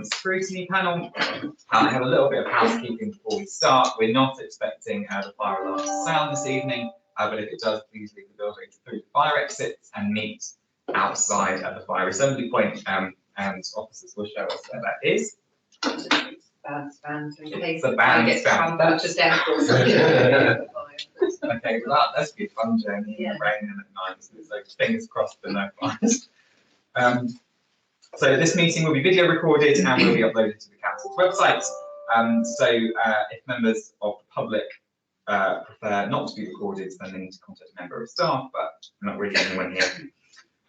Scrutiny panel. I have a little bit of housekeeping before we start. We're not expecting the fire alarm to sound this evening, but if it does, please leave the building through the fire exits and meet outside at the fire assembly point, and officers will show us where that is. It's a bandstand. Okay, well, that's good fun journey in the rain and at night. So fingers crossed for no fires. So this meeting will be video recorded and will be uploaded to the council's website. If members of the public prefer not to be recorded, then they need to contact a member of staff, but not really anyone here.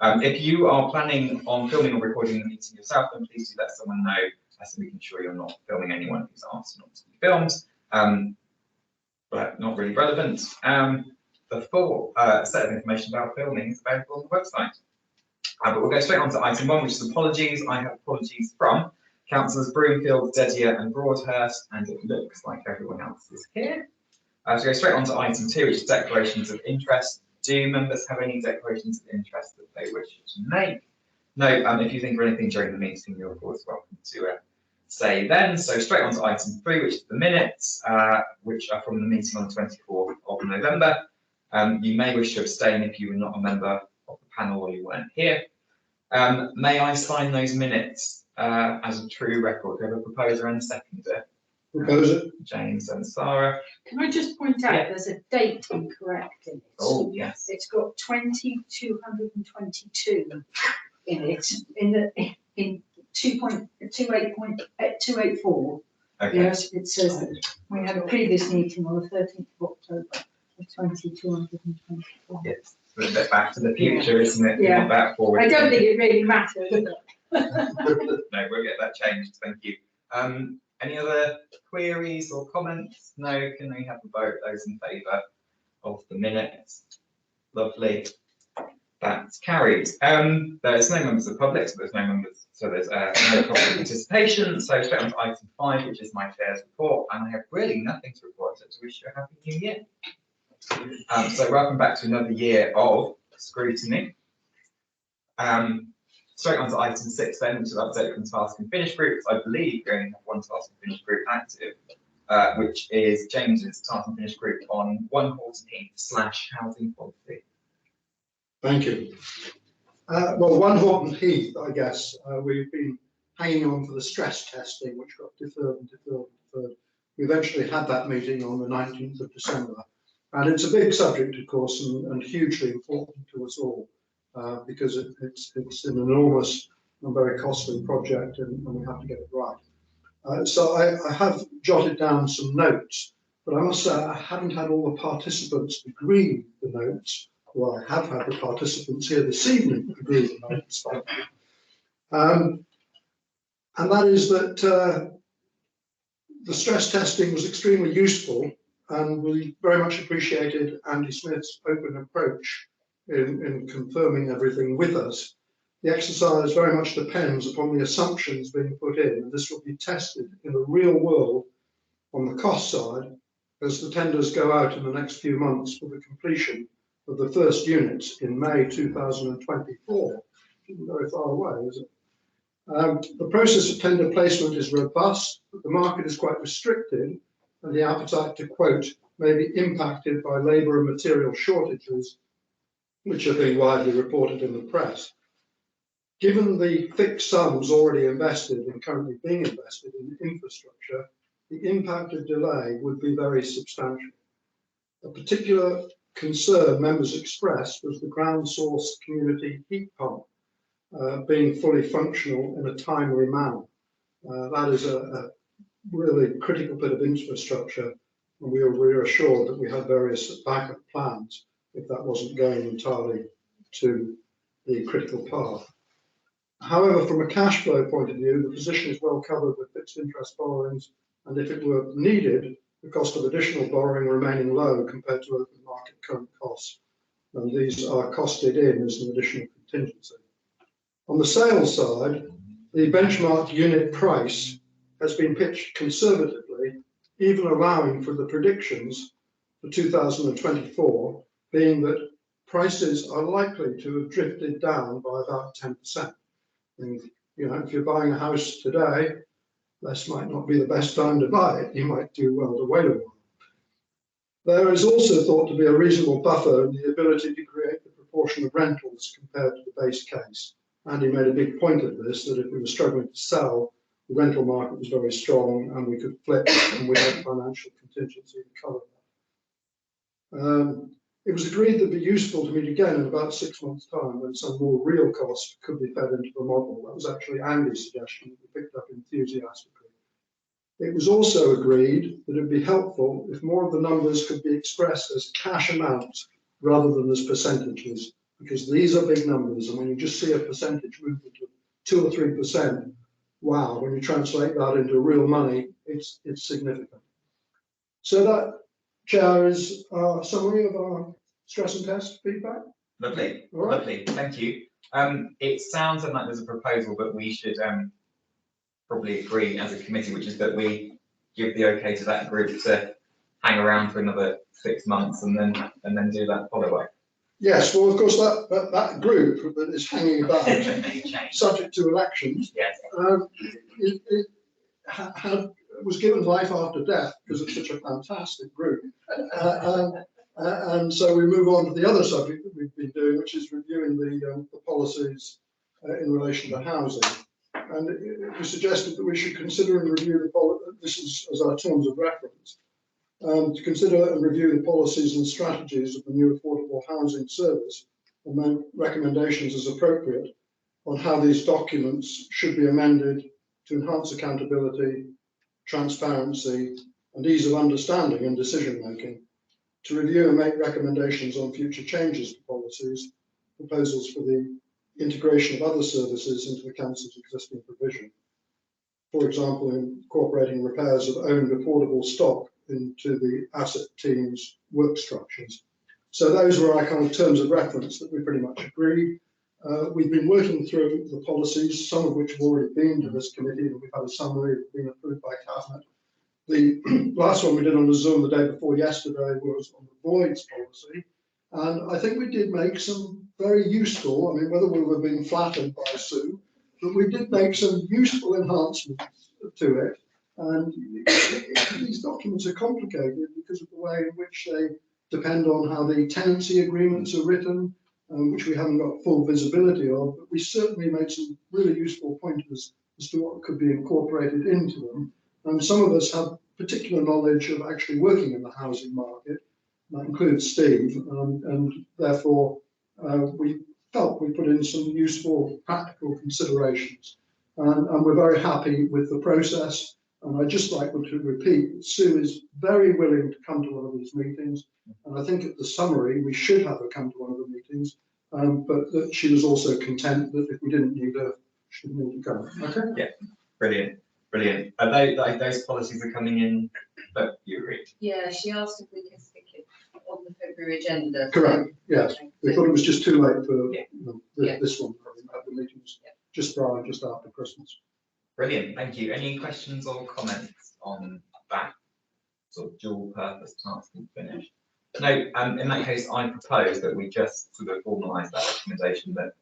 If you are planning on filming or recording the meeting yourself, then please do let someone know so we can ensure you're not filming anyone who's asked not to be filmed. But not really relevant. The full set of information about filming is available on the website. But we'll go straight on to item 1, which is apologies. I have apologies from Councillors Broomfield, Dedier and Broadhurst, and it looks like everyone else is here. So go straight on to item 2, which is declarations of interest. Do members have any declarations of interest that they wish to make? No, if you think of anything during the meeting, you're of course welcome to say then. So straight on to item 3, which is the minutes, which are from the meeting on the 24th of November. You may wish to abstain if you were not a member of the panel or you weren't here. May I sign those minutes as a true record? Do you have a proposer and a seconder? Proposer. James and Sara. Can I just point out there's a date incorrect in it? Oh, yes. It's got 2222 in it, in 2.28.284. Okay. Yes, it says that we had a previous meeting on the 13th of October of 2224. Yes. A little bit back to the future, isn't it? Yeah. Not that forward. I don't think it really matters. No, we'll get that changed. Thank you. Any other queries or comments? No. Can we have a vote? Those in favour of the minutes? Lovely. That's carried. There's no members of the public, so there's no members. So there's no public participation. So straight on to item 5, which is my chair's report, and I have really nothing to report except to wish you a happy new year. So welcome back to another year of scrutiny. Straight on to item 6 then, which is update from task and finish groups. I believe we only have one task and finish group active, which is James's task and finish group on 1 Horton Heath / housing policy. Thank you. Well, 1 Horton Heath, I guess, we've been hanging on for the stress testing, which got deferred and deferred and deferred. We eventually had that meeting on the 19th of December. And it's a big subject, of course, and hugely important to us all, because it's an enormous and very costly project, and we have to get it right. So I have jotted down some notes, but I must say I haven't had all the participants agree the notes. Well, I have had the participants here this evening agree the notes. And that is that the stress testing was extremely useful, and we very much appreciated Andy Smith's open approach in confirming everything with us. The exercise very much depends upon the assumptions being put in, and this will be tested in the real world on the cost side as the tenders go out in the next few months for the completion of the first units in May 2024. Isn't very far away, is it? The process of tender placement is robust, but the market is quite restricted, and the appetite to quote may be impacted by labour and material shortages, which are being widely reported in the press. Given the fixed sums already invested and currently being invested in infrastructure, the impact of delay would be very substantial. A particular concern members expressed was the ground source community heat pump being fully functional in a timely manner. That is a really critical bit of infrastructure, and we were reassured that we had various backup plans if that wasn't going entirely to the critical path. However, from a cash flow point of view, the position is well covered with fixed interest borrowings, and if it were needed, the cost of additional borrowing remaining low compared to open market current costs, and these are costed in as an additional contingency. On the sales side, the benchmark unit price has been pitched conservatively, even allowing for the predictions for 2024, being that prices are likely to have drifted down by about 10%. And You know, if you're buying a house today, this might not be the best time to buy it. You might do well to wait a while. There is also thought to be a reasonable buffer in the ability to create the proportion of rentals compared to the base case. Andy made a big point of this, that if we were struggling to sell, the rental market was very strong and we could flip and we had financial contingency to cover that. It was agreed that it would be useful to meet again in about 6 months' time when some more real costs could be fed into the model. That was actually Andy's suggestion that we picked up enthusiastically. It was also agreed that it would be helpful if more of the numbers could be expressed as cash amounts rather than as percentages, because these are big numbers, and when you just see a percentage movement of 2 or 3%, wow, when you translate that into real money, it's significant. So that, Chair, is our summary of our stress and test feedback. Lovely, Right. lovely, thank you. It sounds like there's a proposal that we should probably agree as a committee, which is that we give the okay to that group to hang around for another 6 months and then do that follow-up. Yes, well, of course, that group that is hanging about, subject to elections, yes. Was given life after death because it's such a fantastic group. And so we move on to the other subject that we've been doing, which is reviewing the policies in relation to housing. And it was suggested that we should consider and review this is as our terms of reference, to consider and review the policies and strategies of the new affordable housing service and make recommendations as appropriate on how these documents should be amended to enhance accountability, transparency and ease of understanding and decision making, to review and make recommendations on future changes to policies, proposals for the integration of other services into the Council's existing provision. For example, incorporating repairs of owned affordable stock into the asset team's work structures. So those were our kind of terms of reference that we pretty much agreed. We've been working through the policies, some of which have already been to this committee, and we've had a summary being approved by Cabinet. The last one we did on the Zoom the day before yesterday was on the voids policy. And I think we did make some very useful, I mean, whether we were being flattered by Sue, but we did make some useful enhancements to it. And these documents are complicated because of the way in which they depend on how the tenancy agreements are written, which we haven't got full visibility of, but we certainly made some really useful pointers as to what could be incorporated into them. And some of us have particular knowledge of actually working in the housing market. That includes Steve, and therefore we felt we put in some useful practical considerations. And we're very happy with the process. And I'd just like to repeat that Sue is very willing to come to one of these meetings. And I think at the summary, we should have her come to one of the meetings, but that she was also content that if we didn't need her, she didn't need to come. Okay? Yeah, brilliant, brilliant. Are they, like, those policies are coming in February? Yeah, she asked if we can stick it on the February agenda. Correct, yes. We thought it was just too late for this one, at the meetings, just after Christmas. Brilliant, thank you. Any questions or comments on that sort of dual purpose task and finish? No, in that case, I propose that we just sort of formalise that recommendation that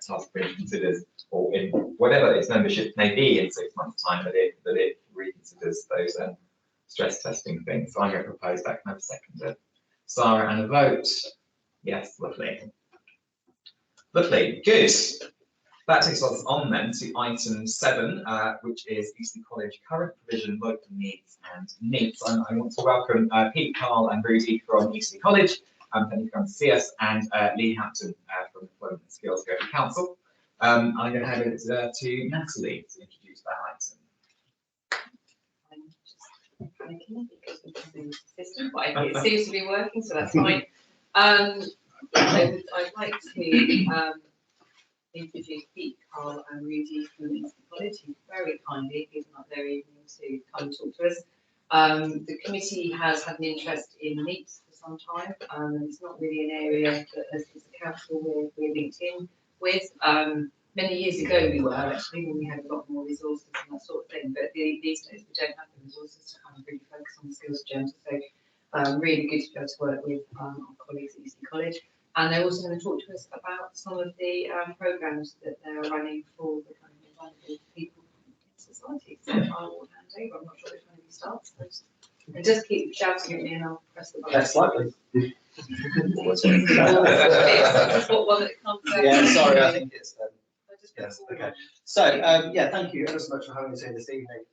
task force considers, or in whatever its membership may be in 6 months' time, that it reconsiders those stress testing things. So I'm going to propose that. Can I have a second? Sara, and a vote. Yes, lovely. Lovely, good. That takes us on then to item 7, which is Eastleigh College current provision, local needs and needs. I want to welcome Pete, Carl and Rudy from Eastleigh College, thank you for coming to see us, and Lee Hampton from Employment and Skills Gover Council. I'm going to hand it to Natalie to introduce that item. I'm just panicking because of the system, but it seems to be working, so that's fine. I'd like to introduce Pete, Carl and Rudy from Eastleigh College, who very kindly given up their evening to come and talk to us. The committee has had an interest in NEETs for some time, and it's not really an area that as a council we're linked in with. Many years ago we were actually, when we had a lot more resources and that sort of thing, but these days we don't have the resources to kind of really focus on the skills agenda. So really good to be able to work with our colleagues at Eastleigh College. And they're also going to talk to us about some of the programmes that they're running for the kind of valuable people in society. So I will hand over. I'm not sure which one of you starts first. And just keep shouting at me and I'll press the button. Next slide, please. It's what one that comes out. Yeah, sorry, I think it's I just yes, press okay. So, yeah, thank you ever so much for having us here this evening.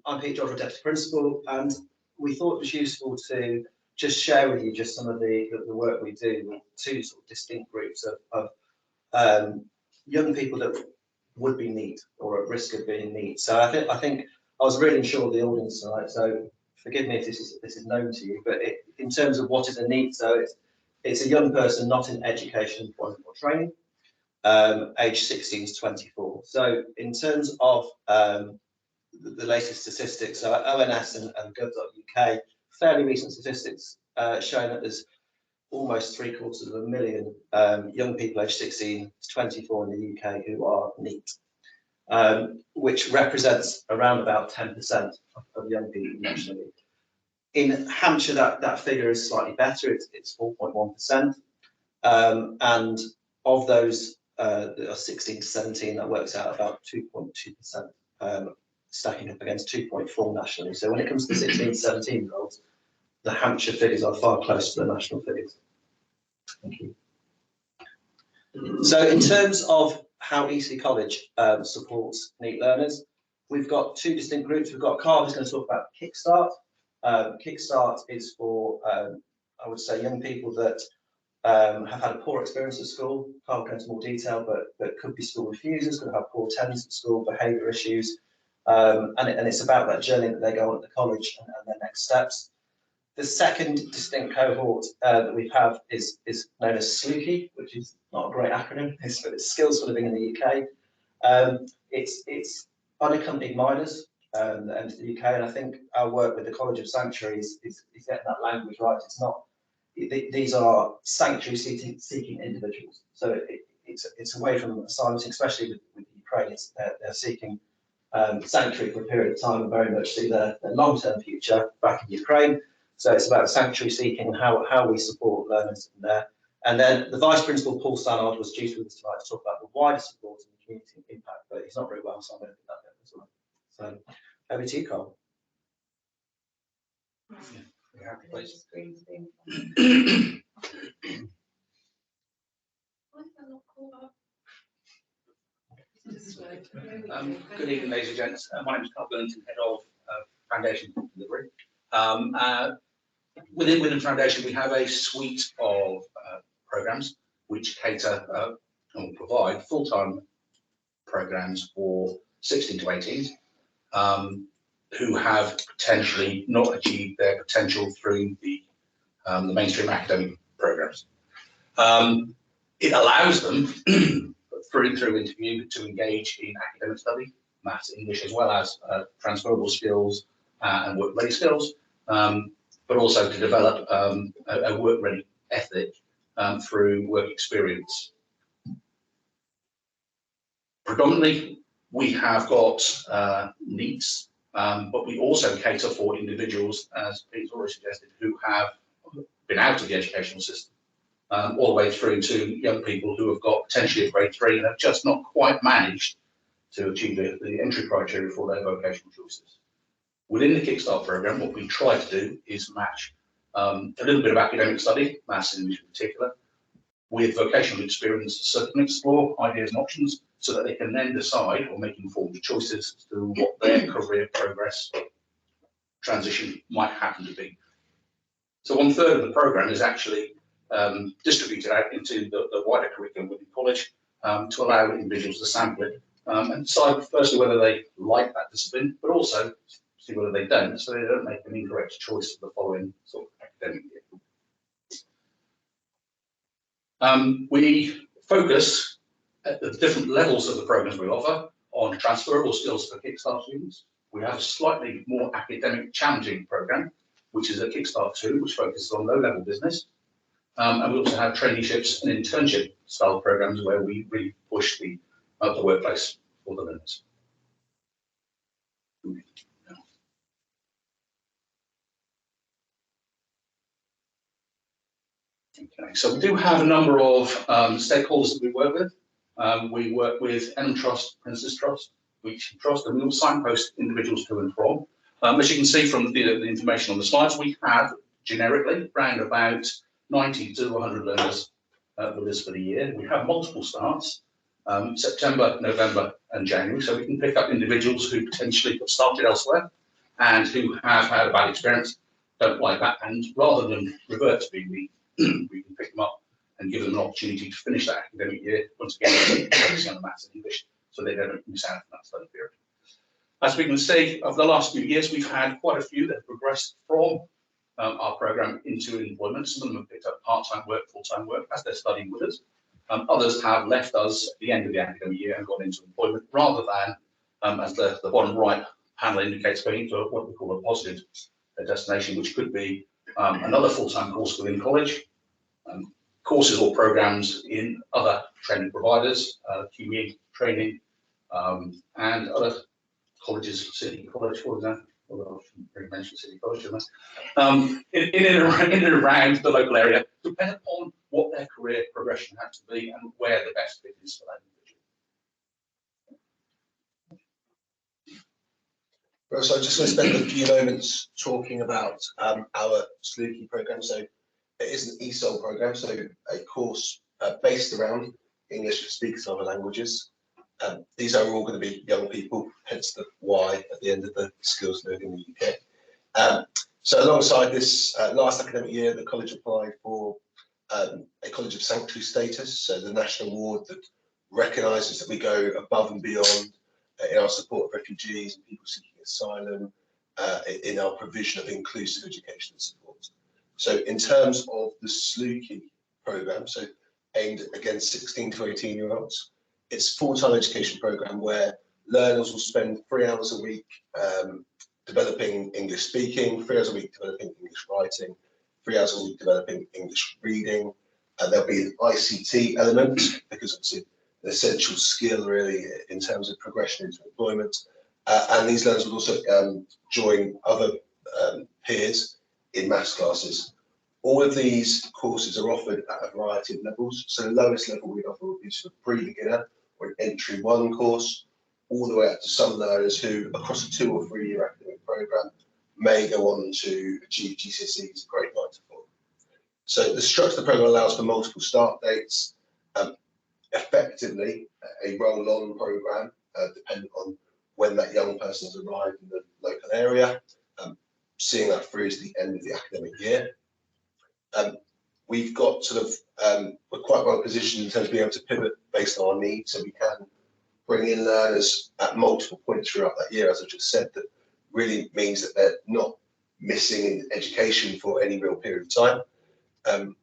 I'm Pete George, Deputy Principal, and we thought it was useful to just share with you just some of the work we do with two sort of distinct groups of young people that would be NEET or at risk of being NEET. So I think I was really unsure of the audience tonight, so forgive me if this is known to you, but in terms of what is a NEET, so it's a young person not in education, employment or training, age 16 to 24. So in terms of the latest statistics, so ONS and gov.uk, fairly recent statistics showing that there's almost 750,000 young people aged 16 to 24 in the UK who are NEET, which represents around about 10% of young people nationally. In Hampshire, that figure is slightly better, it's 4.1%, and of those that are 16 to 17, that works out about 2.2%, stacking up against 2.4 nationally. So when it comes to 16 to 17-year-olds, the Hampshire figures are far closer to the national figures. Thank you. So in terms of how Eastleigh College supports NEET learners, we've got two distinct groups. We've got Carl who's going to talk about Kickstart. Kickstart is for, I would say, young people that have had a poor experience at school. Can't go into more detail, but could be school refusers, could have poor attendance at school, behaviour issues, and it's about that journey that they go on at the college and their next steps. The second distinct cohort that we have is known as SLUCI, which is not a great acronym. It's Skills for Living in the UK. It's unaccompanied minors that enter the UK, and I think our work with the College of Sanctuary is getting that language right. It's not. These are sanctuary seeking individuals. So it's away from asylum, especially with Ukraine. They're seeking sanctuary for a period of time and very much see their long-term future back in Ukraine. So it's about sanctuary seeking and how we support learners in there. And then the Vice Principal, Paul Stannard, was due with us tonight to talk about the wider support and the community impact, but he's not very well, so I'm going to do that bit as well. So over to you, Carl. Yeah, please. Good evening, ladies and gents. My name is Carl Billington, Head of Foundation Delivery. Within the Foundation, we have a suite of programmes which cater and provide full-time programmes for 16 to 18s who have potentially not achieved their potential through the mainstream academic programmes. It allows them through interview to engage in academic study, maths, English, as well as transferable skills and work-ready skills, but also to develop a work-ready ethic through work experience. Predominantly, we have got NEETs, but we also cater for individuals, as Pete's already suggested, who have been out of the educational system. All the way through to young people who have got potentially a grade 3 and have just not quite managed to achieve the entry criteria for their vocational choices. Within the Kickstart programme, what we try to do is match a little bit of academic study, maths and English in particular, with vocational experience so they can explore ideas and options so that they can then decide or make informed choices as to what their career progress transition might happen to be. So 1/3 of the programme is actually distributed out into the wider curriculum within college to allow individuals to sample it and decide firstly whether they like that discipline, but also see whether they don't, so they don't make an incorrect choice for the following sort of academic year. We focus at the different levels of the programs we offer on transferable skills for Kickstart students. We have a slightly more academic challenging program, which is a Kickstart 2, which focuses on low-level business. And we also have traineeships and internship style programs where we really push the workplace for the learners. Okay, so we do have a number of stakeholders that we work with. We work with Enham Trust, Prince's Trust, Weecham Trust, and we will signpost individuals to and from. As you can see from the information on the slides, we have generically around about 90 to 100 learners with us for the year. We have multiple starts, September, November and January, so we can pick up individuals who potentially have started elsewhere and who have had a bad experience, don't like that, and rather than revert to being weak, we can pick them up and give them an opportunity to finish that academic year, once again, focusing on the maths and English, so they don't miss out on that study period. As we can see, over the last few years, we've had quite a few that have progressed from our programme into employment. Some of them have picked up part-time work, full-time work as they're studying with us. Others have left us at the end of the academic year and gone into employment, rather than, as the bottom right panel indicates, going into what we call a positive destination, which could be another full-time course within college, courses or programmes in other training providers, QE training, and other colleges, City College, for example. Although I shouldn't really mention City College, shouldn't I? In and around the local area, depending upon what their career progression has to be and where the best fit is for that individual. Well, so I'm just going to spend a few moments talking about our Scrutiny programme. So it is an ESOL programme, so a course based around English for speakers of other languages. These are all going to be young people, hence the Y at the end of the skills learning in the UK. So alongside this, last academic year, the college applied for a College of Sanctuary status, so the national award that recognises that we go above and beyond in our support of refugees and people seeking asylum, in our provision of inclusive education and support. So in terms of the Scrutiny programme, so aimed against 16 to 18-year-olds, it's a full-time education programme where learners will spend 3 hours a week developing English speaking, 3 hours a week developing English writing, 3 hours a week developing English reading. There'll be an ICT element, because it's an essential skill really in terms of progression into employment. And these learners will also join other peers in maths classes. All of these courses are offered at a variety of levels. So the lowest level we offer would be sort of pre-beginner or an entry 1 course, all the way up to some learners who, across a 2 or 3 year academic programme, may go on to achieve GCSEs grade 9 to 4. So the structure of the programme allows for multiple start dates, effectively a roll-on programme, depending on when that young person has arrived in the local area, seeing that through to the end of the academic year. We've got sort of, we're quite well positioned in terms of being able to pivot based on our needs, so we can bring in learners at multiple points throughout that year, as I just said. That really means that they're not missing in education for any real period of time.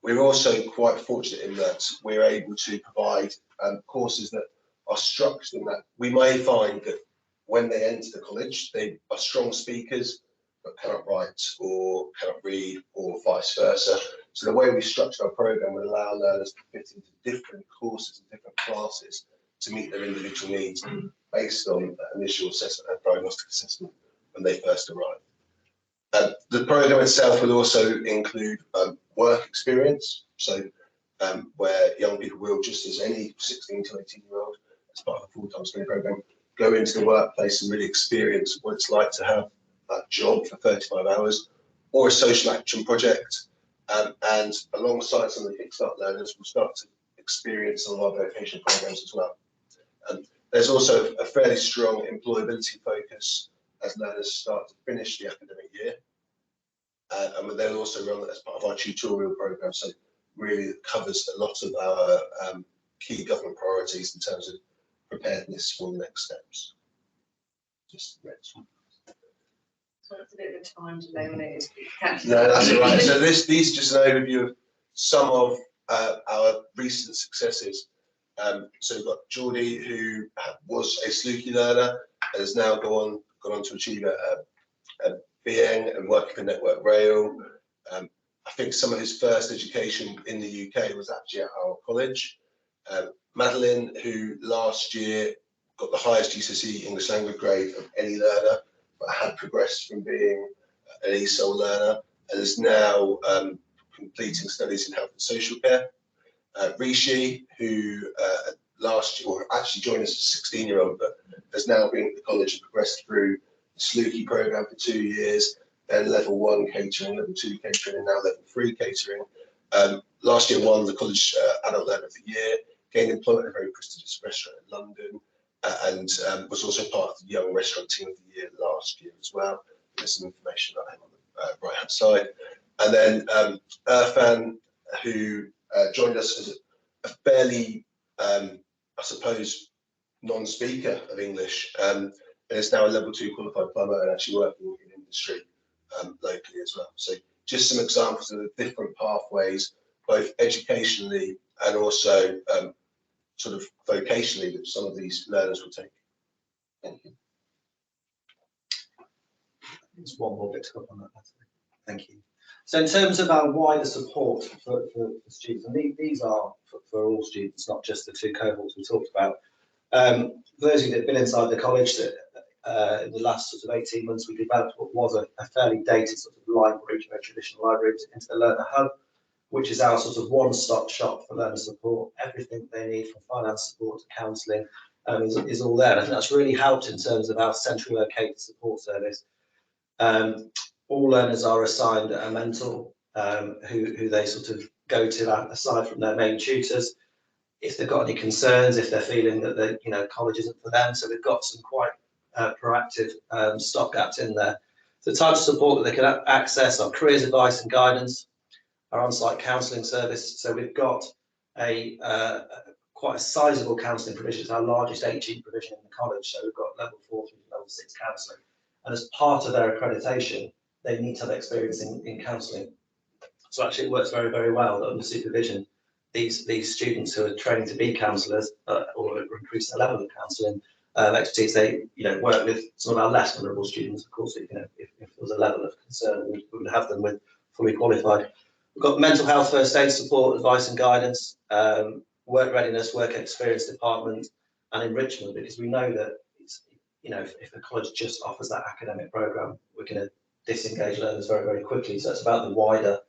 We're also quite fortunate in that we're able to provide courses that are structured in that we may find that when they enter the college, they are strong speakers, but cannot write or cannot read, or vice versa. So the way we structure our programme would allow learners to fit into different courses and different classes to meet their individual needs based on initial assessment and diagnostic assessment when they first arrive. The programme itself will also include work experience, so where young people will, just as any 16 to 18-year-old, as part of a full-time study programme, go into the workplace and really experience what it's like to have that job for 35 hours, or a social action project. And alongside some of the Kickstart learners, we'll start to experience some of our vocational programmes as well. There's also a fairly strong employability focus as learners start to finish the academic year. And they'll also run that as part of our tutorial programme, so really it covers a lot of our key government priorities in terms of preparedness for the next steps. Just next one. So it's a bit of a time delay when it is. No, that's all right. So these is just an overview of some of our recent successes. So we've got Geordie, who was a Scrutiny learner and has now gone on to achieve a BN and working for Network Rail. I think some of his first education in the UK was actually at our college. Madeline, who last year got the highest GCSE English language grade of any learner, but had progressed from being an ESOL learner and is now completing studies in health and social care. Rishi, who last year, or actually joined us as a 16-year-old, but has now been at the college and progressed through the Sluky programme for 2 years, then level 1 catering, level 2 catering, and now level 3 catering. Last year won the College Adult Learner of the Year, gained employment at a very prestigious restaurant in London, and was also part of the Young Restaurant Team of the Year last year as well. There's some information about him on the right-hand side. And then Irfan, who joined us as a fairly, I suppose, non-speaker of English, and is now a level 2 qualified plumber and actually working in industry locally as well. So just some examples of the different pathways, both educationally and also sort of vocationally, that some of these learners will take. Thank you. Just one more bit to come on that. Thank you. So in terms of our wider support for students, and these are for all students, not just the 2 cohorts we talked about. Those of you that have been inside the college, that in the last sort of 18 months, we developed what was a fairly dated sort of library, very traditional library, into the Learner Hub, which is our sort of one-stop shop for learner support. Everything they need from finance support to counselling is all there. I think that's really helped in terms of our centrally located support service. All learners are assigned a mentor who they sort of go to aside from their main tutors if they've got any concerns, if they're feeling that the college isn't for them. So we've got some quite proactive stopgaps in there. The types of support that they can access are careers advice and guidance, our on-site counselling service. So we've got quite a sizable counselling provision. It's our largest HE provision in the college. So we've got level 4 through level 6 counselling. And as part of their accreditation, they need to have experience in counselling. So actually it works very, very well that under supervision, these students who are training to be counsellors or increase their level of counselling expertise, they work with some of our less vulnerable students. Of course, if there was a level of concern, we would have them with fully qualified. We've got mental health, first aid support, advice and guidance, work readiness, work experience department, and enrichment, because we know that if the college just offers that academic programme, we're going to disengage learners very, very quickly. So it's about the wider,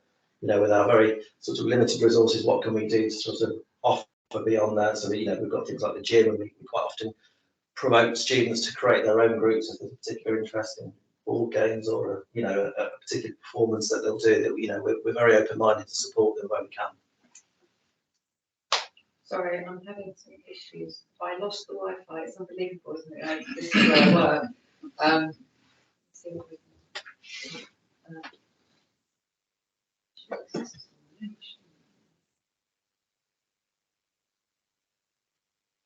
with our very sort of limited resources, what can we do to sort of offer beyond that? So we've got things like the gym, and we quite often promote students to create their own groups if there's a particular interest in ball games or a particular performance that they'll do. That we're very open-minded to support them where we can. Sorry, I'm having some issues. I lost the Wi-Fi. It's unbelievable, isn't it? This is where I work. Let's see what we can.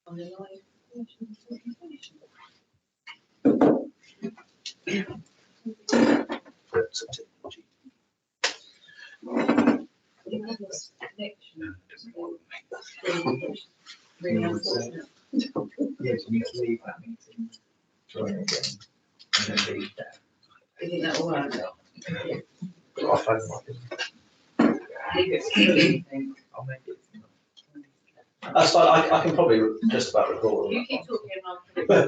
On the live version presentation. You have this connection. Really unfortunate. Yes, you need to leave that meeting. Join again. And then leave that. Do you think that will work? I'll phone Martin. Leave it to the evening. I'll make it. That's fine. I can probably just about record. You keep talking and I'll put it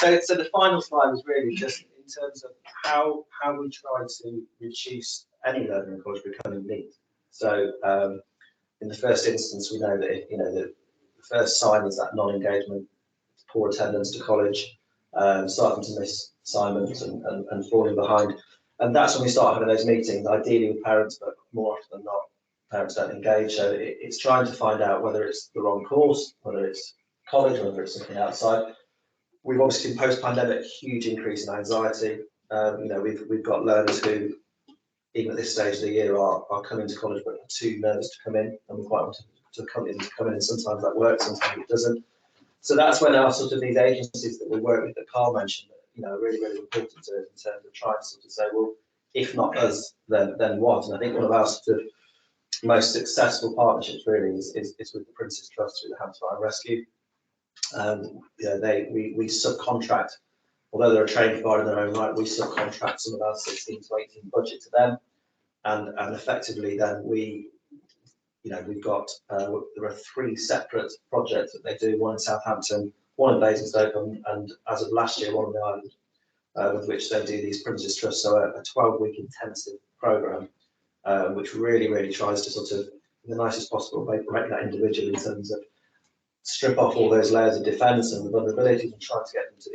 down. So the final slide was really just in terms of how we try to reduce any learner in college becoming lead. So in the first instance, we know that the first sign is that non-engagement, poor attendance to college, starting to miss assignments and falling behind. And that's when we start having those meetings, ideally with parents, but more often than not, parents don't engage. So it's trying to find out whether it's the wrong course, whether it's college, whether it's something outside. We've obviously seen post-pandemic huge increase in anxiety. We've got learners who, even at this stage of the year, are coming to college but are too nervous to come in, and we quite want to come in, and sometimes that works, sometimes it doesn't. So that's when our sort of these agencies that we work with, that Cllr mentioned, are really, really important to us in terms of trying to sort of say, well, if not us, then what? And I think one of our sort of most successful partnerships really is with the Prince's Trust through the Hampshire Fire and Rescue. We subcontract, although they're a training provider in their own right, we subcontract some of our 16 to 18 budget to them, and effectively then we've got there are 3 separate projects that they do, one in Southampton, one in Basingstoke, and as of last year, one on the island, with which they do these Prince's Trust, so a 12-week intensive programme, which really, really tries to sort of in the nicest possible way, break that individual in terms of strip off all those layers of defence and the vulnerabilities and try to get them to,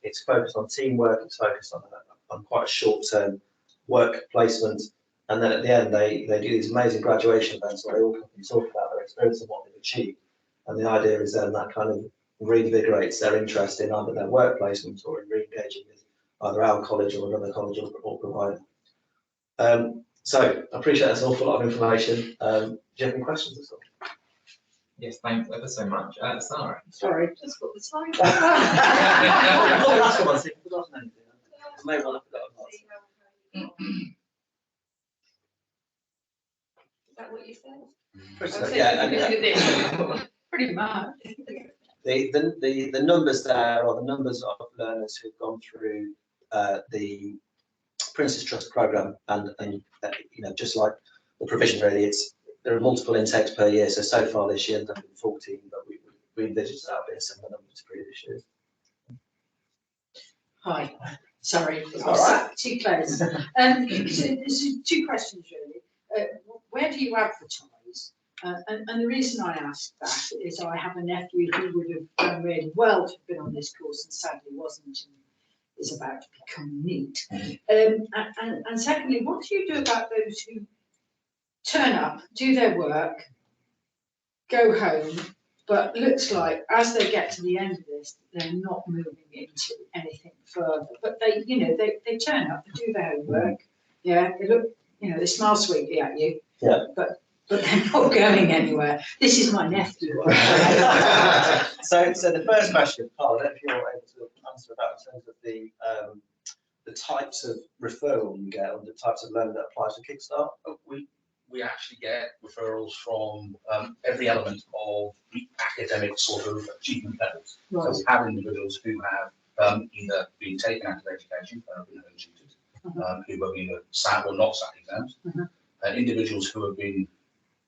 it's focused on teamwork, it's focused on quite a short-term work placement, and then at the end they do these amazing graduation events where they all come and talk about their experience and what they've achieved. And the idea is then that kind of reinvigorates their interest in either their work placement or in re-engaging with either our college or another college or provider. So I appreciate that's an awful lot of information. Do you have any questions at all? Yes, thanks ever so much. Sara. Sorry. Just put the slide Is that what you said? Pretty much. The numbers there are the numbers of learners who've gone through the Prince's Trust programme, and you know, just like the provision really, there are multiple intakes per year. So far this year there have been 14, but we envisage that being a similar number to previous years. Hi, sorry, That's I all sat too close. So two questions really. Where do you advertise? And the reason I ask that is I have a nephew who would have done really well to have been on this course and sadly wasn't, and is about to become neat. And secondly, what do you do about those who turn up, do their work, go home, but looks like as they get to the end of this, they're not moving into anything further. But they, you know, they turn up, they do their homework, yeah, they look, you know, they smile sweetly at you, yeah, but they're not going anywhere. This is my nephew. So the first question, Carl, I don't know if you're able to answer that in terms of the types of referral you get, or the types of learning that applies to Kickstart. We actually get referrals from every element of the academic sort of achievement levels. Right. So we have individuals who have either been taken out of education, who have been untutored, who have either sat or not sat exams, individuals who have been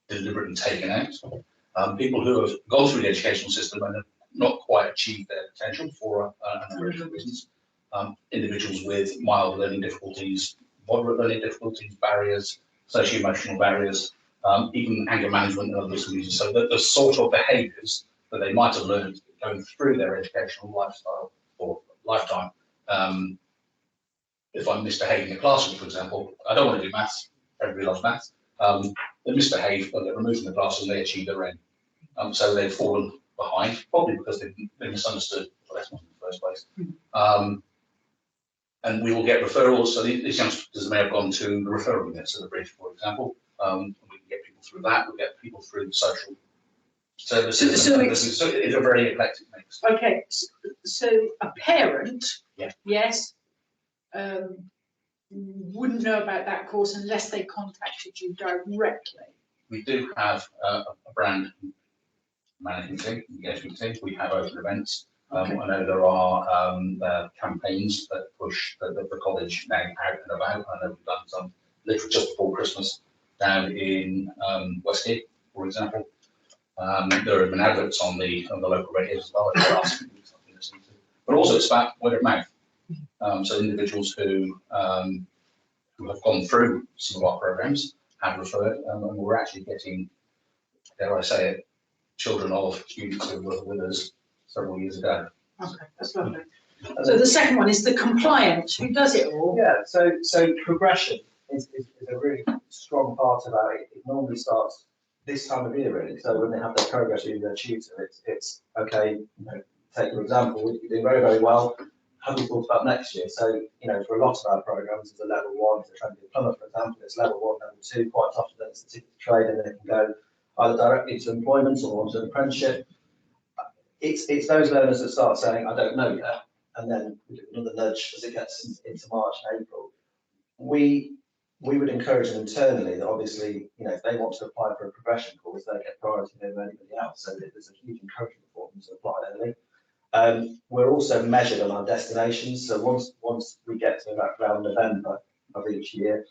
deliberately taken out, people who have gone through the educational system and have not quite achieved their potential for a number of different reasons, individuals with mild learning difficulties, moderate learning difficulties, barriers, socio-emotional barriers, even anger management and other reasons. So that the sort of behaviours that they might have learned going through their educational lifestyle or lifetime. If I'm misbehaving in the classroom, for example, I don't want to do maths, everybody loves maths. They misbehave, they'll get removed from the class and they achieve their aim. So they've fallen behind, probably because they've been misunderstood the lessons in the first place. And we will get referrals. So these youngsters may have gone to the referral unit, so the bridge, for example. We can get people through that. We'll get people through the social services. So it's a very eclectic mix. Okay, so a parent, Yeah. yes, wouldn't know about that course unless they contacted you directly. We do have a brand management team, engagement team. We have open events. I know there are campaigns that push the college now out and about. I know we've done some literally just before Christmas down in Westgate, for example. There have been adverts on the local radios as well. If they're asking for something to listen to. But also it's about word of mouth. So individuals who have gone through some of our programs have referred, and we're actually getting, dare I say it, children of students who were with us several years ago. Okay, that's lovely. So the second one is the compliance. Who does it all? Yeah, so progression is a really strong part about it. It normally starts this time of year, really. So when they have their progress with their tutor, it's okay, you know, take your example, you're doing very, very well. Have you thought about next year? So, you know, for a lot of our programs, there's a level 1, if they're trying to be a plumber, for example, it's level 1, level 2, quite often then it's a ticket to trade, and they can go either directly to employment or onto an apprenticeship. It's those learners that start saying, I don't know yet, and then we do another nudge as it gets into March and April. We would encourage them internally that obviously, you know, if they want to apply for a progression course, they get priority over anybody else. So there's a huge encouragement for them to apply early. We're also measured on our destinations. So once we get to around November of each year,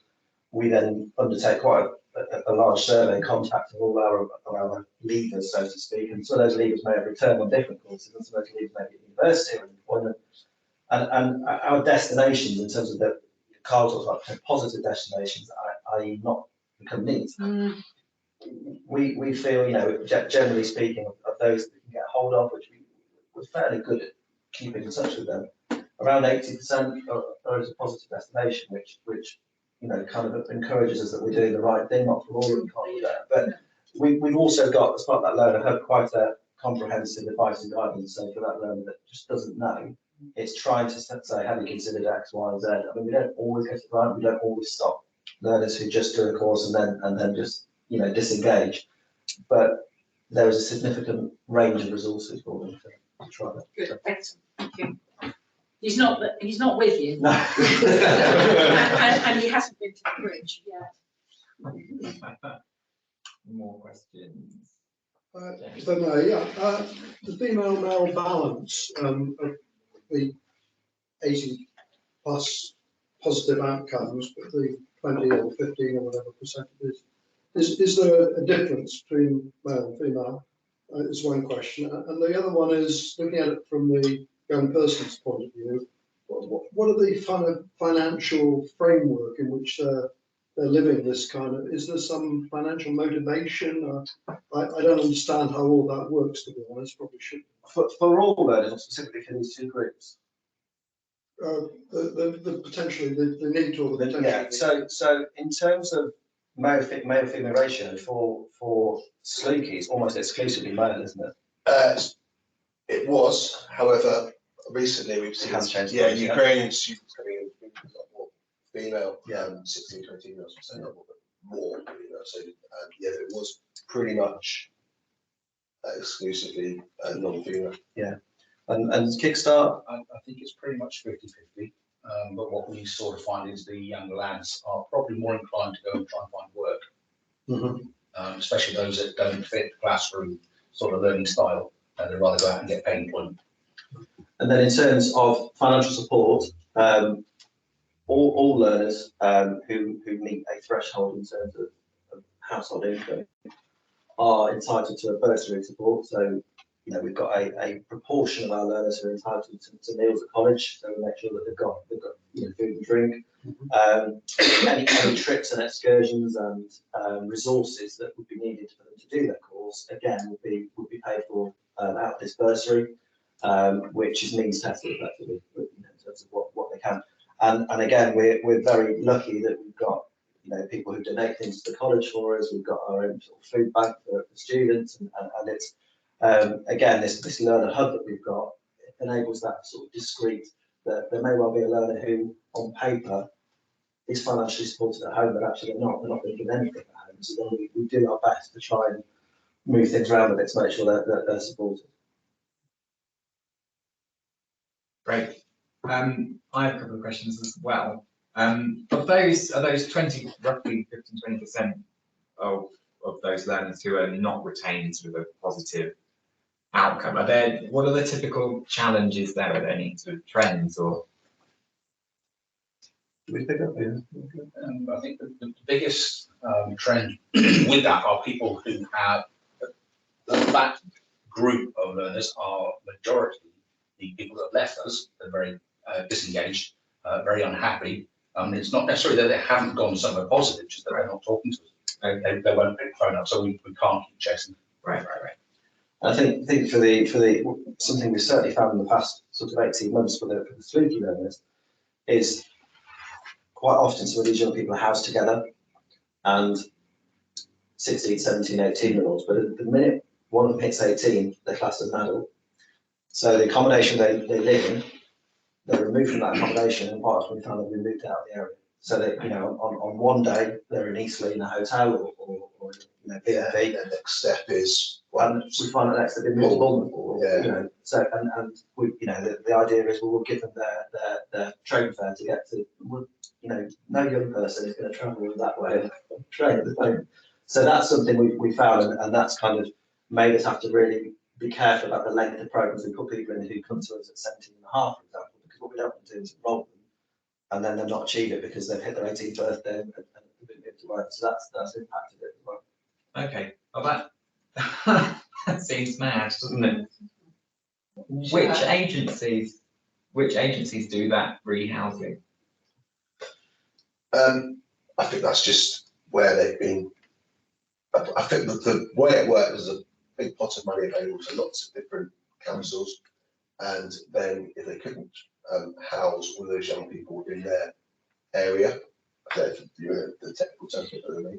we then undertake quite a large survey contacting all our leavers, so to speak. And some of those leavers may have returned on different courses, and some of those leavers may be at university or employment. And our destinations, in terms of the Carl talks about positive destinations, i.e. not become neat. we feel, you know, generally speaking, of those that we can get hold of, which we're fairly good at keeping in touch with them, around 80% are a positive estimation, which you know, kind of encourages us that we're doing the right thing. Not for all of them can't be there, but we've also got, as part of that learner hub, quite a comprehensive advice and guidance. So for that learner that just doesn't know, it's trying to say, have you considered X, Y, and Z? I mean, we don't always get it right. We don't always stop learners who just do a course and then just, you know, disengage. But there is a significant range of resources for them to try that. Good, excellent, thank you. He's not with you. No. and he hasn't been to the bridge yet. More questions? If I may, the female-male balance of the 80 plus positive outcomes, but the 20 or 15 or whatever percentages, is there a difference between male and female? Is one question. And the other one is looking at it from the young person's point of view. What are the financial framework in which they're living this kind of? Is there some financial motivation? I don't understand how all that works, to be honest. Probably should. For all learners, or specifically for these two groups? The potentially the need or the potential. Yeah. So in terms of male-female ratio for Sluky, it's almost exclusively male, isn't it? It was, however, recently we've seen, has changed. yeah, Ukrainian students coming in a lot more female, Yeah. 16 to 18 years, so not more, but more female. So yeah, it was pretty much exclusively non-female. Yeah. And Kickstart, I think it's pretty much 50-50. But what we sort of find is the younger lads are probably more inclined to go and try and find work, especially those that don't fit the classroom sort of learning style. They'd rather go out and get paid employment. and then in terms of financial support, all learners who meet a threshold in terms of household income are entitled to a bursary support. So, you know, we've got a proportion of our learners who are entitled to meals at college, so we make sure that they've got you know, food and drink. Any trips and excursions and resources that would be needed for them to do their course, again, would be paid for out of this bursary, which is means tested effectively, you know, in terms of what they can. And again, we're very lucky that we've got, you know, people who donate things to the college for us. We've got our own sort of food bank for students, and it's again, this learner hub that we've got enables that sort of discrete, that there may well be a learner who on paper is financially supported at home, but actually they're not thinking anything at home. So then we do our best to try and move things around a bit to make sure that they're supported. Great. I have a couple of questions as well. Of those, are those 20, roughly 15-20% of those learners who are not retained with a positive outcome? What are the typical challenges there? Are there any sort of trends or? Do we pick up here? I think the biggest trend with that are people who have that group of learners are majority the people that have left us. They're very disengaged, very unhappy. It's not necessarily that they haven't gone somewhere positive, just that they're not talking to us. They won't pick the phone up, so we can't keep chasing. Right. I think for the something we've certainly found in the past sort of 18 months for the Sluky learners is quite often some of these young people are housed together and 16, 17, 18-year-olds, but at the minute one of them hits 18, they're classed as an adult. So the accommodation they live in, they're removed from that accommodation, and quite often we found they've been moved out of the area. So that, you know, on one day they're in Eastleigh in a hotel or you know, B&B. The next step is, And we find that next they've been moved to Bournemouth, or, Yeah. you know, so and we, you know, the idea is we'll give them their train fare to get to, you know, no young person is going to travel that way on train at the moment. So that's something we found, and that's kind of made us have to really be careful about the length of programs we put people in who come to us at 17 and a half, for example, because what we don't want to do is enroll them and then they're not achieve it because they've hit their 18th birthday and been moved to work. So that's impacted it as well. Okay. Well, that seems mad, doesn't it? Which agencies do that rehousing? I think that's just where they've been I think the way it works is a big pot of money available to lots of different councils, and then if they couldn't house all those young people in their area, the technical term for me,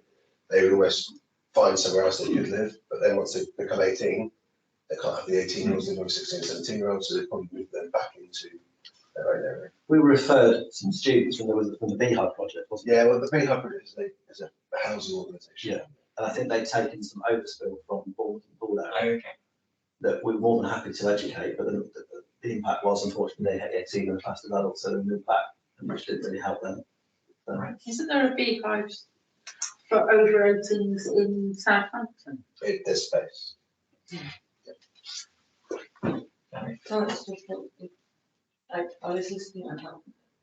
they would always find somewhere else they could live. But then once they become 18, they can't have the 18-year-olds living with 16 and 17-year-olds, so they probably move them back into their own area. We referred some students from the Beehive project, wasn't it? Yeah, well, the Beehive project is a housing organisation. Yeah. And I think they've taken some overspill from Ball out Okay. that we're more than happy to educate, but the impact was unfortunately they had 18 and classed as adults, so they moved back, which didn't really help them. So, Right. Isn't there a beehive for over 18s in Southampton? There's space. I was listening,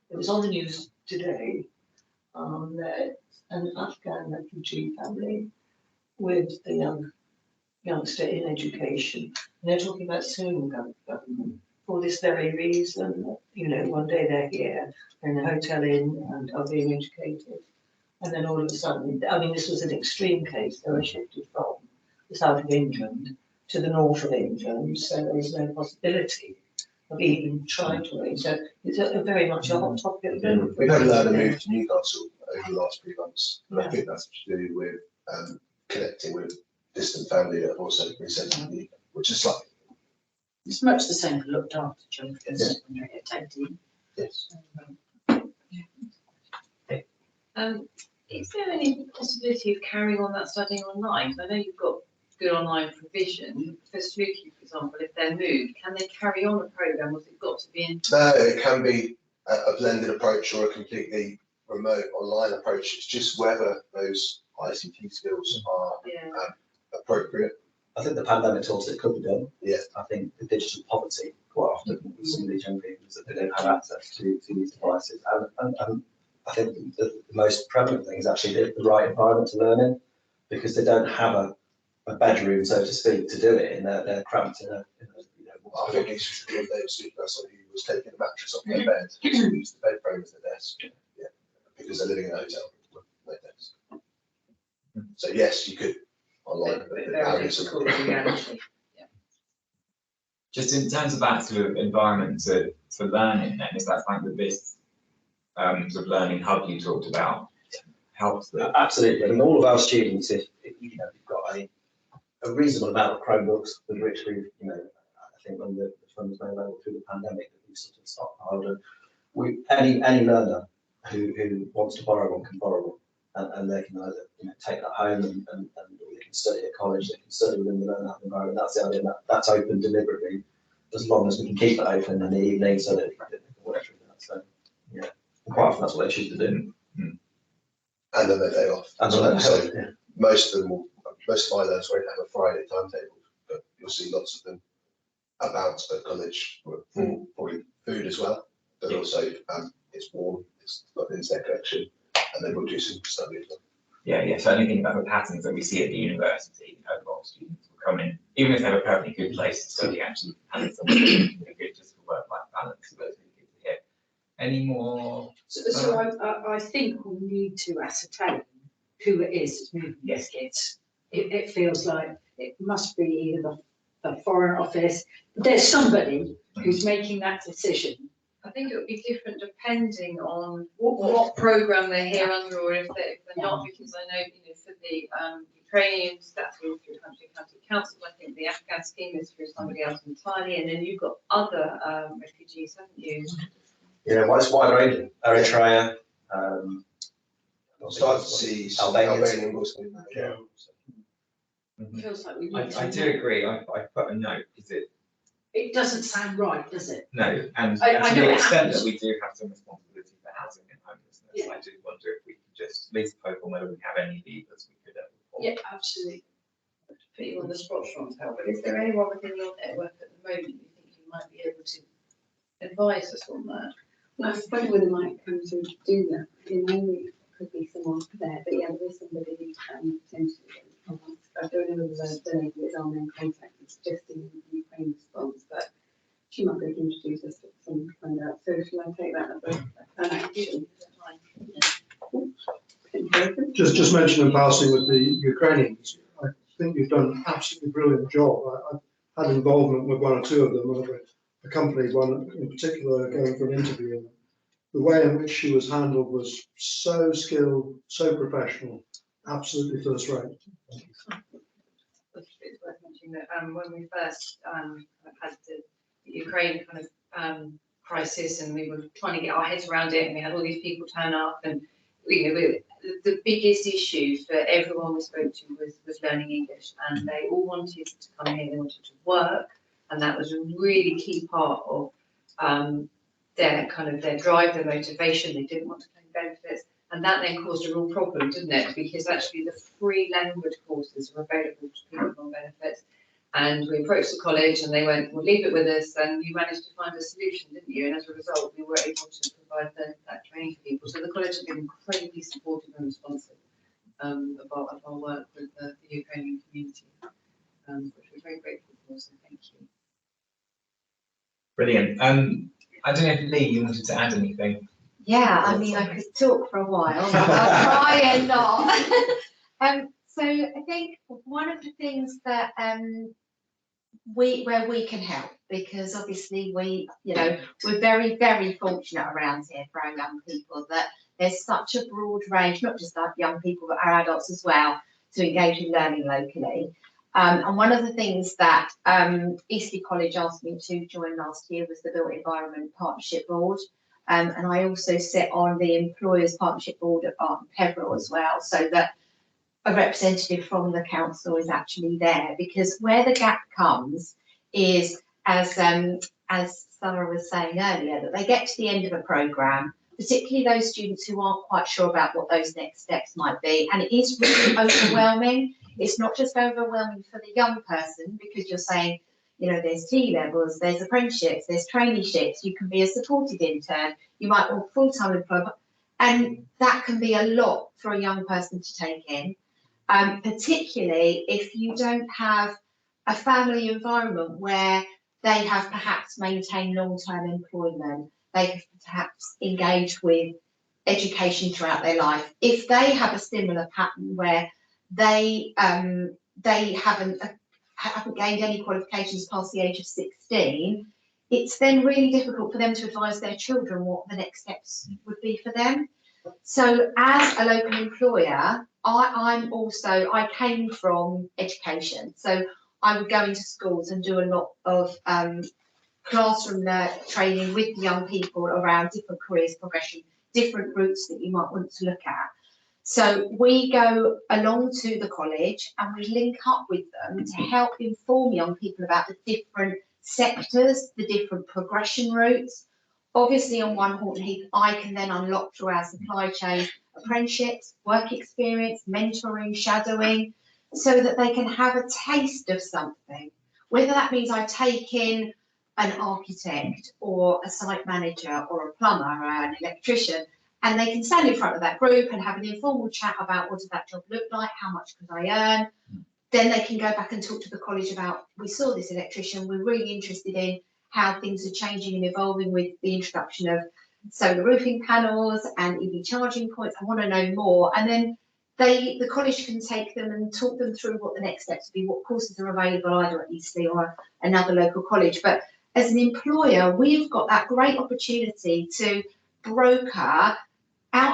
it was on the news today, that an Afghan refugee family with a youngster in education, and they're talking about suing government for this very reason. One day they're here, they're in a hotel inn and are being educated, and then all of a sudden, this was an extreme case, they were shifted from the south of England to the north of England, so there was no possibility of even trying to raise. So it's very much a hot topic at the moment. We've had a learner move to Newcastle over the last few months, and I think that's to do with connecting with distant family that have also resettled in the UK, which is slightly. It's much the same for looked after children when they're at 18. Yes. Is there any possibility of carrying on that studying online? I know you've got good online provision. For Scrutiny, for example, if they're moved, can they carry on a programme, or has it got to be in? No, it can be a blended approach or a completely remote online approach. It's just whether those ICT skills are appropriate. I think the pandemic taught us it could be done. Yeah. I think the digital poverty quite often with some of these young people is that they don't have access to these devices. And I think the most prevalent thing is actually the right environment to learn in, because they don't have a bedroom, so to speak, to do it in. They're cramped in a I think it's just the day of speaking about somebody who was taking a mattress off their bed to use the bed frame as their desk. Yeah. Because they're living in a hotel with no desk. So yes, you could online. Very difficult reality. Just in terms of that sort of environment for learning, then is that something that this sort of learning hub you talked about helps with? Absolutely. I mean, all of our students, if you've got a reasonable amount of Chromebooks with which we've, I think when the funds were available through the pandemic, that we've sort of stockpiled, and any learner who wants to borrow one can borrow one, and they can either take that home and they can study at college, they can study within the learning hub environment. That's the idea. That's open deliberately, as long as we can keep it open in the evening so that they can work through that. So yeah, and quite often that's what they choose to do. And then their day off. And so most of my learners won't have a Friday timetable, but you'll see lots of them about at college for food as well, but also it's warm, it's got internet connection, and then we'll do some study as well. Yeah, certainly think about the patterns that we see at the university. A lot of students will come in, even if they have a perfectly good place to study, actually having something good just for work-life balance. So that's really good to hear. Any more? So I think we need to ascertain who it is that's moving these kids. It feels like it must be either the Foreign Office. There's somebody who's making that decision. I think it would be different depending on what programme they're here under, or if they're not, because I know, for the Ukrainians, that's all through Country Council. I think the Afghan scheme is through somebody else entirely, and then you've got other refugees, haven't you? Yeah, well, it's wide ranging. Eritrea, Start to see Albanian Muslim. Feels like we need to. I do agree. I put a note because It doesn't sound right, does it? no, and I to know the it extent happens. that we do have some responsibility for housing and homelessness, Yeah. I do wonder if we could just at least poke on whether we have any levers we could Yeah, absolutely. Put you on the spot, Chantal, but is there anyone within your network at the moment you think you might be able to advise us on that? I was wondering whether Mike can sort of do that. It could be someone there, but yeah, there is somebody potentially. I don't know whether the lady is our main contact and suggesting the Ukraine response, but she might be able to introduce us to someone to find out. So shall I take that as an action? Just mention in passing with the Ukrainians, I think you've done an absolutely brilliant job. I've had involvement with one or two of them, and I've accompanied one in particular going for an interview. The way in which she was handled was so skilled, so professional, absolutely first rate. It's worth mentioning that when we first had the Ukraine kind of crisis, and we were trying to get our heads around it, and we had all these people turn up, and the biggest issue for everyone we spoke to was learning English, and they all wanted to come here, they wanted to work, and that was a really key part of their drive, their motivation. They didn't want to claim benefits, and that then caused a real problem, didn't it? Because actually the free language courses are available to people on benefits. And we approached the college and they went, well, leave it with us, and you managed to find a solution, didn't you? And as a result, we were able to provide that training for people. So the college has been incredibly supportive and responsive of our work with the Ukrainian community, which we're very grateful for, so thank you. Brilliant. I don't know if Lee, you wanted to add anything? Yeah, I mean, I could talk for a while, but I'll try and not. So I think one of the things that where we can help, because obviously we're very, very fortunate around here for our young people that there's such a broad range, not just our young people, but our adults as well, to engage in learning locally. And one of the things that Eastleigh College asked me to join last year was the Built Environment Partnership Board. And I also sit on the Employers Partnership Board at Barton Peveril as well, so that a representative from the council is actually there, because where the gap comes is, as Sara was saying earlier, that they get to the end of a programme, particularly those students who aren't quite sure about what those next steps might be, and it is really overwhelming. It's not just overwhelming for the young person, because you're saying, there's T-levels, there's apprenticeships, there's traineeships, you can be a supported intern, you might want full-time employment, and that can be a lot for a young person to take in. Particularly if you don't have a family environment where they have perhaps maintained long-term employment, they have perhaps engaged with education throughout their life. If they have a similar pattern where they haven't gained any qualifications past the age of 16, it's then really difficult for them to advise their children what the next steps would be for them. So as a local employer, I came from education, so I would go into schools and do a lot of classroom training with young people around different careers progression, different routes that you might want to look at. So we go along to the college and we link up with them to help inform young people about the different sectors, the different progression routes. Obviously on One Horton Heath, I can then unlock through our supply chain apprenticeships, work experience, mentoring, shadowing, so that they can have a taste of something. Whether that means I take in an architect or a site manager or a plumber or an electrician, and they can stand in front of that group and have an informal chat about what does that job look like, how much could I earn. Then they can go back and talk to the college about, we saw this electrician, we're really interested in how things are changing and evolving with the introduction of solar roofing panels and EV charging points. I want to know more. And then the college can take them and talk them through what the next steps would be, what courses are available either at Eastleigh or another local college. But as an employer, we've got that great opportunity to broker out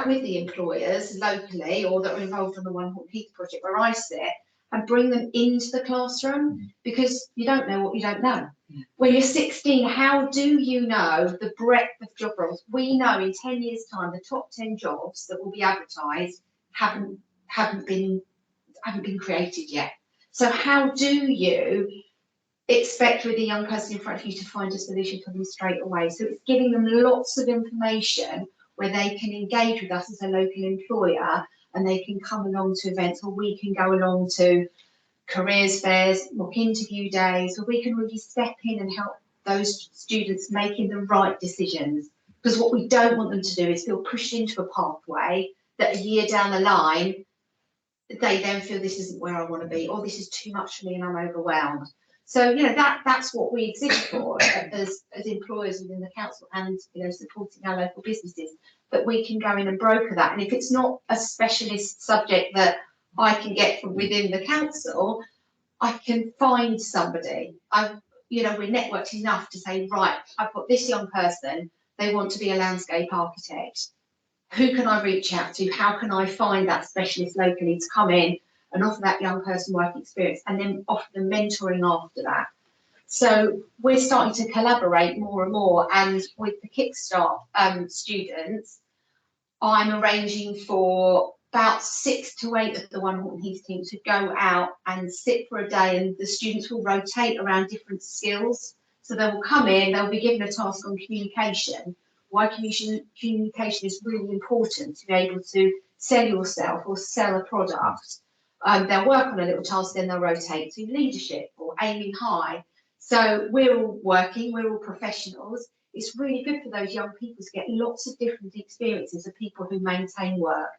with the employers locally or that are involved on the One Horton Heath project where I sit, and bring them into the classroom, because you don't know what you don't know. When you're 16, how do you know the breadth of job roles? We know in 10 years' time the top 10 jobs that will be advertised haven't been created yet. So how do you expect with a young person in front of you to find a solution for them straight away? So it's giving them lots of information where they can engage with us as a local employer, and they can come along to events, or we can go along to careers fairs, mock interview days, where we can really step in and help those students making the right decisions. Because what we don't want them to do is feel pushed into a pathway that a year down the line, they then feel this isn't where I want to be, or this is too much for me and I'm overwhelmed. So, that's what we exist for as employers within the council, and, supporting our local businesses, that we can go in and broker that. And if it's not a specialist subject that I can get from within the council, I can find somebody. We're networked enough to say, right, I've got this young person, they want to be a landscape architect. Who can I reach out to? How can I find that specialist locally to come in and offer that young person work experience, and then offer them mentoring after that? So we're starting to collaborate more and more, and with the Kickstart students, I'm arranging for about 6 to 8 of the One Horton Heath team to go out and sit for a day, and the students will rotate around different skills. So they will come in, they'll be given a task on communication. Why communication is really important to be able to sell yourself or sell a product. They'll work on a little task, then they'll rotate to leadership or aiming high. So we're all working, we're all professionals. It's really good for those young people to get lots of different experiences of people who maintain work,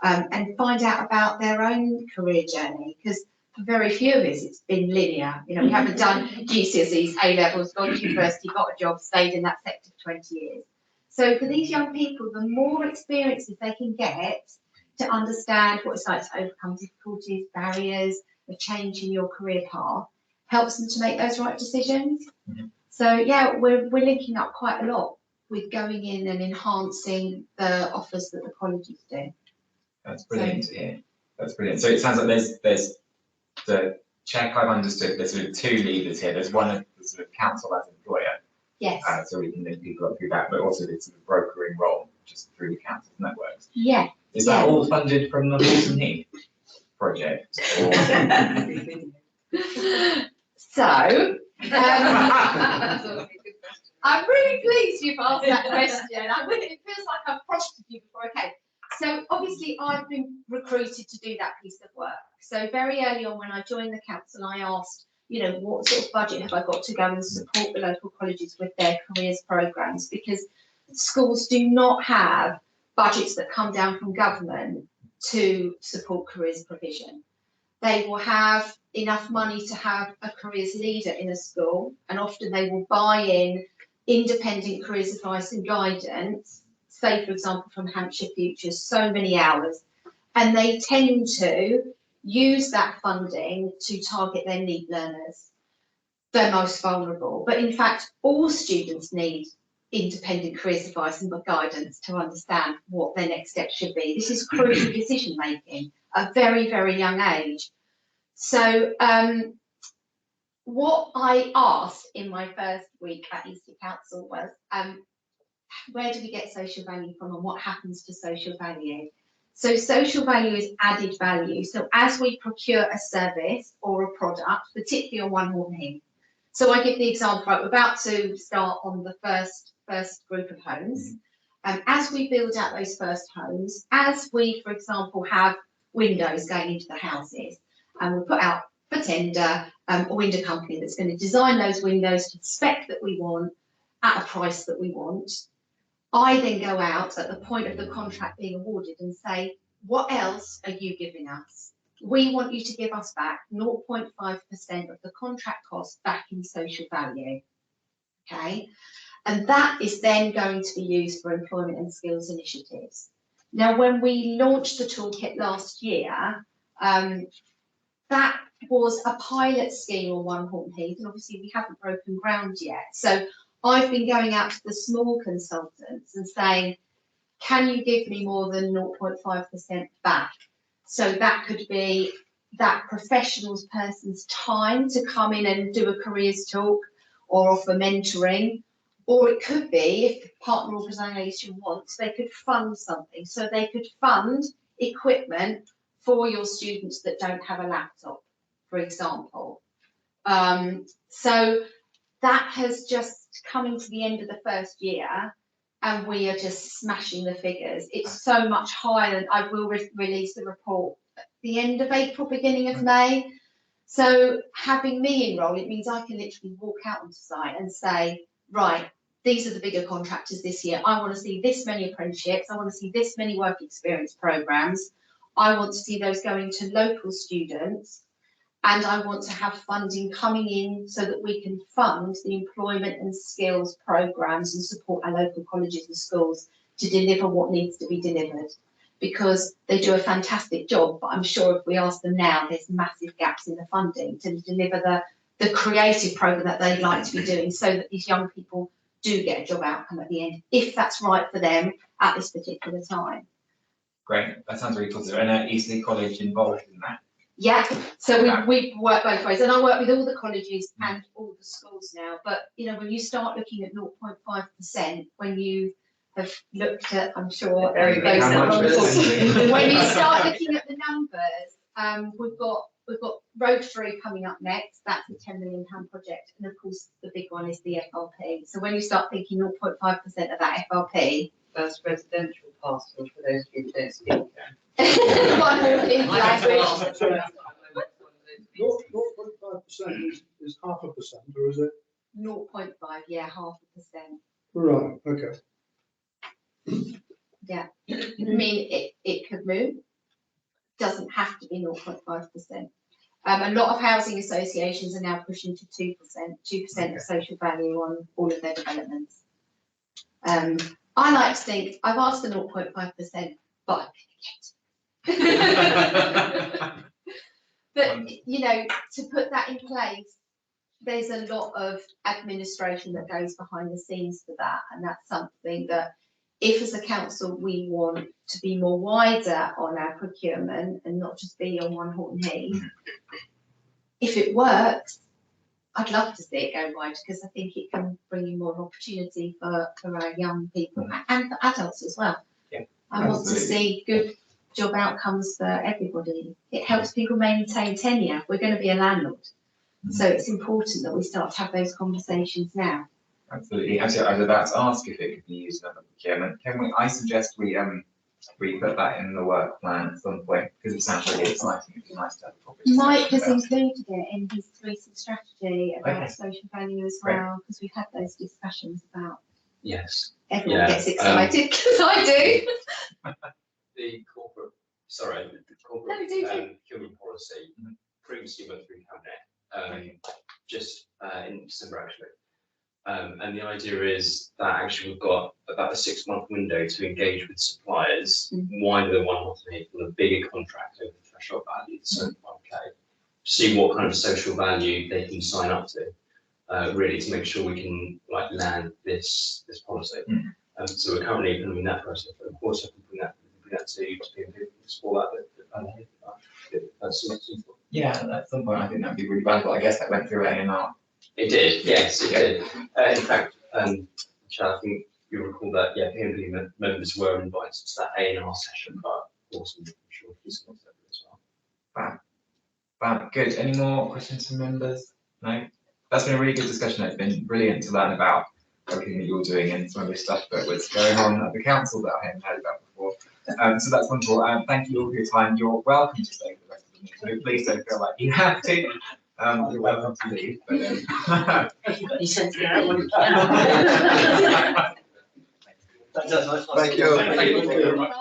and find out about their own career journey, because for very few of us it's been linear. We haven't done GCSEs, A-levels, gone to university, got a job, stayed in that sector for 20 years. So for these young people, the more experiences they can get to understand what it's like to overcome difficulties, barriers, a change in your career path, helps them to make those right decisions. Mm-hmm. So yeah, we're linking up quite a lot with going in and enhancing the offers that the colleges do. That's brilliant to hear. That's brilliant. So it sounds like there's the check. I've understood there's sort of 2 levers here. There's one of the sort of council as employer. Yes. So we can link people up through that, but also the sort of brokering role just through the council's networks. Yeah. Is that all funded from the Horton Heath project? Or... So, I'm really pleased you've asked that question. It feels like I've prompted you before. Okay. So obviously I've been recruited to do that piece of work. So very early on when I joined the council, I asked, what sort of budget have I got to go and support the local colleges with their careers programmes? Because schools do not have budgets that come down from government to support careers provision. They will have enough money to have a careers leader in a school, and often they will buy in independent careers advice and guidance, say for example from Hampshire Futures, so many hours, and they tend to use that funding to target their need learners, the most vulnerable. But in fact, all students need independent careers advice and guidance to understand what their next step should be. This is crucial decision making at a very, very young age. So what I asked in my first week at Easter Council was, where do we get social value from, and what happens to social value? So social value is added value. So as we procure a service or a product, particularly on One Horton Heath. So I give the example, right, we're about to start on the first group of homes. As we build out those first homes, as we, for example, have windows going into the houses, and we put out for tender a window company that's going to design those windows to the spec that we want at a price that we want. I then go out at the point of the contract being awarded and say, what else are you giving us? We want you to give us back 0.5% of the contract cost back in social value. Okay, and that is then going to be used for employment and skills initiatives. Now, when we launched the toolkit last year, that was a pilot scheme on One Horton Heath, and obviously we haven't broken ground yet. So I've been going out to the small consultants and saying, can you give me more than 0.5% back? So that could be that professional person's time to come in and do a careers talk or offer mentoring, or it could be, if the partner organisation wants, they could fund something. So they could fund equipment for your students that don't have a laptop, for example. So that has just come to the end of the first year, and we are just smashing the figures. It's so much higher, and I will release the report at the end of April, beginning of May. So having me enroll, it means I can literally walk out onto site and say, right, these are the bigger contractors this year. I want to see this many apprenticeships. I want to see this many work experience programmes. I want to see those going to local students. And I want to have funding coming in so that we can fund the employment and skills programmes and support our local colleges and schools to deliver what needs to be delivered. Because they do a fantastic job, but I'm sure if we ask them now, there's massive gaps in the funding to deliver the creative programme that they'd like to be doing, so that these young people do get a job outcome at the end, if that's right for them at this particular time. Great, that sounds really positive. And Eastleigh College involved in that? Yeah, so we work both ways, and I work with all the colleges and all the schools now. But you know, when you start looking at 0.5%, when you have looked at, I'm sure, Very those How much numbers. is When you start looking at the numbers, we've got Road 3 coming up next. That's a £10 million project, and of course the big one is the FRP. So when you start thinking 0.5% of that FRP, That's residential pastoral for those of you who don't speak. one more in language. 0.5% is 0.5%, or is it? 0.5, yeah, 0.5%. Right, okay. Yeah, I mean, it could move. Doesn't have to be 0.5%. A lot of housing associations are now pushing to 2%, 2% of social value on all of their developments. I like to think, I've asked for 0.5%, but I'm going to get it. But, you know, to put that in place, there's a lot of administration that goes behind the scenes for that, and that's something that, if as a council we want to be more wider on our procurement and not just be on one Horton Heath, if it works, I'd love to see it go wide, because I think it can bring in more opportunity for our young people and for adults as well. Yeah, I want to see good job outcomes for everybody. It helps people maintain tenure. We're going to be a landlord. So it's important that we start to have those conversations now. Absolutely. Actually, I was about to ask if it could be used in other procurement. I suggest we put that in the work plan at some point, because it sounds really exciting. It'd be nice to have a proper discussion Mike has about it. included it in his recent strategy about Okay. social value as Great. well, because we've had those discussions about. Yes. Everyone Yeah, gets excited because I do. The corporate procurement policy previously went through cabinet, just in December actually. And the idea is that actually we've got about a 6-month window to engage with suppliers wider than one Horton Heath on a bigger contract over the threshold value, so 1K, see what kind of social value they can sign up to, really to make sure we can land this policy. So we're currently in that process, but of course I can bring that to PMP to explore that. Yeah, at some point I think that'd be really valuable. I guess that went through A&R. It did, yes, it did. In fact, Chad, I think you'll recall that, PMP members were invited to that A&R session, but also I'm sure he's got that as well. Fab. Good. Any more questions from members? No? That's been a really good discussion. It's been brilliant to learn about everything that you're doing and some of the stuff that was going on at the council that I hadn't heard about before. So that's wonderful. Thank you all for your time. You're welcome to stay for the rest of the meeting. Please don't feel like you have to. You're welcome to leave. But, He said that one. Thank you. Thank you very much.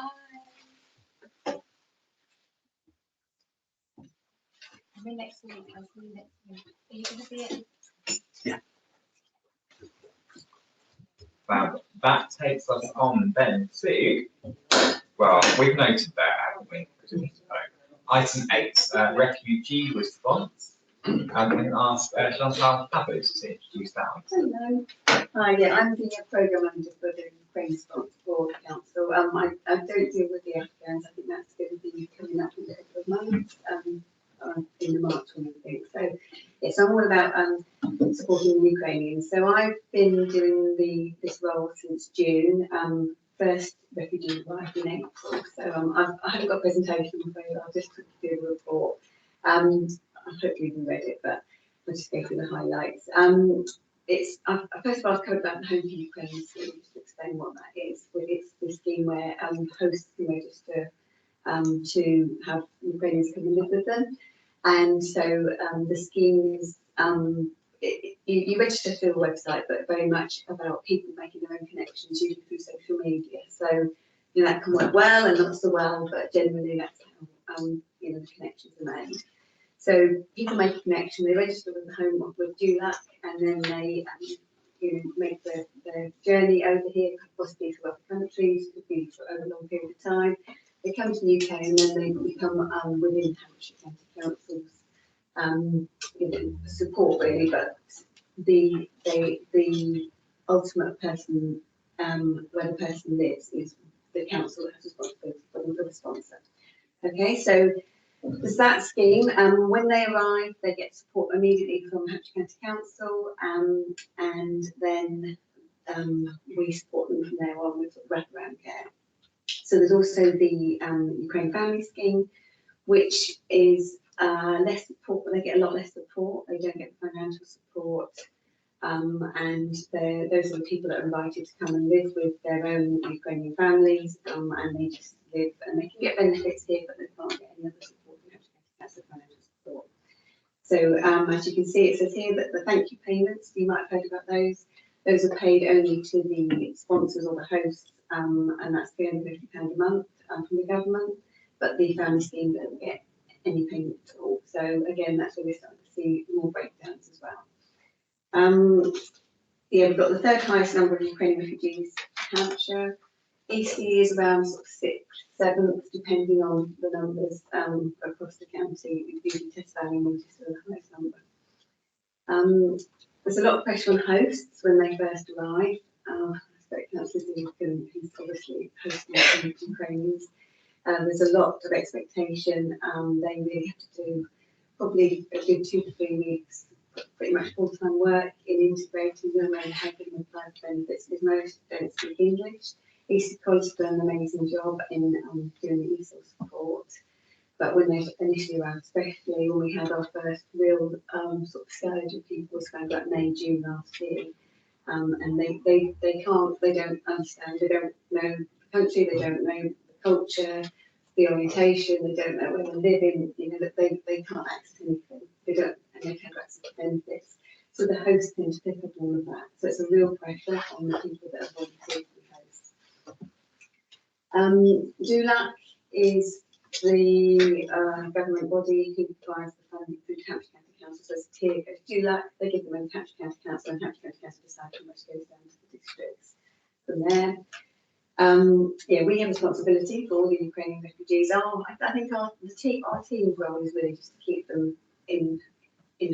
Next week. I'll see you next week. Are you going to be at? That takes us on then to, well, we've noted that, haven't we? Item 8, refugee response. I'm going to ask Chantal Pappard to introduce that one. Hello. Hi, I'm the programme manager for the Ukraine response for the council. I don't deal with the Afghans. I think that's going to be coming up in a couple of months, in the March one, I think. So, yes, I'm all about supporting the Ukrainians. So I've been doing this role since June. First refugee arrived in April. So I haven't got a presentation, I'm afraid. I'll just quickly do the report. Hopefully you've read it, but I'll just go through the highlights. First of all, I've covered about the Home for Ukraine scheme, just to explain what that is. It's the scheme where hosts can register to have Ukrainians come and live with them. And so the scheme is, you register through a website, but very much about people making their own connections, usually through social media. So, that can work well and not so well, but generally that's how, the connections are made. So people make a connection, they register with the home with Duguid, and then they make their journey over here, possibly to other countries, could be for over a long period of time. They come to the UK and then they become within Hampshire County Council's support really, but the ultimate person where the person lives is the council that has responsibility for the sponsor. Okay, so there's that scheme. When they arrive, they get support immediately from Hampshire County Council, and then we support them from there on with wraparound care. So there's also the Ukraine Family Scheme, which is less support, they get a lot less support, they don't get financial support, and those are the people that are invited to come and live with their own Ukrainian families, and they just live, and they can get benefits here, but they can't get any other support. That's the financial support. So as you can see, it says here that the thank you payments, you might have heard about those. Those are paid only to the sponsors or the hosts, and that's £350 a month from the government. But the family scheme don't get any payment at all. So again, that's where we're starting to see more breakdowns as well. Yeah, we've got the third highest number of Ukrainian refugees, Hampshire. Eastleigh is around sort of 6th, 7th, depending on the numbers across the county. Usually Test Valley and Winchester are the highest number. There's a lot of pressure on hosts when they first arrive. I expect Councillor Duguid, who's obviously hosting Ukrainians. There's a lot of expectation. They really have to do probably a good 2 to 3 weeks, pretty much full-time work in integrating them and helping them apply for benefits, because most don't speak English. Eastleigh College has done an amazing job in doing the ESOL support. But when they initially arrived, especially when we had our first real sort of scourge of people, it's kind of like May, June last year, and they don't understand, they don't know the country, they don't know the culture, the orientation, they don't know where they're living, that they can't access anything, they can't access the benefits. So the hosts tend to pick up all of that. So it's a real pressure on the people that are volunteering to be hosts. DULAC is the government body who provides the funding through Hampshire County Council. So it's a tier goes to DULAC, they give them in Hampshire County Council, and Hampshire County Council decide how much goes down to the districts from there. Yeah, we have responsibility for all the Ukrainian refugees. I think our team's role is really just to keep them in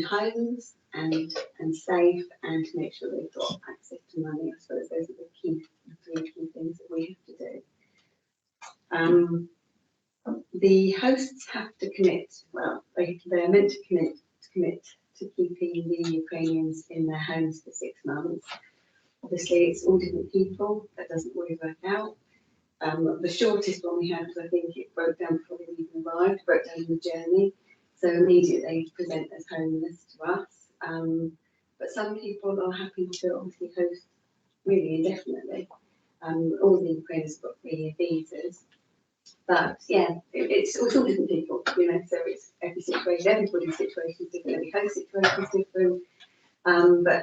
homes and safe, and to make sure they've got access to money. I suppose those are the 3 key things that we have to do. The hosts have to commit. Well, they're meant to commit to keeping the Ukrainians in their homes for 6 months. Obviously, it's all different people. That doesn't always work out. The shortest one we had was, I think, it broke down before they even arrived, broke down in the journey. So immediately they present as homeless to us. But some people are happy to obviously host really indefinitely. All the Ukrainians have got 3-year visas. But yeah, it's all different people, so it's every situation, everybody's situation is different, every host situation is different. But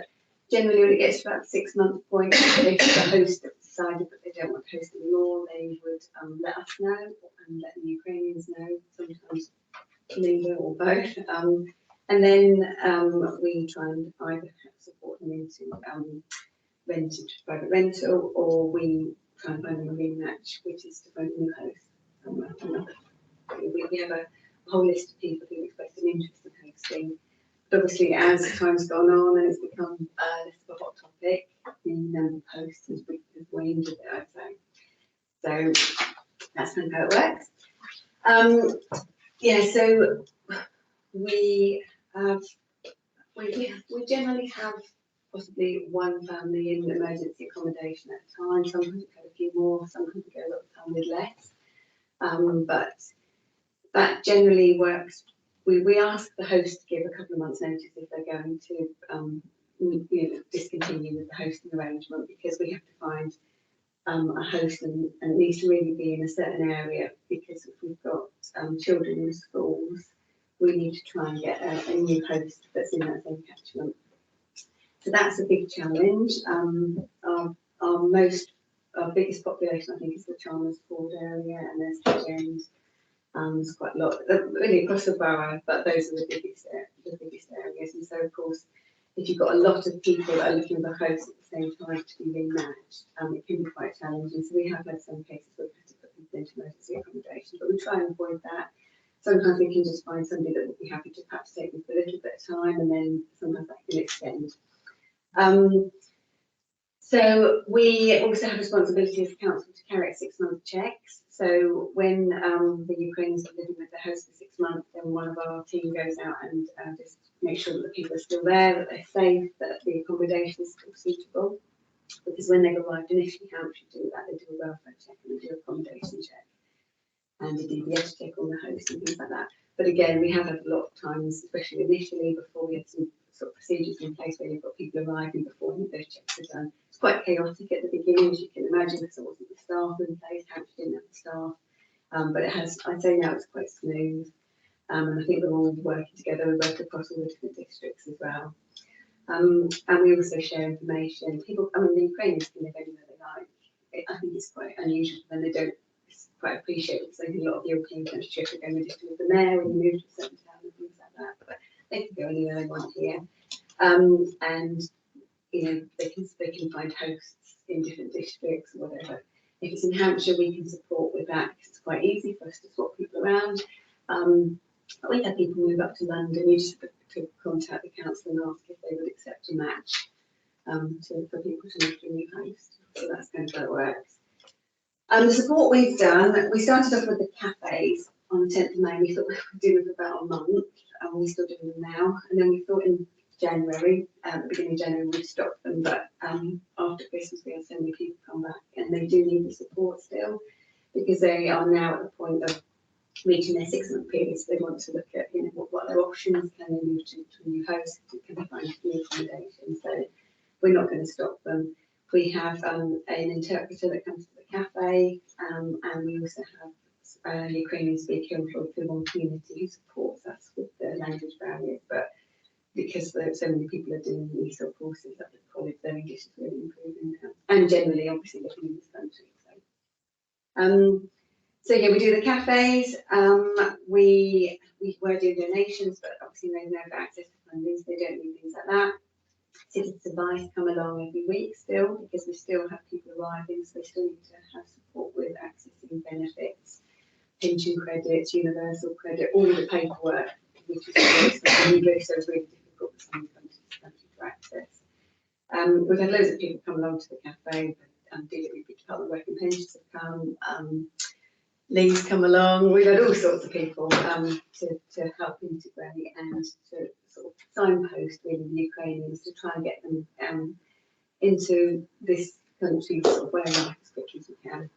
generally, when it gets to about the 6 month point, if the host have decided that they don't want to host anymore, they would let us know and let the Ukrainians know, sometimes neither or both. And then we try and either support them into rented private rental, or we try and find them a rematch, which is to find a new host. We have a whole list of people who expressed an interest in hosting. But obviously, as time's gone on and it's become less of a hot topic, the number of posts has waned a bit, I'd say. So that's kind of how it works. Yeah, so we generally have possibly one family in emergency accommodation at a time. Sometimes we've had a few more, sometimes we go a lot of time with less. But that generally works. We ask the host to give a couple of months' notice if they're going to discontinue with the hosting arrangement, because we have to find a host, and it needs to really be in a certain area, because if we've got children in schools, we need to try and get a new host that's in that same catchment. So that's a big challenge. Our biggest population, I think, is the Chlrs area, and there's Hedge End, There's quite a lot, really across the borough, but those are the biggest areas. And so, of course, if you've got a lot of people that are looking for hosts at the same time to be rematched, it can be quite challenging. So we have had some cases where we've had to put people into emergency accommodation, but we try and avoid that. Sometimes we can just find somebody that would be happy to perhaps take them for a little bit of time, and then sometimes that can extend. So we also have responsibility as a council to carry out 6-month checks. So when the Ukrainians are living with the host for 6 months, then one of our team goes out and just make sure that the people are still there, that they're safe, that the accommodation is still suitable. Because when they've arrived initially, Hampshire do that, they do a welfare check and they do accommodation check and a DBS check on the host and things like that. But again, we have had a lot of times, especially initially, before we had some sort of procedures in place where you've got people arriving before those checks are done. It's quite chaotic at the beginning, as you can imagine, because there wasn't the staff in place, Hampshire didn't have the staff. But it has, I'd say now it's quite smooth. And I think we're all working together. We work across all the different districts as well. And we also share information. People, I mean, the Ukrainians can live anywhere they like. I think it's quite unusual when they don't quite appreciate it, because I think a lot of European countries you have to go register with the mayor when you move to a certain town and things like that. But they can go anywhere they want here. And you know, they can find hosts in different districts or whatever. If it's in Hampshire, we can support with that because it's quite easy for us to swap people around. But we've had people move up to London. You just have to contact the council and ask if they would accept a match for people to move to a new host. So that's kind of how it works. The support we've done, we started off with the cafes on the 10th of May. We thought we would do it for about a month, and we're still doing them now. And then we thought in January, at the beginning of January, we'd stop them, but after Christmas we had so many people come back, and they do need the support still, because they are now at the point of reaching their 6-month period, so they want to look at, you know, what their options, can they move to a new host, can they find new accommodation. So we're not going to stop them. We have an interpreter that comes to the cafe, and we also have a Ukrainian speaker employed through one community who supports us with the language barriers. But because so many people are doing the ESOL courses at the college, their English is really improving now, and generally, obviously, living in this country. So yeah, we do the cafes. We were doing donations, but obviously they don't have access to funding, so they don't need things like that. Citizens Advice come along every week still, because we still have people arriving, so they still need to have support with accessing benefits, pension credits, universal credit, all of the paperwork, which is in English, so it's really difficult for some countries to access. We've had loads of people come along to the cafe, DWP Department of Work and Pensions have come, Lee's come along. We've had all sorts of people to help integrate and to sort of signpost really the Ukrainians to try and get them into this country sort of way of life as quickly as we can.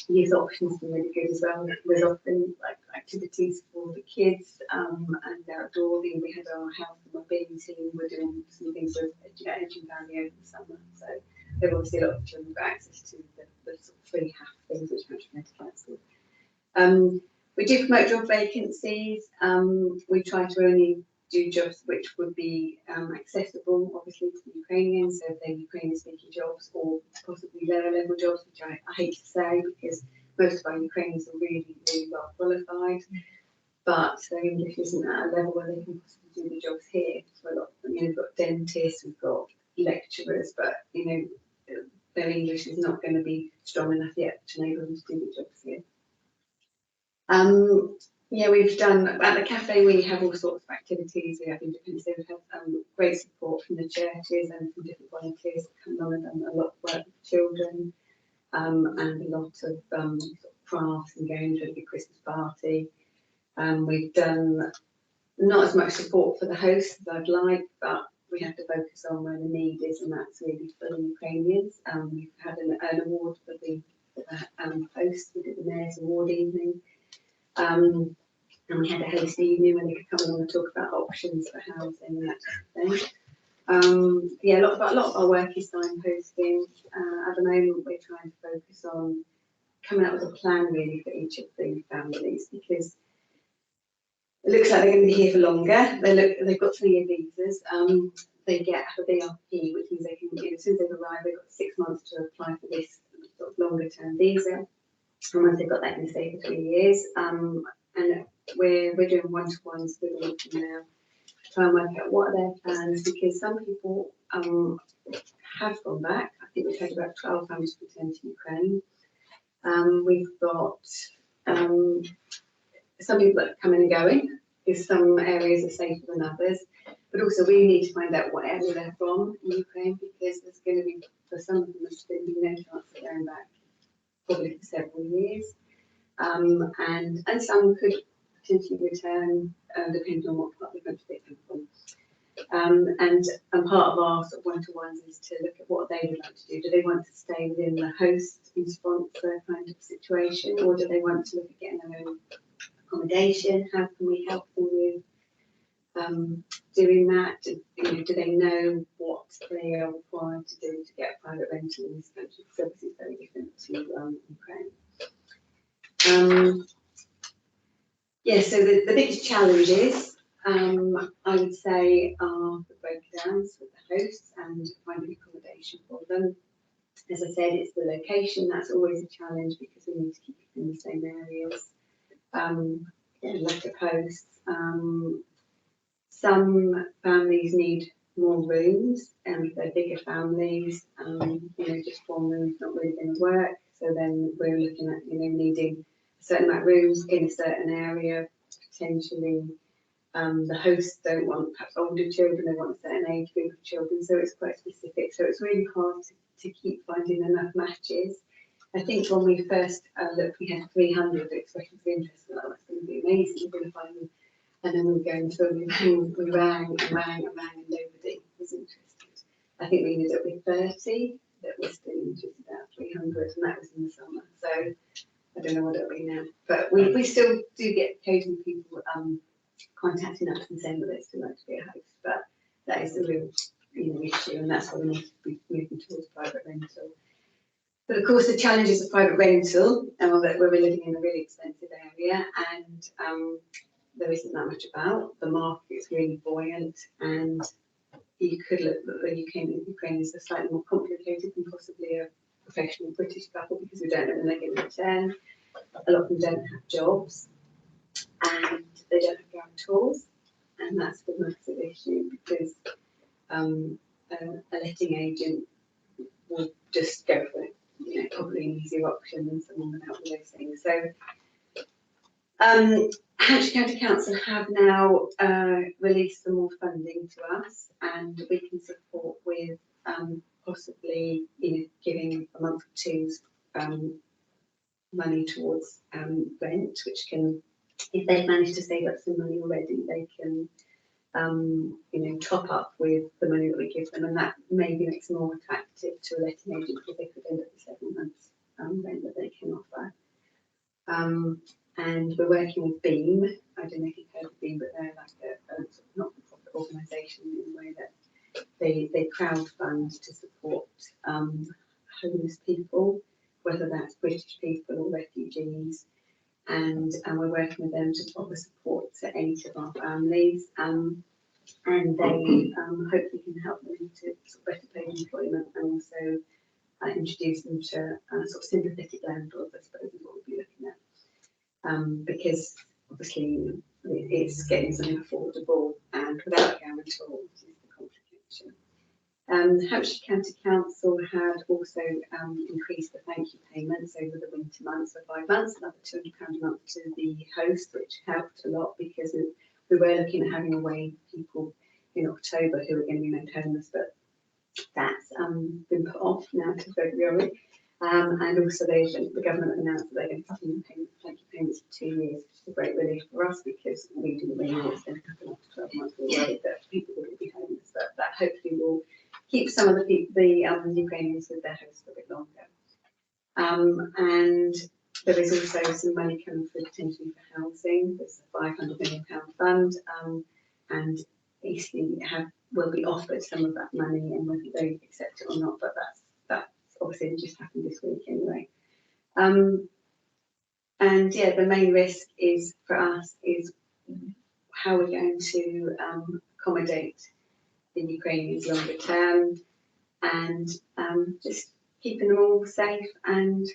Youth options are really good as well. There's often like activities for the kids and outdoor. We had our health and wellbeing team. We're doing some things with Education Valley over the summer. So there obviously a lot of children have access to the sort of free half things which Hampshire Council. We do promote job vacancies. We try to only do jobs which would be accessible, obviously, to the Ukrainians, so if they're Ukrainian-speaking jobs or possibly lower-level jobs, which I hate to say, because most of our Ukrainians are really, really well qualified, but their English isn't at a level where they can possibly do the jobs here. So a lot of them, we've got dentists, we've got lecturers, but their English is not going to be strong enough yet to enable them to do the jobs here. Yeah, we've done, at the cafe we have all sorts of activities. We have independence, we have great support from the churches and from different volunteers that come along and done a lot of work with children, and a lot of sort of crafts and games, really big Christmas party. We've done not as much support for the hosts as I'd like, but we have to focus on where the need is, and that's really for the Ukrainians. We've had an award for the hosts. We did the Mayor's Award evening. And we had a host evening when they could come along and talk about options for housing and that kind of thing. Yeah, a lot of our work is signposting. At the moment, we're trying to focus on coming up with a plan really for each of the families, because it looks like they're going to be here for longer. They've got 3-year visas. They get a BRP, which means they can, as soon as they've arrived, they've got 6 months to apply for this sort of longer term visa. and once they've got that, can stay for 3 years. And we're doing one-to-ones with all of them now to try and work out what are their plans, because some people have gone back. I think we've had about 12 families return to Ukraine. We've got some people that are coming and going, because some areas are safer than others. But also we need to find out what area they're from in Ukraine, because there's going to be, for some of them, there's going to be no chance of going back probably for several years. And some could potentially return, depending on what part of the country they come from. And part of our sort of one-to-ones is to look at what they would like to do. Do they want to stay within the host and sponsor kind of situation, or do they want to look at getting their own accommodation? How can we help them with doing that? Do they know what they are required to do to get a private rental in this country? Because obviously it's very different to Ukraine. So the biggest challenges, I would say, are the breakdowns with the hosts and finding accommodation for them. As I said, it's the location, that's always a challenge because we need to keep it in the same areas. Lack of hosts. Some families need more rooms, and if they're bigger families, just one room is not really going to work. So then we're looking at, needing a certain amount of rooms in a certain area. Potentially, the hosts don't want perhaps older children; they want a certain age group of children. So it's quite specific. So it's really hard to keep finding enough matches. I think when we first looked, we had 300 expressions of interest. Well, that's going to be amazing. We're going to find them. And then we were going through, we rang, and nobody was interested. I think we ended up with 30 that were still interested out of 300, and that was in the summer. So I don't know what it'll be now. But we still do get occasional people contacting us and saying that they'd still like to be a host. But that is the real issue, and that's why we need to be moving towards private rental. But of course, the challenges of private rental, that we're living in a really expensive area, and there isn't that much about. The market is really buoyant, and you could look at the Ukraine is slightly more complicated than possibly a professional British couple, because we don't know when they're going to return. A lot of them don't have jobs, and they don't have guarantors, and that's the massive issue, because a letting agent will just go for it, probably an easier option than someone without all those things. So Hampshire County Council have now released some more funding to us, and we can support with possibly giving a month or two's money towards rent, which can, if they've managed to save up some money already, they can top up with the money that we give them, and that maybe makes them more attractive to a letting agent, because they could end up with 7 months rent that they can offer. And we're working with Beam. I don't know if you've heard of Beam, but they're like a not-for-profit organisation in the way that they crowdfund to support homeless people, whether that's British people or refugees. And we're working with them to offer support to 8 of our families. And they hopefully can help them into sort of better paid employment, and also introduce them to sort of sympathetic landlords, I suppose, is what we'll be looking at. Because obviously it's getting something affordable and without a guarantor, which is the complication. Hampshire County Council had also increased the thank you payments over the winter months for 5 months, another £200 a month to the host, which helped a lot, because we were looking at having away people in October who are going to be made homeless, but that's been put off now to February. And also the government announced that they're going to continue paying thank you payments for 2 years, which is a great relief for us, because we didn't really know it's going to happen after 12 months. We were worried that people would be homeless, but that hopefully will keep some of the Ukrainians with their hosts for a bit longer. And there is also some money coming through potentially for housing. There's a £500 million fund, and Eastleigh will be offered some of that money, and whether they accept it or not, but that's obviously just happened this week anyway. And yeah, the main risk is for us is how we're going to accommodate the Ukrainians longer term, and just keeping them all safe, and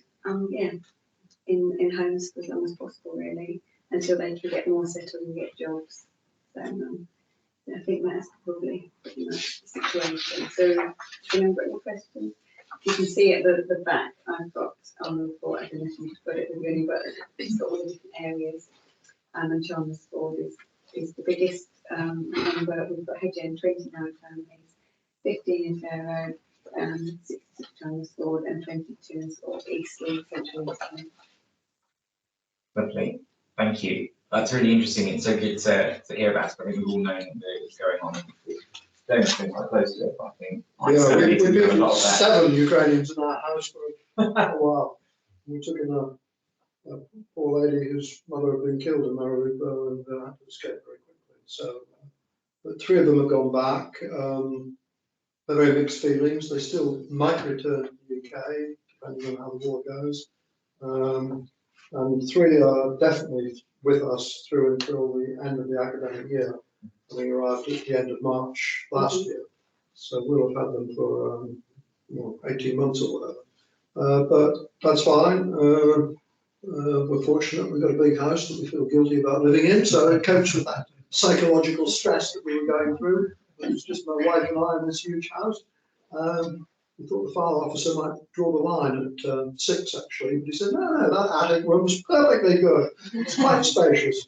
in homes for as long as possible, really, until they can get more settled and get jobs. So I think that's probably pretty much the situation. So, do you remember any questions? You can see at the back, I've got on the report, I don't know if you've got it really, but it's got all the different areas. And Chelmsford is the biggest number. We've got Hedge 29 families, 15 in Fair Oak, 66 Chelmsford, and 22 in sort of Eastleigh, Central Eastleigh. Lovely, thank you. That's really interesting. It's so good to hear about it. I think we've all known that it was going on. Don't think quite close to it, but I think Yeah, so we've to do a been lot of that. 7 Ukrainians in our house for a while. We took in a poor lady whose mother had been killed in Mariupol and had to escape very quickly. So, but 3 of them have gone back. They're very mixed feelings. They still might return to the UK, depending on how the war goes. And 3 are definitely with us through until the end of the academic year. We arrived at the end of March last year. So we'll have had them for 18 months or whatever. But that's fine. We're fortunate we've got a big house that we feel guilty about living in, so it copes with that psychological stress that we were going through. It was just my wife and I in this huge house. We thought the fire officer might draw the line at 6 actually, but he said, no, that attic room's perfectly good. It's quite spacious.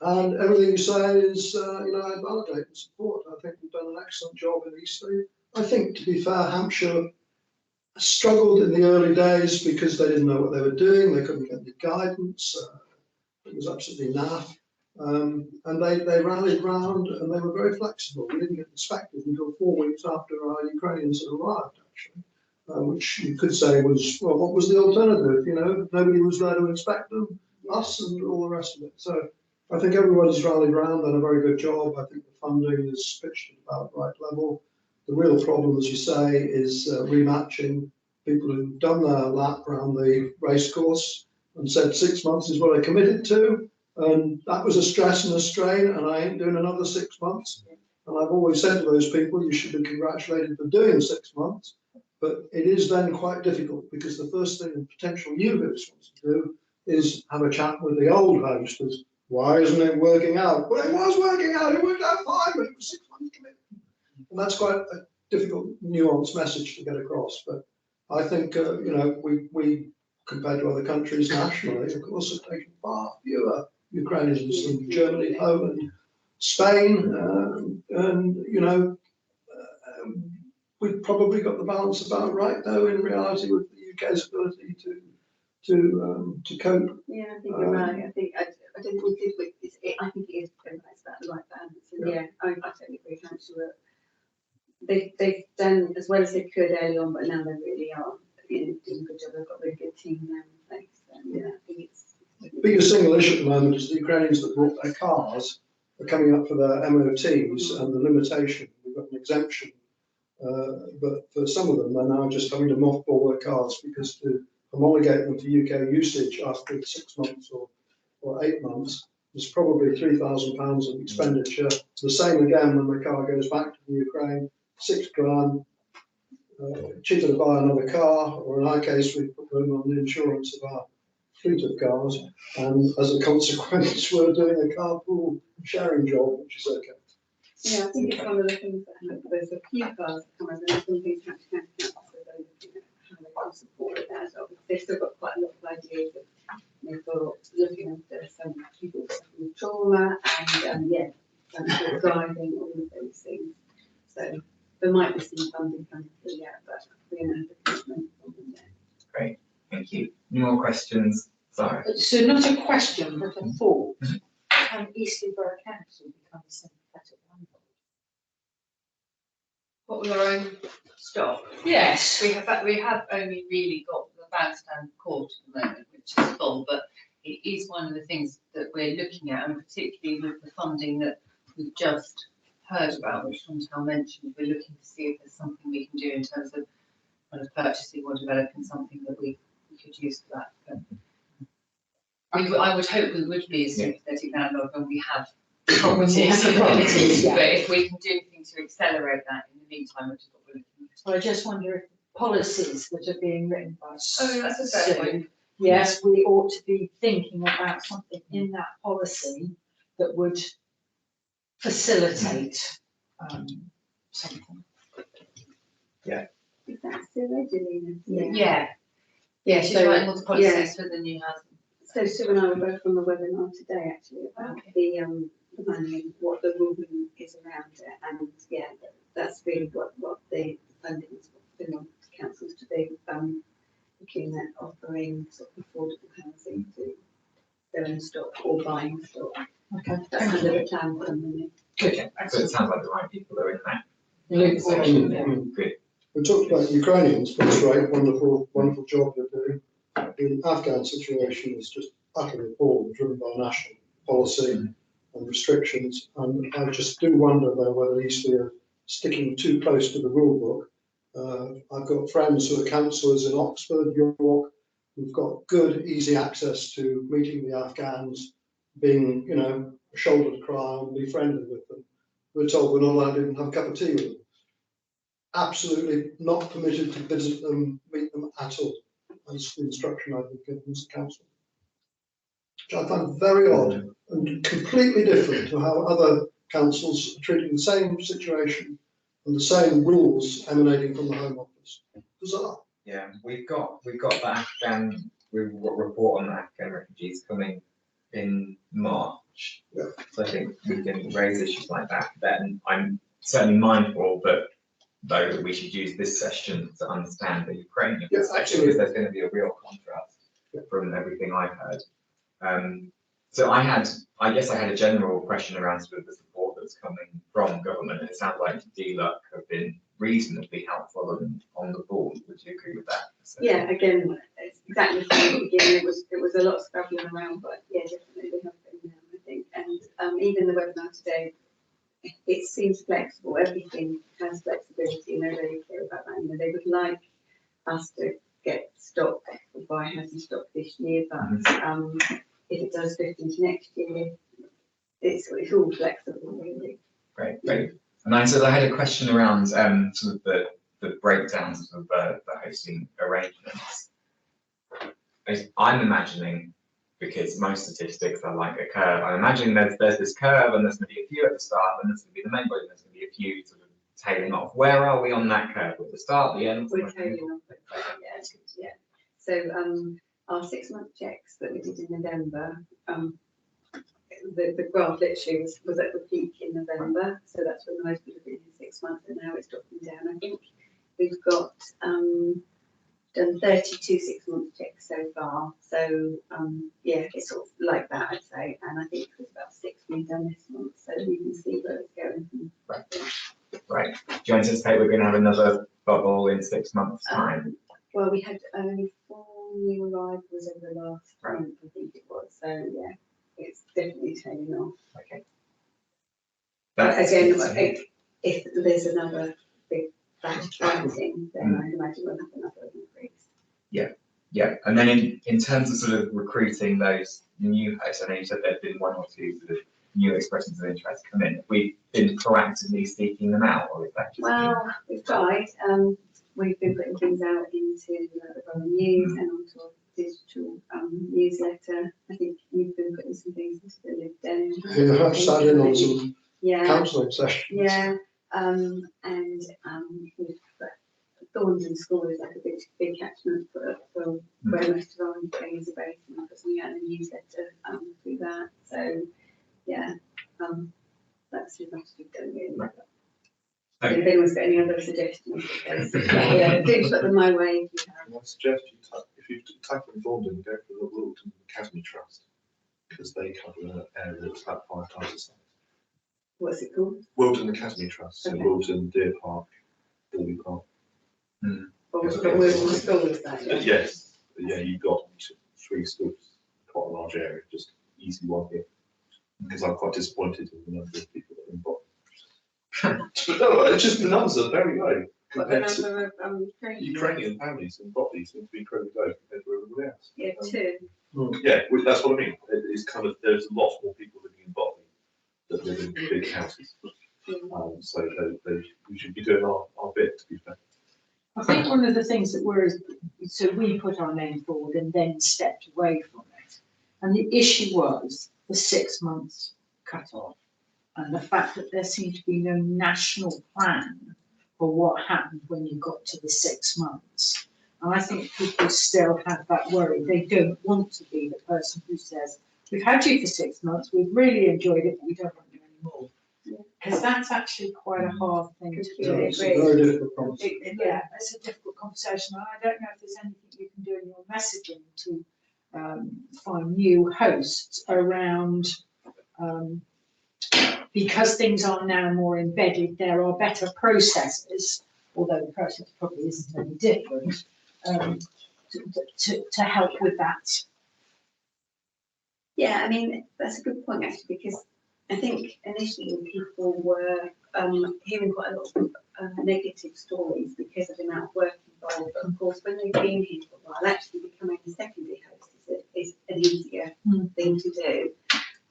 And everything you say is, I validate and support. I think we've done an excellent job in Eastleigh. I think, to be fair, Hampshire struggled in the early days because they didn't know what they were doing. They couldn't get any guidance. It was absolutely naff. And they rallied round and they were very flexible. We didn't get inspected until 4 weeks after our Ukrainians had arrived, actually, which you could say was, well, what was the alternative? Nobody was there to inspect them, us and all the rest of it. So I think everybody's rallied round, done a very good job. I think the funding is pitched at about the right level. The real problem, as you say, is rematching people who've done their lap around the racecourse and said 6 months is what I committed to. And that was a stress and a strain, and I ain't doing another 6 months. And I've always said to those people, you should be congratulated for doing 6 months. But it is then quite difficult because the first thing a potential new host wants to do is have a chat with the old host as why isn't it working out? Well, it was working out, it worked out fine, but it was 6 months commitment. And that's quite a difficult, nuanced message to get across. But I think, we compared to other countries nationally, of course, have taken far fewer Ukrainians than Germany, Poland, Spain, we've probably got the balance about right, though, in reality, with the UK's ability to cope. Yeah, I think you're right. I think I don't think we did with this. I think it is about the right balance. And yeah, I totally agree. Hampshire, they've done as well as they could early on, but now they really are doing a good job. They've got a really good team now in place. So, yeah, I think it's The biggest single issue at the moment is the Ukrainians that brought their cars are coming up for their MOTs and the limitation. We've got an exemption, but for some of them, they're now just having to mothball their cars because to homologate them for UK usage after 6 months or 8 months is probably £3,000 of expenditure. The same again when the car goes back to the Ukraine, 6 grand. Cheaper to buy another car, or in our case, we put them on the insurance of our fleet of cars, and as a consequence, we're doing a carpool sharing job, which is okay. Yeah, I think it's one of the things that there's a few cars that come over, and some things have to count, so how they can support that as well. They've still got quite a lot of ideas of looking after some people suffering with trauma and driving, all of those things. So there might be some funding coming through yet, but we're going to have the commitment from them there. Great, thank you. Any more questions? Sorry. So not a question, but a thought. Can Eastleigh Borough Council become a sympathetic landlord? What with our own stock? Yes. We have only really got the bandstand court at the moment, which is full, but it is one of the things that we're looking at, and particularly with the funding that we've just heard about, which Chantal mentioned, we're looking to see if there's something we can do in terms of kind of purchasing or developing something that we could use for that. But I would hope we would be a sympathetic landlord when we have properties, but if we can do anything to accelerate that in the meantime, which is what we're looking at. I just wonder if policies that are being written by that's a fair point. yes, we ought to be thinking about something in that policy that would facilitate something. Is that still regularly? Yeah. Yeah, she's So, writing all the policies yeah. for the new housing. So Sue and I were both on the webinar today actually about the money, what the ruling is around it, and yeah, that's really what the funding is for councils to be looking at offering sort of affordable housing to their own stock or buying stock. Okay. That's under the plan for the money. Good. So it sounds like the right people are in that Luke, section. Yeah. Good. We talked about Ukrainians, that's right, wonderful job they're doing. The Afghan situation is just utterly appalling, driven by national policy and restrictions. And I just do wonder though whether Eastleigh are sticking too close to the rule book. I've got friends who are councillors in Oxford, York, who've got good, easy access to meeting the Afghans, being, a shoulder to cry on, be friendly with them. We're told we're not allowed to even have a cup of tea with them. Absolutely not permitted to visit them, meet them at all. That's the instruction I've been given as a council, which I find very odd and completely different to how other councils are treating the same situation and the same rules emanating from the Home Office. Bizarre. Yeah, we've got the Afghan report on the Afghan refugees coming in March. Yeah. So I think we can raise issues like that then. I'm certainly mindful though we should use this session to understand the Ukrainian perspective, because there's going to be a real contrast from everything I've heard. So I guess I had a general question around sort of the support that's coming from government, and it sounds like DLUC have been reasonably helpful and on the board. Would you agree with that? So, Yeah, again, it's exactly from the beginning. It was a lot of scrabbling around, but yeah, definitely we have been there, I think. And even the webinar today, it seems flexible. Everything has flexibility, and they're really clear about that. They would like us to get stock or buy housing stock this year, but if it does fit into next year, it's all flexible, really. Great. And I had a question around sort of the breakdowns of the hosting arrangements. I'm imagining, because most statistics are like a curve, I imagine there's this curve and there's going to be a few at the start and there's going to be the main body and there's going to be a few sort of tailing off. Where are we on that curve? With the start, the end? We're tailing off, yeah. So our 6-month checks that we did in November, the graph literally was at the peak in November, so that's when the most people have been in 6 months, and now it's dropping down. I think we've got done 32 6-month checks so far. So yeah, it's sort of like that, I'd say. And I think there's about 6 being done this month, so we can see where it's going. Right. Do you anticipate we're going to have another bubble in 6 months' time? Well, we had only 4 new arrivals over the last month, I think it was. So yeah, it's definitely tailing off. Okay. But again, if there's another big batch planting, then I'd imagine we'll have another increase. Yeah. And then in terms of sort of recruiting those new hosts, I know you said there've been 1 or 2 sort of new expressions of interest come in. Have we been proactively seeking them out, or is that just? Well, we've tried. We've been putting things out into the Borough News and onto our digital newsletter. I think you've been putting some things into the LinkedIn. Yeah, I've sat in on some counselling sessions. Yeah, and we've got Thornton School is like a big catchment for where most of our employees are based, and we're putting out a newsletter through that. So yeah, that's the best we've done really. Right. If anyone's got any other suggestions, yeah, do put them my way. I suggest if you tackle Thornton, go for the Wilton Academy Trust, because they cover an area that's about 5 times the size. What's it called? Wilton Academy Trust, so Wilton, Deer Park, Bilby Park. But Wilton School is that? Yes, yeah, you've got 3 schools, quite a large area, just easy one here. Because I'm quite disappointed in the number of people that are involved. No, it's just the numbers are very low compared to Ukrainian families in Botley seem to be incredibly low compared to everybody else. Yeah, 2. Yeah, well, that's what I mean. It's kind of, there's a lot more people living in Botley that live in big houses. So we should be doing our bit, to be fair. I think one of the things that worries, so we put our name forward and then stepped away from it. And the issue was the 6 months cut off and the fact that there seemed to be no national plan for what happened when you got to the 6 months. And I think people still have that worry. They don't want to be the person who says, we've had you for 6 months, we've really enjoyed it, but we don't want you anymore. Because that's actually quite a hard thing to do. It's a very difficult concept. Yeah, it's a difficult conversation. And I don't know if there's anything you can do in your messaging to find new hosts around, because things are now more embedded, there are better processes, although the process probably isn't any different, to help with that. Yeah, I mean, that's a good point actually, because I think initially people were hearing quite a lot of negative stories because of the amount of work involved. But of course, when they've been here for a while, actually becoming a secondary host is an easier thing to do.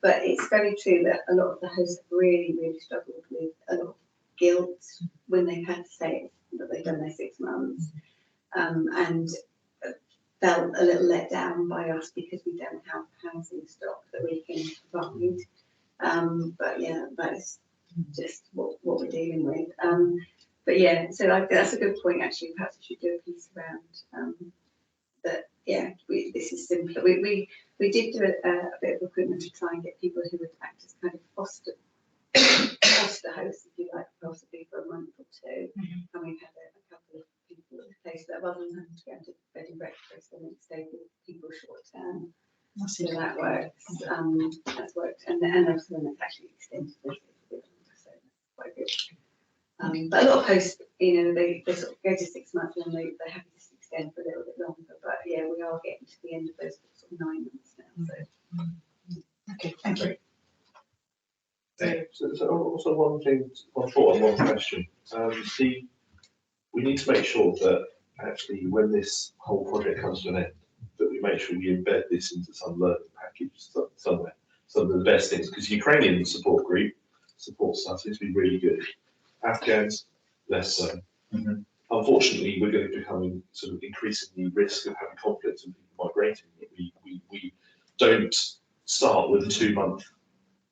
But it's very true that a lot of the hosts have really, really struggled with a lot of guilt when they've had to say that they've done their 6 months, and felt a little let down by us because we don't have housing stock that we can provide. But yeah, that's just what we're dealing with. But yeah, so that's a good point actually. Perhaps we should do a piece around that. Yeah, this is simpler. We did do a bit of recruitment to try and get people who would act as kind of foster hosts, if you like, possibly for a month or two. And we've had a couple of people in place that rather than having to go to bed and breakfast, and then stay with people short term. So that works. That's worked, and also then it's actually extended a little bit longer, so that's quite good. But a lot of hosts, you know, they sort of go to 6 months and then they're happy to extend for a little bit longer. But yeah, we are getting to the end of those sort of 9 months now. So Okay, thank you. So also one thing, one thought and one question. We need to make sure that actually when this whole project comes to an end, that we make sure we embed this into some learning package somewhere. Some of the best things, because Ukrainian support group support stuff seems to be really good. Afghans, less so. Unfortunately, we're going to be becoming sort of increasingly risk of having conflicts and people migrating. We don't start with a 2 month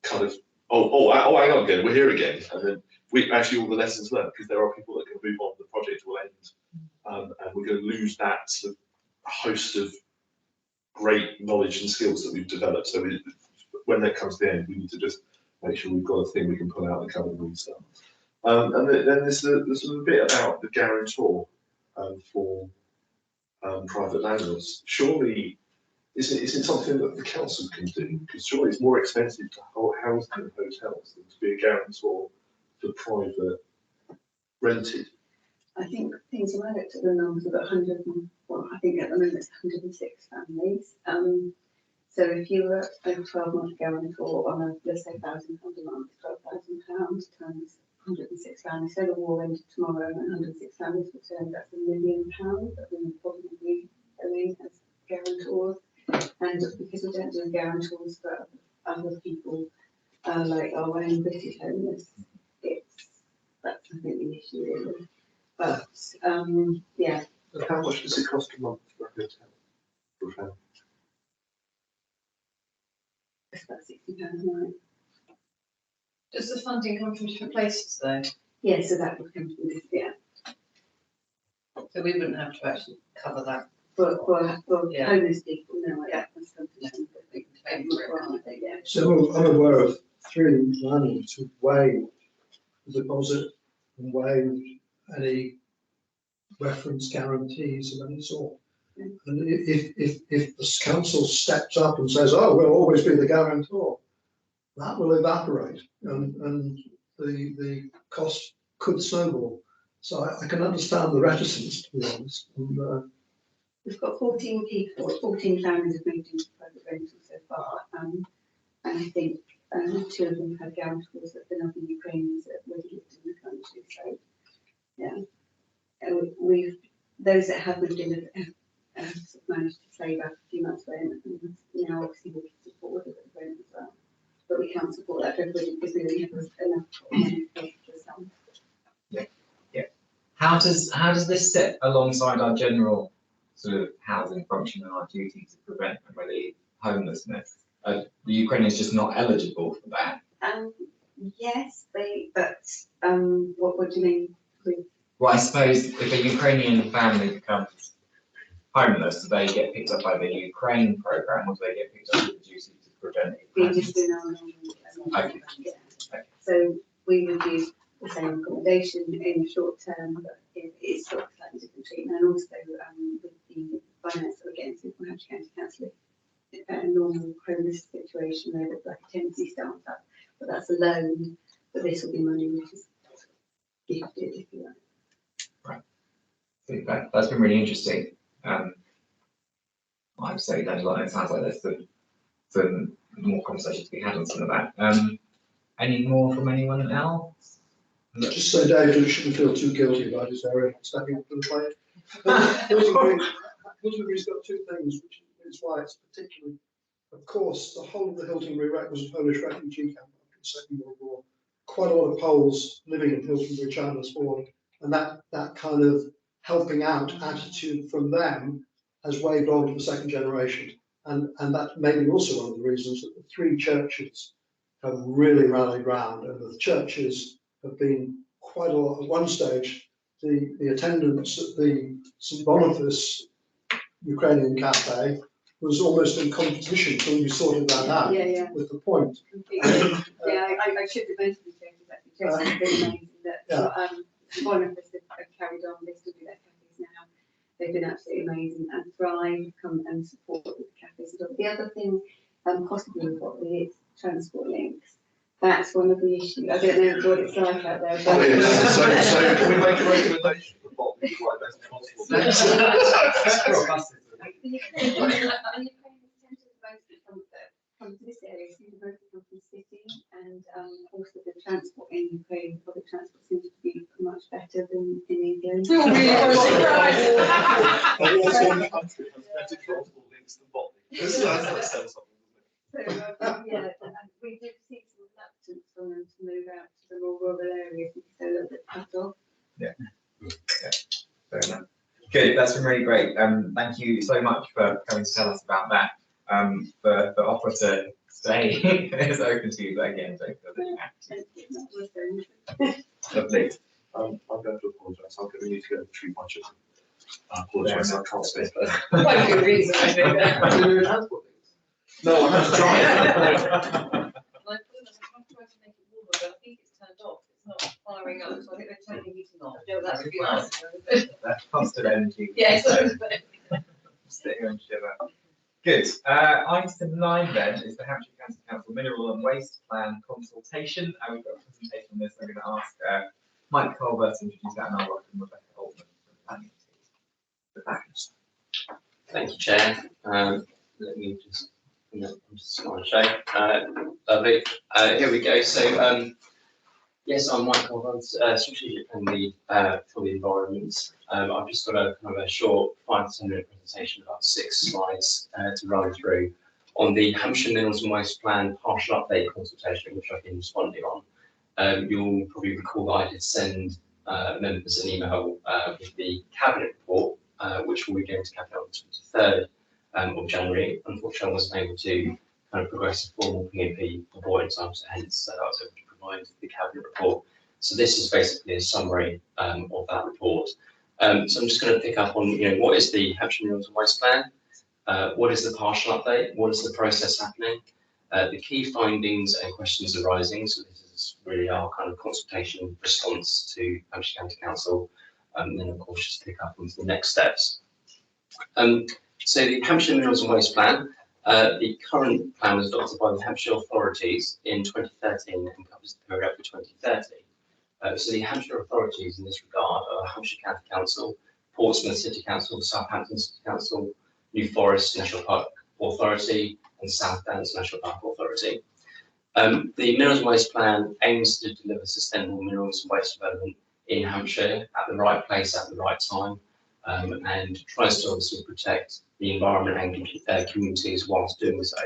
kind of, hang on again, we're here again. And then we actually all the lessons learned, because there are people that can move on, the project will end. And we're going to lose that sort of host of great knowledge and skills that we've developed. So when that comes to the end, we need to just make sure we've got a thing we can pull out and cover the new stuff. And then there's a bit about the guarantor for private landlords. Surely, isn't it something that the council can do? Because surely it's more expensive to house in hotels than to be a guarantor for private rented. I think things when I looked at the numbers, we've got 100, well, I think at the moment it's 106 families. So if you were a 12-month guarantor on a, let's say, £1,000 a month, £12,000 times 106 families. So the war ended tomorrow and 106 families returned. That's £1 million that we would probably be owing as guarantors. And because we don't do guarantors for other people, like our own British owners, that's I think the issue really. But yeah. And how much does it cost a month for a hotel for a family? It's about £60 a night. Does the funding come from different places though? Yeah, so that would come from this, yeah. So we wouldn't have to actually cover that. For Yeah. homeless people, no, Yeah. that's something Yeah. yeah. So I'm aware of 3 landlords who waived the deposit and waived any reference guarantees of any sort. And if the council steps up and says, oh, we'll always be the guarantor, that will evaporate and the cost could snowball. So I can understand the reticence, to be honest. And, we've got 14 people, 14 families have moved into private rental so far, and I think 2 of them had guarantors that have been other Ukrainians that already lived in the country. So yeah, we've those that have moved in have managed to save up a few months' rent, and now obviously we can support the rent as well. But we can't support that for everybody because we only have enough money for some. How does this sit alongside our general sort of housing function and our duty to prevent and relieve homelessness? The Ukrainians just not eligible for that. Yes, what do you mean with? Well, I suppose if a Ukrainian family becomes homeless, do they get picked up by the Ukraine program, or do they get picked up with the duty to prevent it? Okay. Yeah. So we would use the same accommodation in the short term, but it's sort of slightly different treatment, and also with the finance that we're getting through from Hampshire County Council, a normal homeless situation where there's like a tenancy starts up, but that's a loan, but this will be money which is gifted, if you like. Right. That's been really interesting. I've said that a lot. It sounds like there's some more conversation to be had on some of that. Any more from anyone else? Just so David shouldn't feel too guilty about his area stepping up to the plate. Hilton Re's got two things, which is why it's particularly, of course, the whole of the Hilton Re was a Polish refugee camp after the Second World War. Quite a lot of Poles living in Hilton Re, Chandler's Ford, and that kind of helping out attitude from them has waved on to the second generation. And that may be also one of the reasons that the three churches have really rallied round, and the churches have been quite a lot. At one stage, the attendance at the St. Boniface Ukrainian cafe was almost in competition until you sorted that out with the point. I should have mentioned the changes actually. Jason's been amazing that Boniface have carried on, they still do their cafes now. They've been absolutely amazing, and Thrive come and support with the cafes. The other thing, possibly importantly, is transport links. That's one of the issues. I don't know what it's like out there. So can we make a recommendation for what we like best possible? Come to this area, seem to mostly come from the city, and also the transport in Ukraine, public transport seems to be much better than in England. And also in the country has better transport links than Botany. That says something, doesn't it? So and we did see some reluctance from them to move out to the more rural areas because they're a little bit cut off. Yeah. Fair enough. Good, that's been really great. Thank you so much for coming to tell us about that. The offer to stay is open to you, but again, don't feel that you have to. Lovely. I'm going to apologise. I'm going to need to go and treat my children. I apologise. I can't stay there. Quite a good reason, I think. No, I have to try. I'm trying to make it warmer, but I think it's turned off. It's not firing up, so I think they're turning the heating off. No, that would be nice. That's constant energy. Yes. Sitting on shiver. Good. Item 9 then is the Hampshire County Council Mineral and Waste Plan consultation. We've got a presentation on this. I'm going to ask Mike Cllr to introduce that, and I'll welcome Rebecca Altman from the planning team. Thank you, Chair. Let me just slideshow. Lovely. Here we go. So, yes, I'm Mike Cllr, strategic plan lead for the environment. I've just got a kind of a short 5 to 10 minute presentation, about 6 slides to run through on the Hampshire Minerals and Waste Plan partial update consultation, which I've been responding on. You'll probably recall that I did send members an email with the cabinet report, which will be going to cabinet on the 23rd of January. Unfortunately, I wasn't able to kind of progress a formal PMP report in time, so hence I was able to provide the cabinet report. So this is basically a summary of that report. So I'm just going to pick up on, what is the Hampshire Minerals and Waste Plan? What is the partial update? What is the process happening? The key findings and questions arising. So this is really our kind of consultation response to Hampshire County Council, and then of course just pick up onto the next steps. So the Hampshire Minerals and Waste Plan, the current plan was adopted by the Hampshire authorities in 2013 and covers the period up to 2030. So the Hampshire authorities in this regard are Hampshire County Council, Portsmouth City Council, Southampton City Council, New Forest National Park Authority, and South Downs National Park Authority. The Minerals and Waste Plan aims to deliver sustainable minerals and waste development in Hampshire at the right place at the right time, and tries to obviously protect the environment and communities whilst doing so.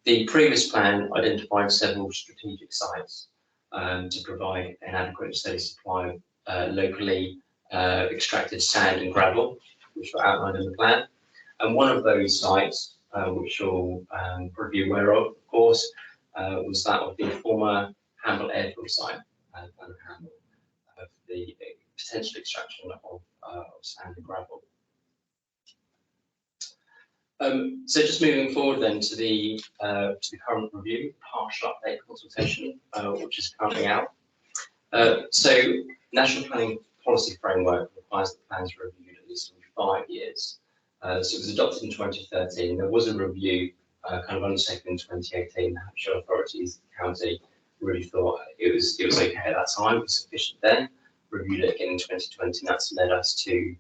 The previous plan identified several strategic sites to provide an adequate and steady supply locally extracted sand and gravel, which were outlined in the plan. And one of those sites, which you'll probably be aware of course, was that of the former Hamble airfield site, and Hamble, of the potential extraction of sand and gravel. So just moving forward then to the current review, partial update consultation, which is currently out. So National Planning Policy Framework requires that plans are reviewed at least every 5 years. So it was adopted in 2013. There was a review kind of undertaken in 2018. The Hampshire authorities, the county, really thought it was okay at that time, it was sufficient then. Reviewed it again in 2020, and that's led us to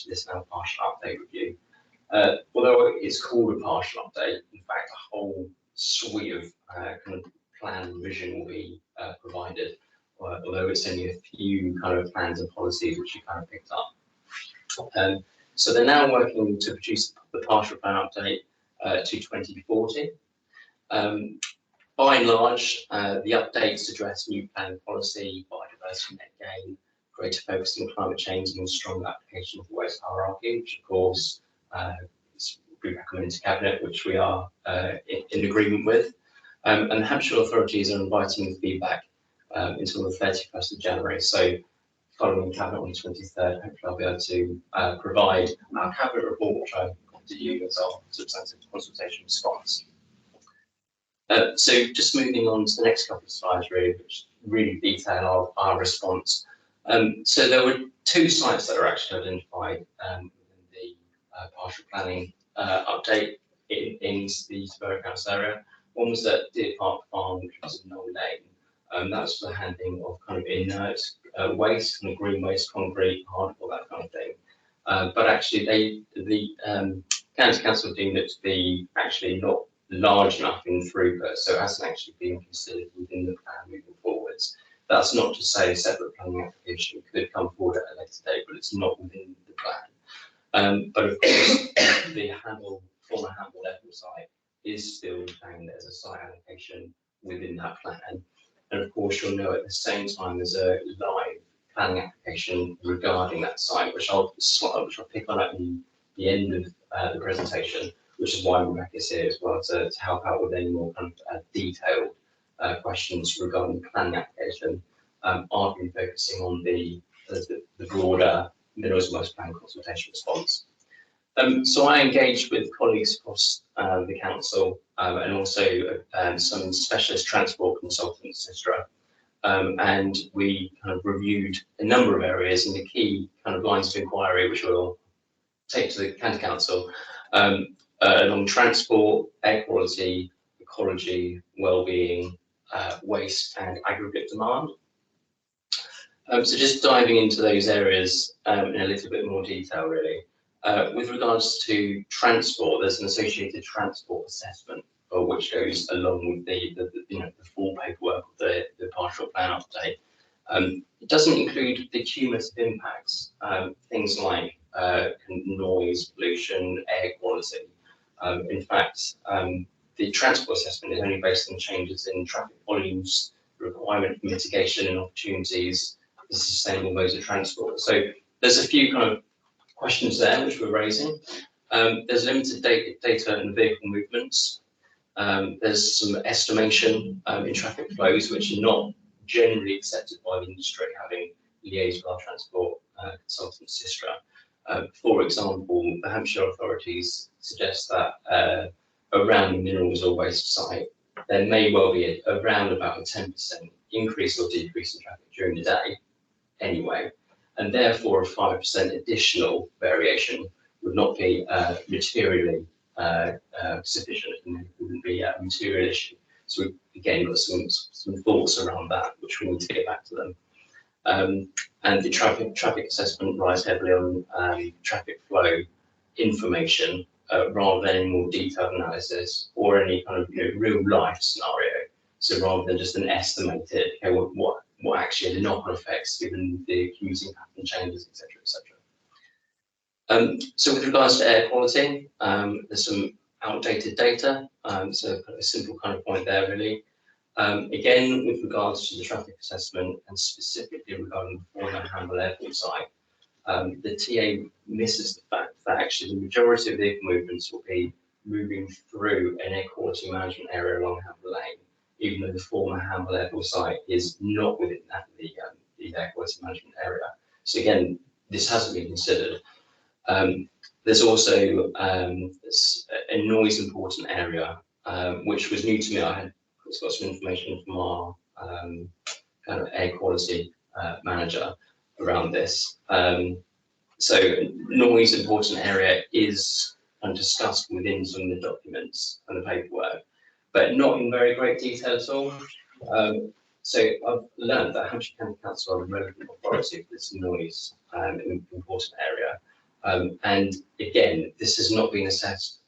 this now partial update review. Although it's called a partial update, in fact, a whole suite of kind of plan revision will be provided, although it's only a few kind of plans and policies which you kind of picked up. So they're now working to produce the partial plan update to 2040. By and large, the updates address new planning policy, biodiversity net gain, greater focus on climate change, and strong application of the waste hierarchy, which of course we recommend to Cabinet, which we are in agreement with. And the Hampshire authorities are inviting feedback until the 31st of January. So following Cabinet on the 23rd, hopefully I'll be able to provide our Cabinet report, which I to you as our substantive consultation response. So just moving on to the next couple of slides, really, which really detail our response. So there were 2 sites that are actually identified within the partial planning update in the Borough Council area. One was at Deer Park Farm, which was in Knoll Lane. That was for the handling of kind of inert waste, kind of green waste, concrete, hardcore, that kind of thing. But actually, the County Council deemed it to be actually not large enough in throughput, so it hasn't actually been considered within the plan moving forwards. That's not to say a separate planning application could come forward at a later date, but it's not within the plan. But of course, the former Hamble level site is still claimed as a site allocation within that plan. And of course, you'll know at the same time there's a live planning application regarding that site, which I'll pick on at the end of the presentation, which is why Rebecca's here as well to help out with any more kind of detailed questions regarding the planning application. I've been focusing on the broader Minerals and Waste Plan consultation response. So I engaged with colleagues across the council and also some specialist transport consultants, etc. And we kind of reviewed a number of areas and the key kind of lines of inquiry, which we'll take to the County Council, along transport, air quality, ecology, well-being, waste and aggregate demand. So just diving into those areas in a little bit more detail, really. With regards to transport, there's an associated transport assessment, which goes along with the full paperwork of the partial plan update. It doesn't include the cumulative impacts, things like noise, pollution, air quality. In fact, the transport assessment is only based on changes in traffic volumes, requirement for mitigation and opportunities for sustainable modes of transport. So there's a few kind of questions there which we're raising. There's limited data and vehicle movements. There's some estimation in traffic flows which are not generally accepted by the industry, having liaised with our transport consultant, Cllr. For example, the Hampshire authorities suggest that around the minerals or waste site, there may well be around about a 10% increase or decrease in traffic during the day anyway, and therefore a 5% additional variation would not be materially sufficient, and it wouldn't be a material issue. So we've again got some thoughts around that, which we need to get back to them. And the traffic assessment relies heavily on traffic flow information rather than any more detailed analysis or any kind of real life scenario. So rather than just an estimated, okay, what actually are the knock-on effects given the commuting pattern changes, etc., etc. So with regards to air quality, there's some outdated data. So a simple kind of point there, really. Again, with regards to the traffic assessment and specifically regarding the former Hamble airport site, the TA misses the fact that actually the majority of vehicle movements will be moving through an air quality management area along Hamble Lane, even though the former Hamble Airport site is not within that, the air quality management area. So again, this hasn't been considered. There's also a noise important area, which was new to me. I had got some information from our kind of air quality manager around this. So noise important area is discussed within some of the documents and the paperwork, but not in very great detail at all. So I've learned that Hampshire County Council are the relevant authority for this noise important area. And again, this has not been assessed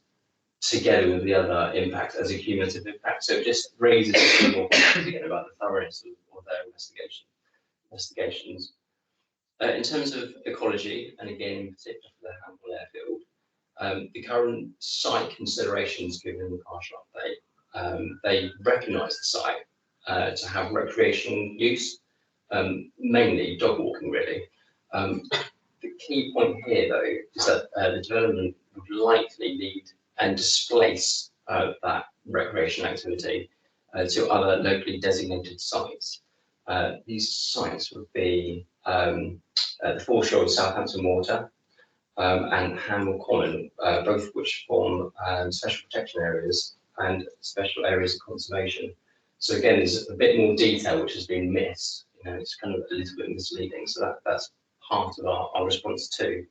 together with the other impact as a cumulative impact. So it just raises a few more questions again about the thoroughness of their investigations. In terms of ecology, and again in particular for the Hamble Airfield, the current site considerations given in the partial update, they recognise the site to have recreational use, mainly dog walking really. The key point here though is that the development would likely lead and displace that recreation activity to other locally designated sites. These sites would be the foreshore of Southampton Water and Hamble Common, both of which form special protection areas and special areas of conservation. So again, there's a bit more detail which has been missed. You know, it's kind of a little bit misleading. So that's part of our response too.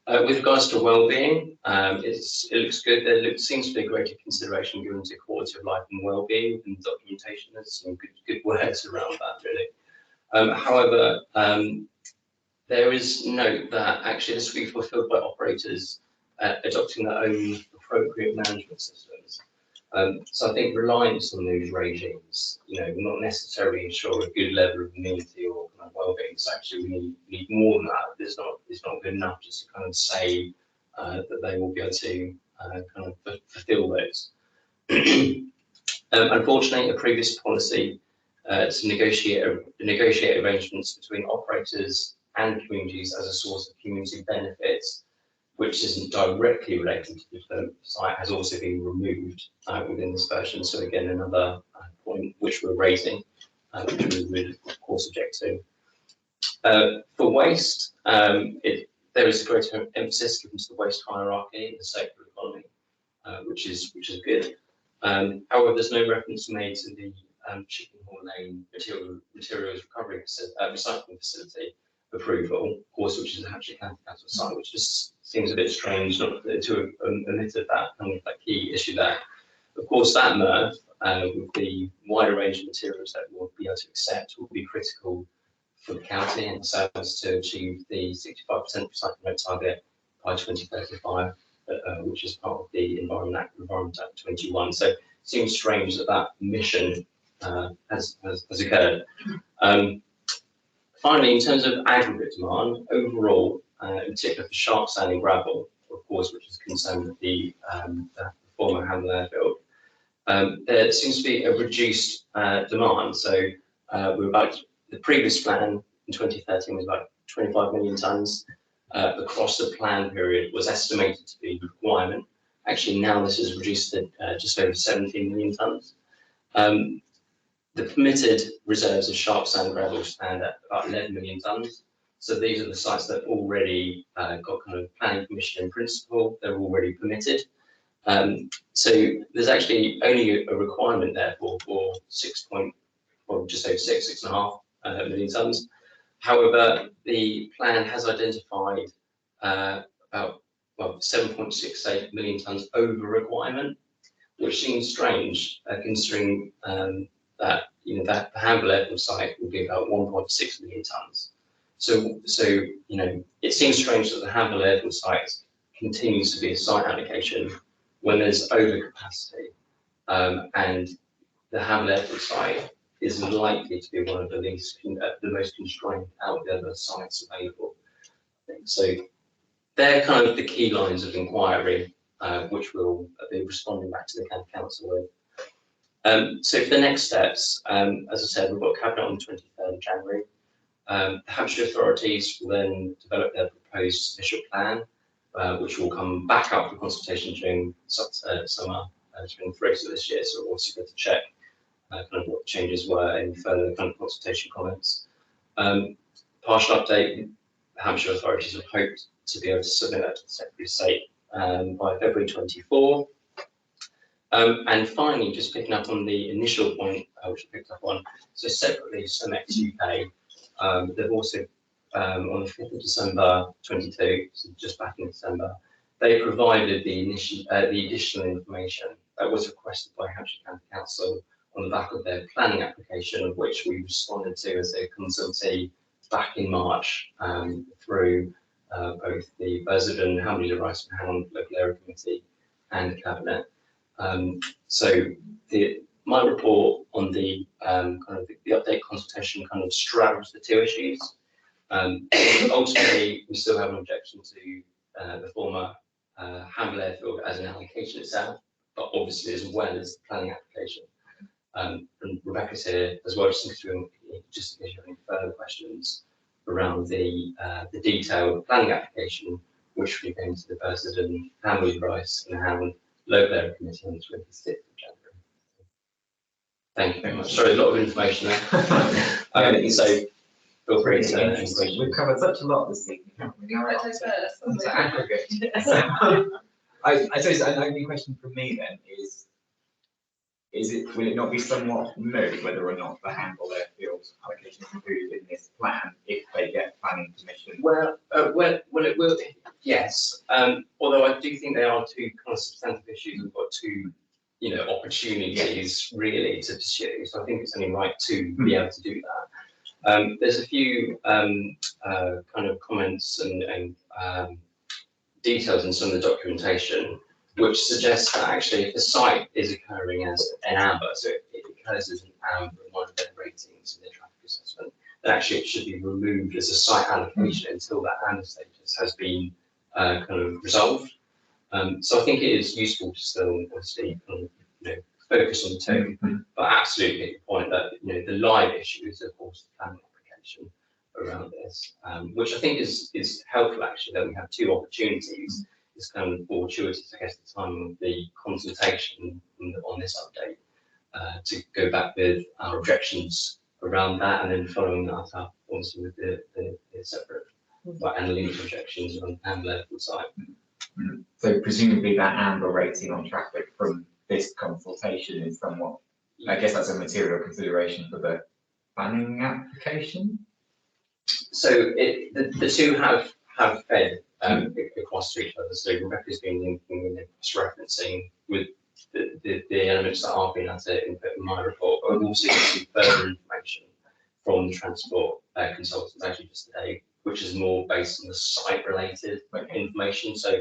With regards to well-being, it looks good. There seems to be a greater consideration given to quality of life and well-being and documentation. There's some good words around that, really. However, there is note that actually this will be fulfilled by operators adopting their own appropriate management systems. So I think reliance on those regimes, you know, will not necessarily ensure a good level of amenity or kind of well-being. So actually, we need more than that. It's not good enough just to kind of say that they will be able to kind of fulfil those. Unfortunately, a previous policy to negotiate arrangements between operators and communities as a source of community benefits, which isn't directly related to the development site, has also been removed within this version. So again, another point which we're raising, which we would of course object to. For waste, there is a greater emphasis given to the waste hierarchy in the circular economy, which is good. However, there's no reference made to the Chicken-Hall Lane materials recovery recycling facility approval, of course, which is actually County Council site, which just seems a bit strange not to have omitted that kind of that key issue there. Of course, that MRF with the wider range of materials that we'll be able to accept will be critical for the county and ourselves to achieve the 65% recycling rate target by 2035, which is part of the Environment Act 21. So it seems strange that that mission has occurred. Finally, in terms of aggregate demand, overall, in particular for sharp sand and gravel, of course, which is concerned with the former Hamble Airfield, there seems to be a reduced demand. So we're about, the previous plan in 2013 was about 25 million tonnes. Across the plan period was estimated to be the requirement. Actually, now this is reduced to just over 17 million tonnes. The permitted reserves of sharp sand and gravel stand at about 11 million tonnes. So these are the sites that already got kind of planning permission in principle, they're already permitted. So there's actually only a requirement there for just over 6.5 million tonnes. However, the plan has identified about 7.68 million tonnes over requirement, which seems strange considering that that the Hamble Airfield site will be about 1.6 million tonnes. So it seems strange that the Hamble Airfield site continues to be a site allocation when there's overcapacity, and the Hamble Airfield site is likely to be one of the most constrained out of the other sites available. So they're kind of the key lines of inquiry, which we'll be responding back to the County Council with. So for the next steps, as I said, we've got Cabinet on the 23rd of January. The Hampshire authorities will then develop their proposed official plan, which will come back up for consultation during summer, during the rest of this year. So we'll also go to check kind of what changes were in further kind of consultation comments. Partial update, the Hampshire authorities have hoped to be able to submit that to the Secretary of State by February 24. And finally, just picking up on the initial point, which I picked up on, so separately, Cemex UK, they've also, on the 5th of December 22, so just back in December, they provided the additional information that was requested by Hampshire County Council on the back of their planning application, of which we responded to as a consultee back in March through both the Bursard Hamley Rice and Hound Local Area Committee and Cabinet. So my report on the kind of the update consultation kind of straddles the two issues. Ultimately, we still have an objection to the former Hamble Airfield as an allocation itself, but obviously as well as the planning application. And Rebecca's here as well, just in case you have any further questions around the detailed planning application, which will be going to the Bursard and Hamley Rice and Hound Local Area Committee on the 26th of January. Thank you very much. Sorry, a lot of information there. So feel free to engage. We've covered such a lot this evening, haven't we? Now it's aggregate. I suppose an only question from me then will it not be somewhat moot whether or not the Hamble Airfield allocation is included in this plan if they get planning permission? Well, it will. Yes. Although I do think there are two kind of substantive issues. We've got two, opportunities really to pursue. So I think it's only right to be able to do that. There's a few kind of comments and details in some of the documentation which suggests that actually if the site is occurring as an amber, so it occurs as an amber in one of their ratings in the traffic assessment, then actually it should be removed as a site allocation until that amber status has been kind of resolved. So I think it is useful to still obviously kind of, focus on the two, but absolutely get your point that the live issue is of course the planning application around this, which I think is helpful actually that we have two opportunities. It's kind of fortuitous, I guess, the time of the consultation on this update to go back with our objections around that, and then following that up, obviously with the separate and linked objections on the Hamble Airfield site. So presumably that amber rating on traffic from this consultation is somewhat, I guess that's a material consideration for the planning application. So the two have fed across to each other. So Rebecca's been linking and cross-referencing with the elements that I've been able to input in my report, but we've also received further information from the transport consultants actually just today, which is more based on the site-related information. So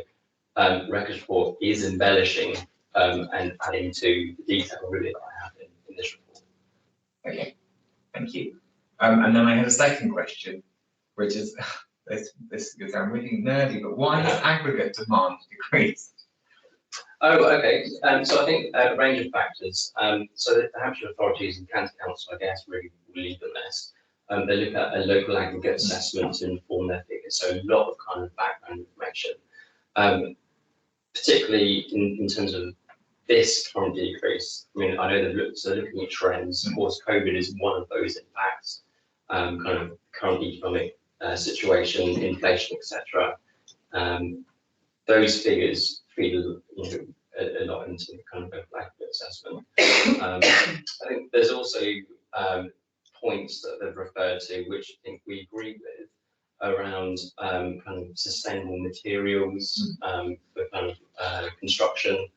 Rebecca's report is embellishing and adding to the detail really that I have in this report. Okay, thank you. And then I have a second question, which is this is I'm really nerdy, but why has aggregate demand decreased? Oh, okay. So I think a range of factors. So the Hampshire authorities and County Council, I guess, really lead on this. They look at a local aggregate assessment to inform their figures. So a lot of kind of background information, particularly in terms of this current decrease. I mean, I know they're looking at trends. Of course, COVID is one of those impacts. Kind of current economic situation, inflation, etc. Those figures feed a lot into the kind of aggregate assessment. I think there's also points that they've referred to, which I think we agree with, around kind of sustainable materials for kind of construction,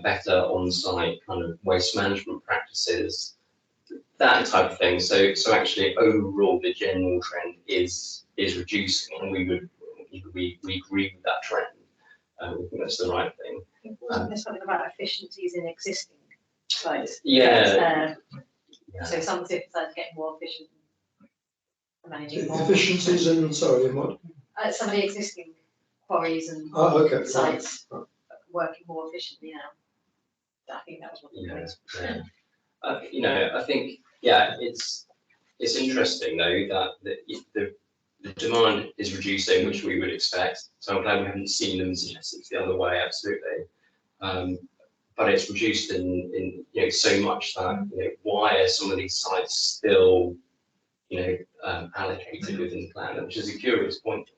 better on-site kind of waste management practices, that type of thing. So actually overall the general trend is reducing, and we agree with that trend. We think that's the right thing. Wasn't there something about efficiencies in existing sites? Yeah. So some sites get more efficient in managing more. Efficiencies in, sorry, in what? Some of the existing quarries and sites working more efficiently now. I think that was what the point. I think, it's It's interesting though that the demand is reducing, which we would expect. So I'm glad we haven't seen them suggest it's the other way, absolutely. But it's reduced in so much that why are some of these sites still allocated within the plan, which is a curious point,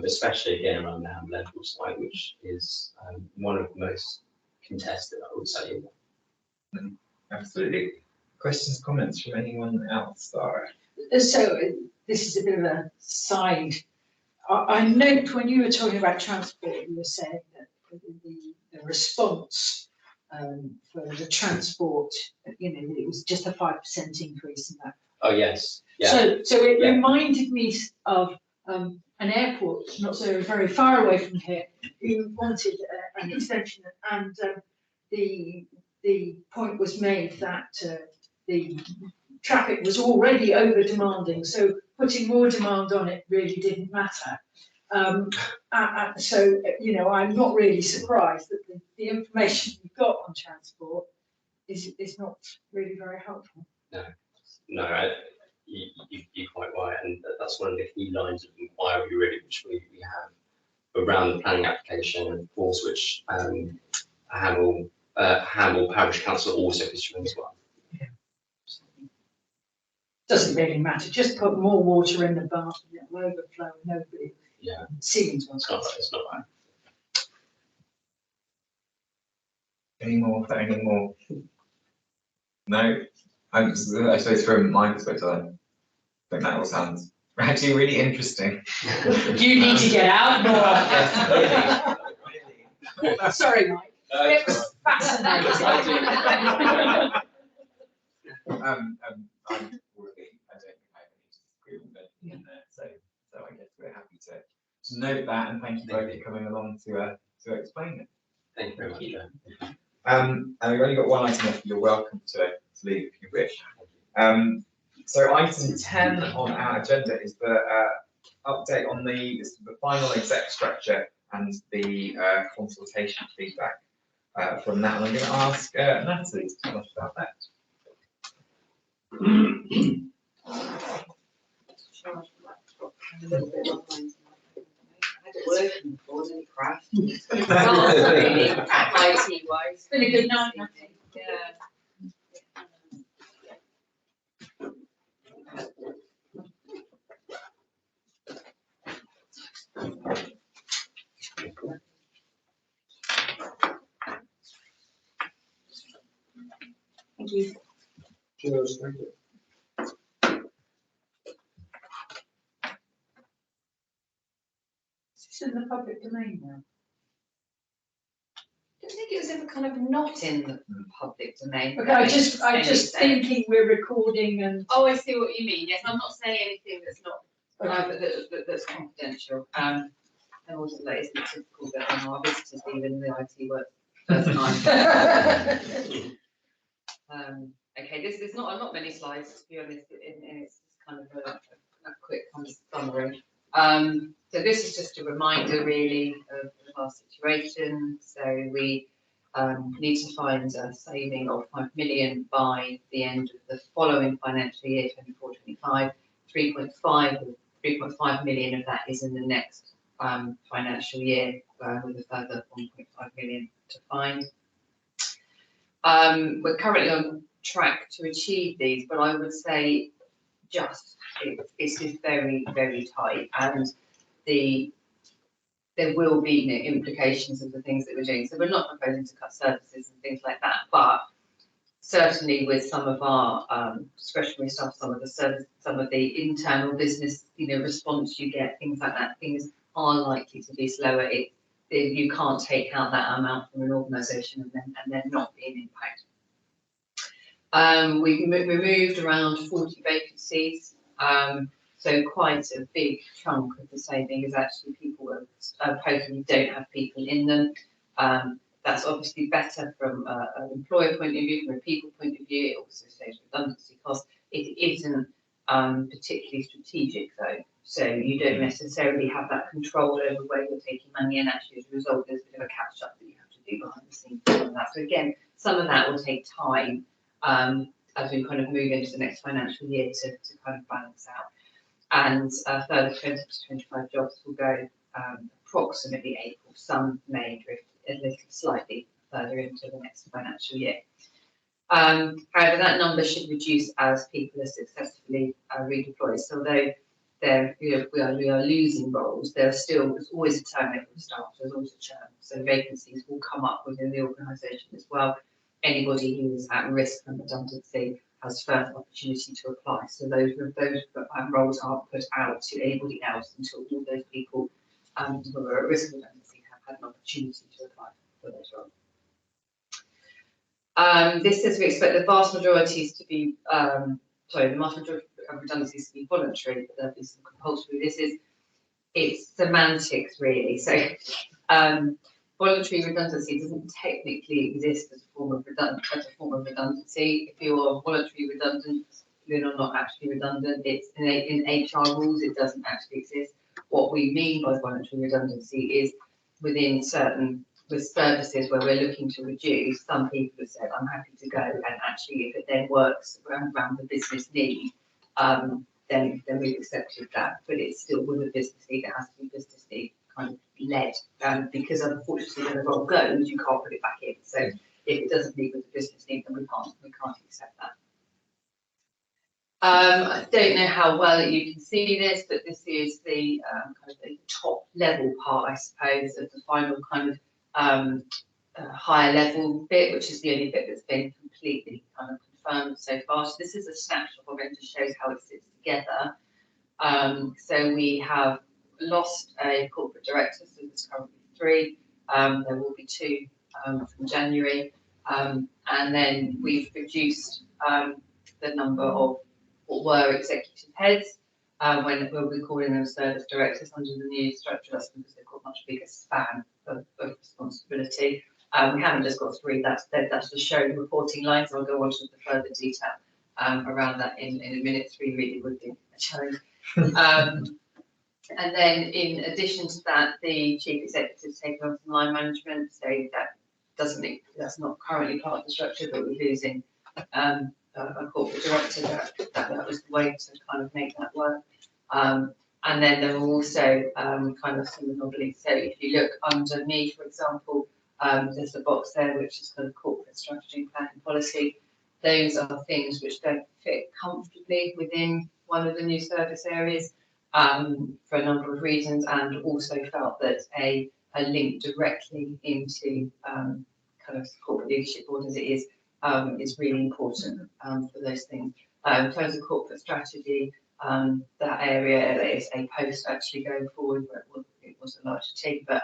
especially again around the Hamlental site, which is one of the most contested, I would say. Absolutely. Questions, comments from anyone else, Sara? So this is a bit of a side. I note when you were talking about transport, you were saying that the response for the transport, it was just a 5% increase in that. Oh yes. Yeah. So it reminded me of an airport not so very far away from here who wanted an extension, and the point was made that the traffic was already over demanding, so putting more demand on it really didn't matter. So I'm not really surprised that the information you've got on transport is not really very helpful. No, you're quite right, and that's one of the key lines of inquiry really, which we have around the planning application, and of course, which Hamel Parish Council also pursuing as well. Doesn't really matter. Just put more water in the bath and it'll overflow. Nobody. Yeah. Ceilings It's not right. Any more? No. I suppose from my perspective, I think that all sounds actually really interesting. You need to get out more. Yes, Sorry, Mike. It was fascinating. I'm already, I don't think I have any disagreement in there, so I guess we're happy to note that, and thank you both for coming along to explain it. Thank you very much. And we've only got one item left. You're welcome to leave if you wish. So item 10 on our agenda is the update on the final exec structure and the consultation feedback from that. And I'm going to ask Natalie to tell us about that. Working before, then it crashed. Really, IT wise. It's been a good night, Natalie. Yeah. Thank you. Cheers, thank you. It's in the public domain now. I think it was ever kind of not in the public domain. Okay, I just thinking we're recording and. Oh, I see what you mean. Yes, I'm not saying anything that's not that's confidential. And also that isn't typical that our visitors even the IT work first time. Okay, there's not many slides to be honest, and it's kind of a quick kind of summary. So this is just a reminder really of our situation. So we need to find a saving of 5 million by the end of the following financial year, 24-25. 3.5 million of that is in the next financial year, with a further 1.5 million to find. We're currently on track to achieve these, but I would say it's very, very tight, and there will be implications of the things that we're doing. So we're not proposing to cut services and things like that, but certainly with some of our discretionary stuff, some of the internal business, response you get, things like that, things are likely to be slower. You can't take out that amount from an organisation and then not be an impact. We've removed around 40 vacancies. So quite a big chunk of the saving is actually people who don't have people in them. That's obviously better from an employer point of view, from a people point of view. It also saves redundancy costs. It isn't particularly strategic though. So you don't necessarily have that control over where you're taking money, and actually as a result there's a bit of a catch up that you have to do behind the scenes on that. So again, some of that will take time as we kind of move into the next financial year to kind of balance out. And a further 20 to 25 jobs will go approximately April. Some may drift a little slightly further into the next financial year. However, that number should reduce as people are successfully redeployed. So although we are losing roles, there's always a turnover of staff, there's always a churn. So vacancies will come up within the organisation as well. Anybody who is at risk from redundancy has further opportunity to apply. So those roles aren't put out to anybody else until all those people who are at risk of redundancy have had an opportunity to apply for those roles. This says we expect the vast majorities to be, the vast majority of redundancies to be voluntary, but there'll be some compulsory. It's semantics really. So voluntary redundancy doesn't technically exist as a form of redundancy. If you're voluntary redundant, you're not actually redundant. It's in HR rules, it doesn't actually exist. What we mean by voluntary redundancy is within certain services where we're looking to reduce, some people have said, I'm happy to go, and actually if it then works around the business need, then we've accepted that, but it's still with a business need, it has to be business need kind of led, because unfortunately when a role goes, you can't put it back in. So if it doesn't meet with the business need, then we can't accept that. I don't know how well you can see this, but this is the kind of the top level part, I suppose, of the final kind of higher level bit, which is the only bit that's been completely kind of confirmed so far. So this is a snapshot of it, just shows how it sits together. So we have lost a corporate director, so there's currently 3. There will be 2 from January, and then we've reduced the number of what were executive heads. When we'll be calling them service directors under the new structure, that's because they've got much bigger span of responsibility. We haven't just got 3, that's just showing reporting lines. I'll go on to the further detail around that in a minute. 3 really would be a challenge. And then in addition to that, the chief executive's taken on some line management, so that's not currently part of the structure, but we're losing a corporate director. That was the way to kind of make that work. And then there were also kind of some anomalies. So if you look under me, for example, there's a box there which is kind of corporate strategy and planning policy. Those are things which don't fit comfortably within one of the new service areas for a number of reasons, and also felt that a link directly into kind of corporate leadership board as it is really important for those things. In terms of corporate strategy, that area is a post actually going forward, where it was a larger team, but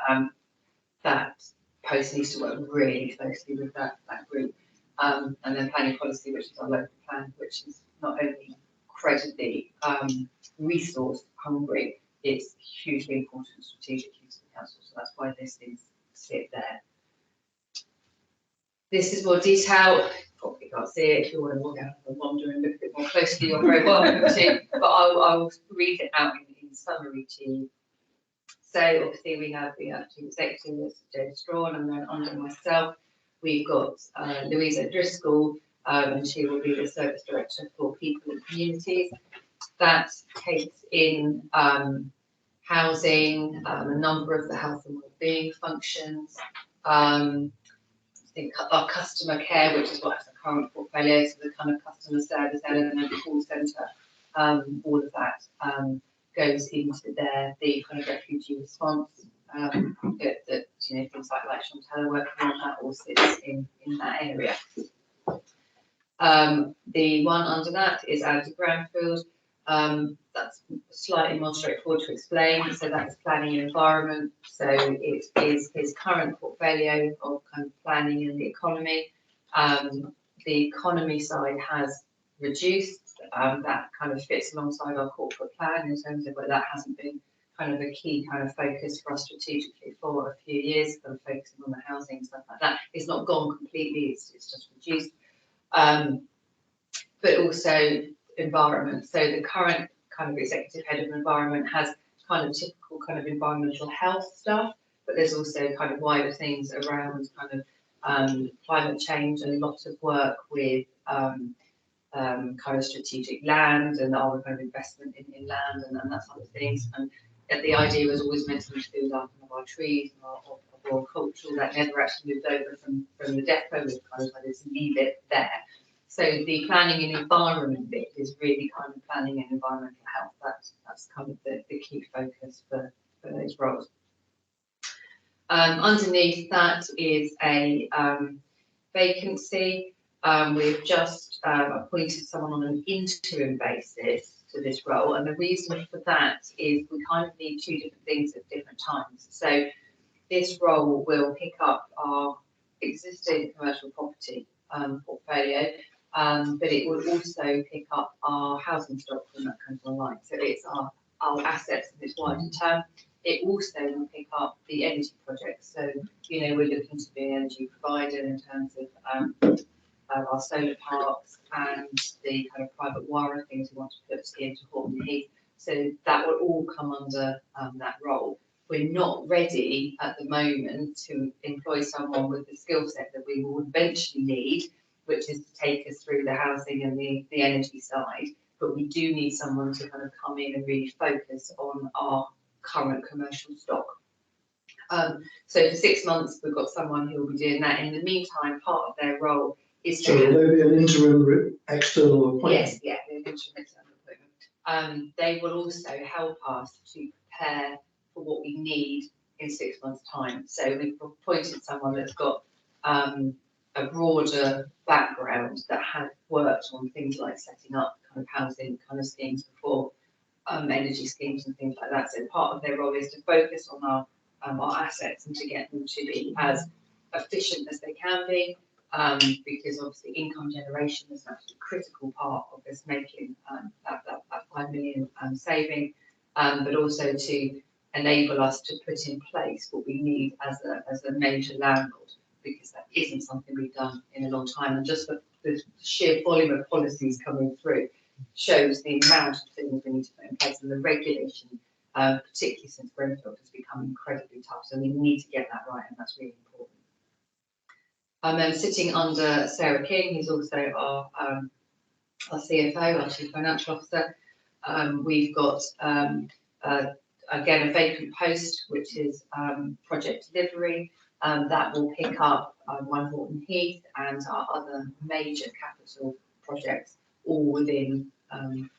that post needs to work really closely with that group. And then planning policy, which is our local plan, which is not only incredibly resource hungry, it's hugely important strategic use of the council, so that's why those things sit there. This is more detail. Probably can't see it. If you want to walk out and wander and look a bit more closely, you're very welcome to. But I'll read it out in summary to you. So obviously we have chief executive, that's James Strawn, and then under myself we've got Louisa Driscoll, and she will be the service director for people and communities. That takes in housing, a number of the health and wellbeing functions. Our customer care, which is what has a current portfolio, so the kind of customer service element, call centre, all of that goes into there. The kind of refugee response, that things like Shon telework, and all that all sits in that area. The one under that is Andy Brownfield. That's slightly more straightforward to explain. So that's planning and environment. So it is his current portfolio of kind of planning and the economy. The economy side has reduced. That kind of fits alongside our corporate plan in terms of where that hasn't been kind of a key kind of focus for us strategically for a few years, kind of focusing on the housing and stuff like that. It's not gone completely, it's just reduced. But also environment. So the current kind of executive head of environment has kind of typical kind of environmental health stuff, but there's also kind of wider things around kind of climate change and a lot of work with kind of strategic land and our kind of investment in land and that sort of things. And the idea was always meant to include our kind of our trees and our cultural that never actually moved over from the depot. We kind of had to leave it there. So the planning and environment bit is really kind of planning and environmental health. That's kind of the key focus for those roles. Underneath that is a vacancy. We've just appointed someone on an interim basis to this role, and the reason for that is we kind of need two different things at different times. So this role will pick up our existing commercial property portfolio, but it will also pick up our housing stock when that comes online. So it's our assets in this wider term. It also will pick up the energy projects. So, you know, we're looking to be an energy provider in terms of our solar parks and the kind of private wire things we want to put into Horton Heath. So that will all come under that role. We're not ready at the moment to employ someone with the skill set that we will eventually need, which is to take us through the housing and the energy side. But we do need someone to kind of come in and really focus on our current commercial stock. So for 6 months, we've got someone who will be doing that. In the meantime, part of their role is So will there be an interim external appointment? Yes, yeah, an interim external appointment. They will also help us to prepare for what we need in 6 months' time. So we've appointed someone that's got a broader background that has worked on things like setting up kind of housing kind of schemes before, energy schemes and things like that. So part of their role is to focus on our assets and to get them to be as efficient as they can be, because obviously income generation is actually a critical part of this making that 5 million saving, but also to enable us to put in place what we need as a major landlord, because that isn't something we've done in a long time. And just the sheer volume of policies coming through shows the amount of things we need to put in place, and the regulation, particularly since Grenfell, has become incredibly tough. So we need to get that right, and that's really important. And then sitting under Sarah King, who's also our CFO, our Chief Financial Officer, we've got again a vacant post, which is project delivery. That will pick up One Horton Heath and our other major capital projects, all within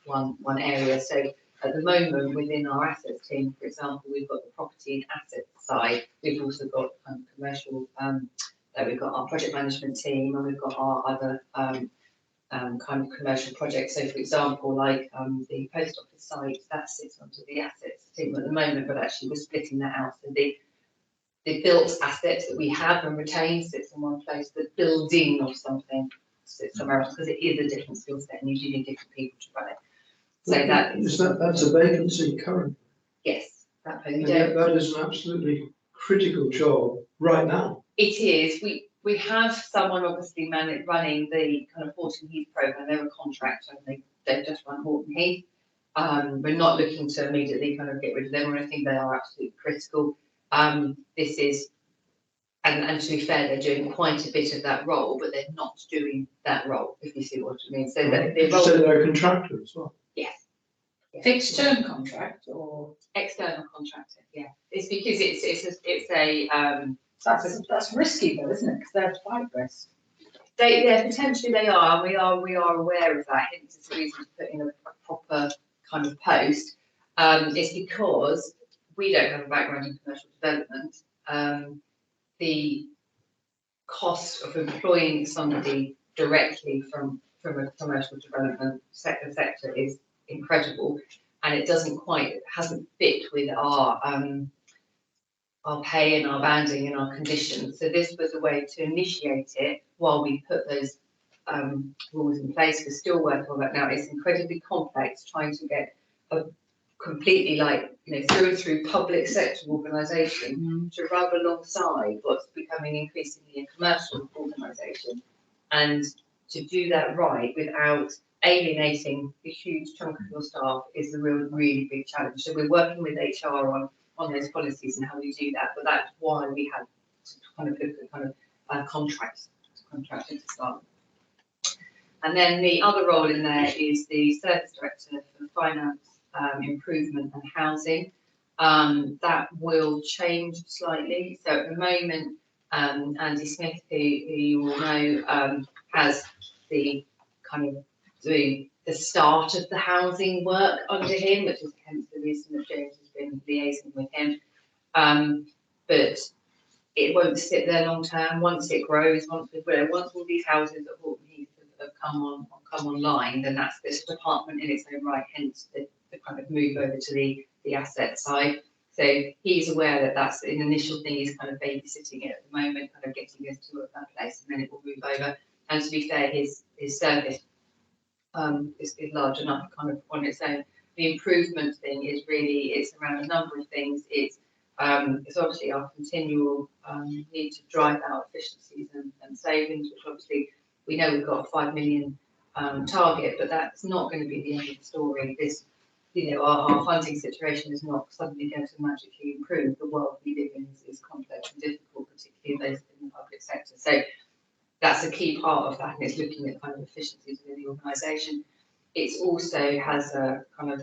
one area. So at the moment, within our assets team, for example, we've got the property and assets side. We've also got commercial. We've got our project management team, and we've got our other kind of commercial projects. So, for example, like the post office site, that sits under the assets team at the moment, but actually we're splitting that out. So the built assets that we have and retain sits in one place. The building of something sits somewhere else, because it is a different skill set, and you do need different people to run it. So that's a vacancy currently. Yes, that is an absolutely critical job right now. It is. We have someone obviously running the kind of Horton Heath programme. They're a contractor, and they just run Horton Heath. We're not looking to immediately kind of get rid of them or anything. They are absolutely critical. This is, and to be fair, they're doing quite a bit of that role, but they're not doing that role, if you see what I mean. So they're a contractor as well. Yes. Yeah. Fixed term contract or external contractor? Yeah, it's because it's a that's risky though, isn't it? Because they're quite risk. Potentially they are. We are aware of that. Hence, it's a reason to put in a proper kind of post. It's because we don't have a background in commercial development. The cost of employing somebody directly from a commercial development sector is incredible, and it hasn't fit with our pay and our banding and our conditions. So this was a way to initiate it while we put those rules in place. We're still working on that now. It's incredibly complex trying to get a completely through public sector organisation to rub alongside what's becoming increasingly a commercial organisation, and to do that right without alienating a huge chunk of your staff is a really big challenge. So we're working with HR on those policies and how we do that, but that's why we have to kind of look at contracts to start. And then the other role in there is the service director for finance, improvement and housing. That will change slightly. So at the moment, Andy Smith, who you all know, has the kind of the start of the housing work under him, which is hence the reason that James has been liaising with him. But it won't sit there long term. Once it grows, once all these houses at Horton Heath have come online, then that's this department in its own right. Hence the kind of move over to the asset side. So he's aware that that's an initial thing. He's kind of babysitting it at the moment, kind of getting us to that place, and then it will move over. And to be fair, his service is large enough, kind of on its own. The improvement thing is really, it's around a number of things. It's obviously our continual need to drive out efficiencies and savings, which obviously we know we've got a 5 million target, but that's not going to be the end of the story. This, our funding situation is not suddenly going to magically improve. The world we live in is complex and difficult, particularly those in the public sector. So that's a key part of that, and it's looking at kind of efficiencies within the organisation. It also has a kind of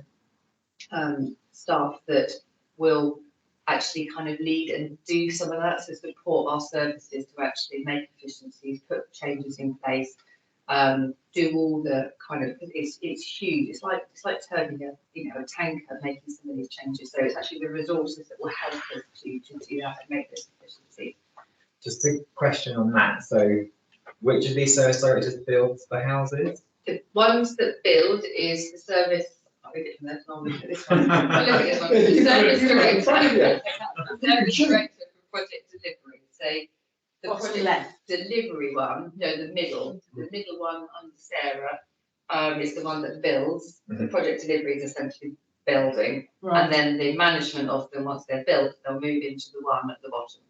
staff that will actually kind of lead and do some of that, so support our services to actually make efficiencies, put changes in place, do all the kind of, it's huge. It's like turning a tanker, making some of these changes. So it's actually the resources that will help us to do that and make this efficiency. Just a question on that. So which of these service directors builds the houses? The ones that build is the service. I'll read it from there. I'll look at this one. I'll look at this one. The service director. The service director for project delivery. So the project delivery one, no, the middle one under Sara is the one that builds. The project delivery is essentially building, and then the management of them, once they're built, they'll move into the one at the bottom.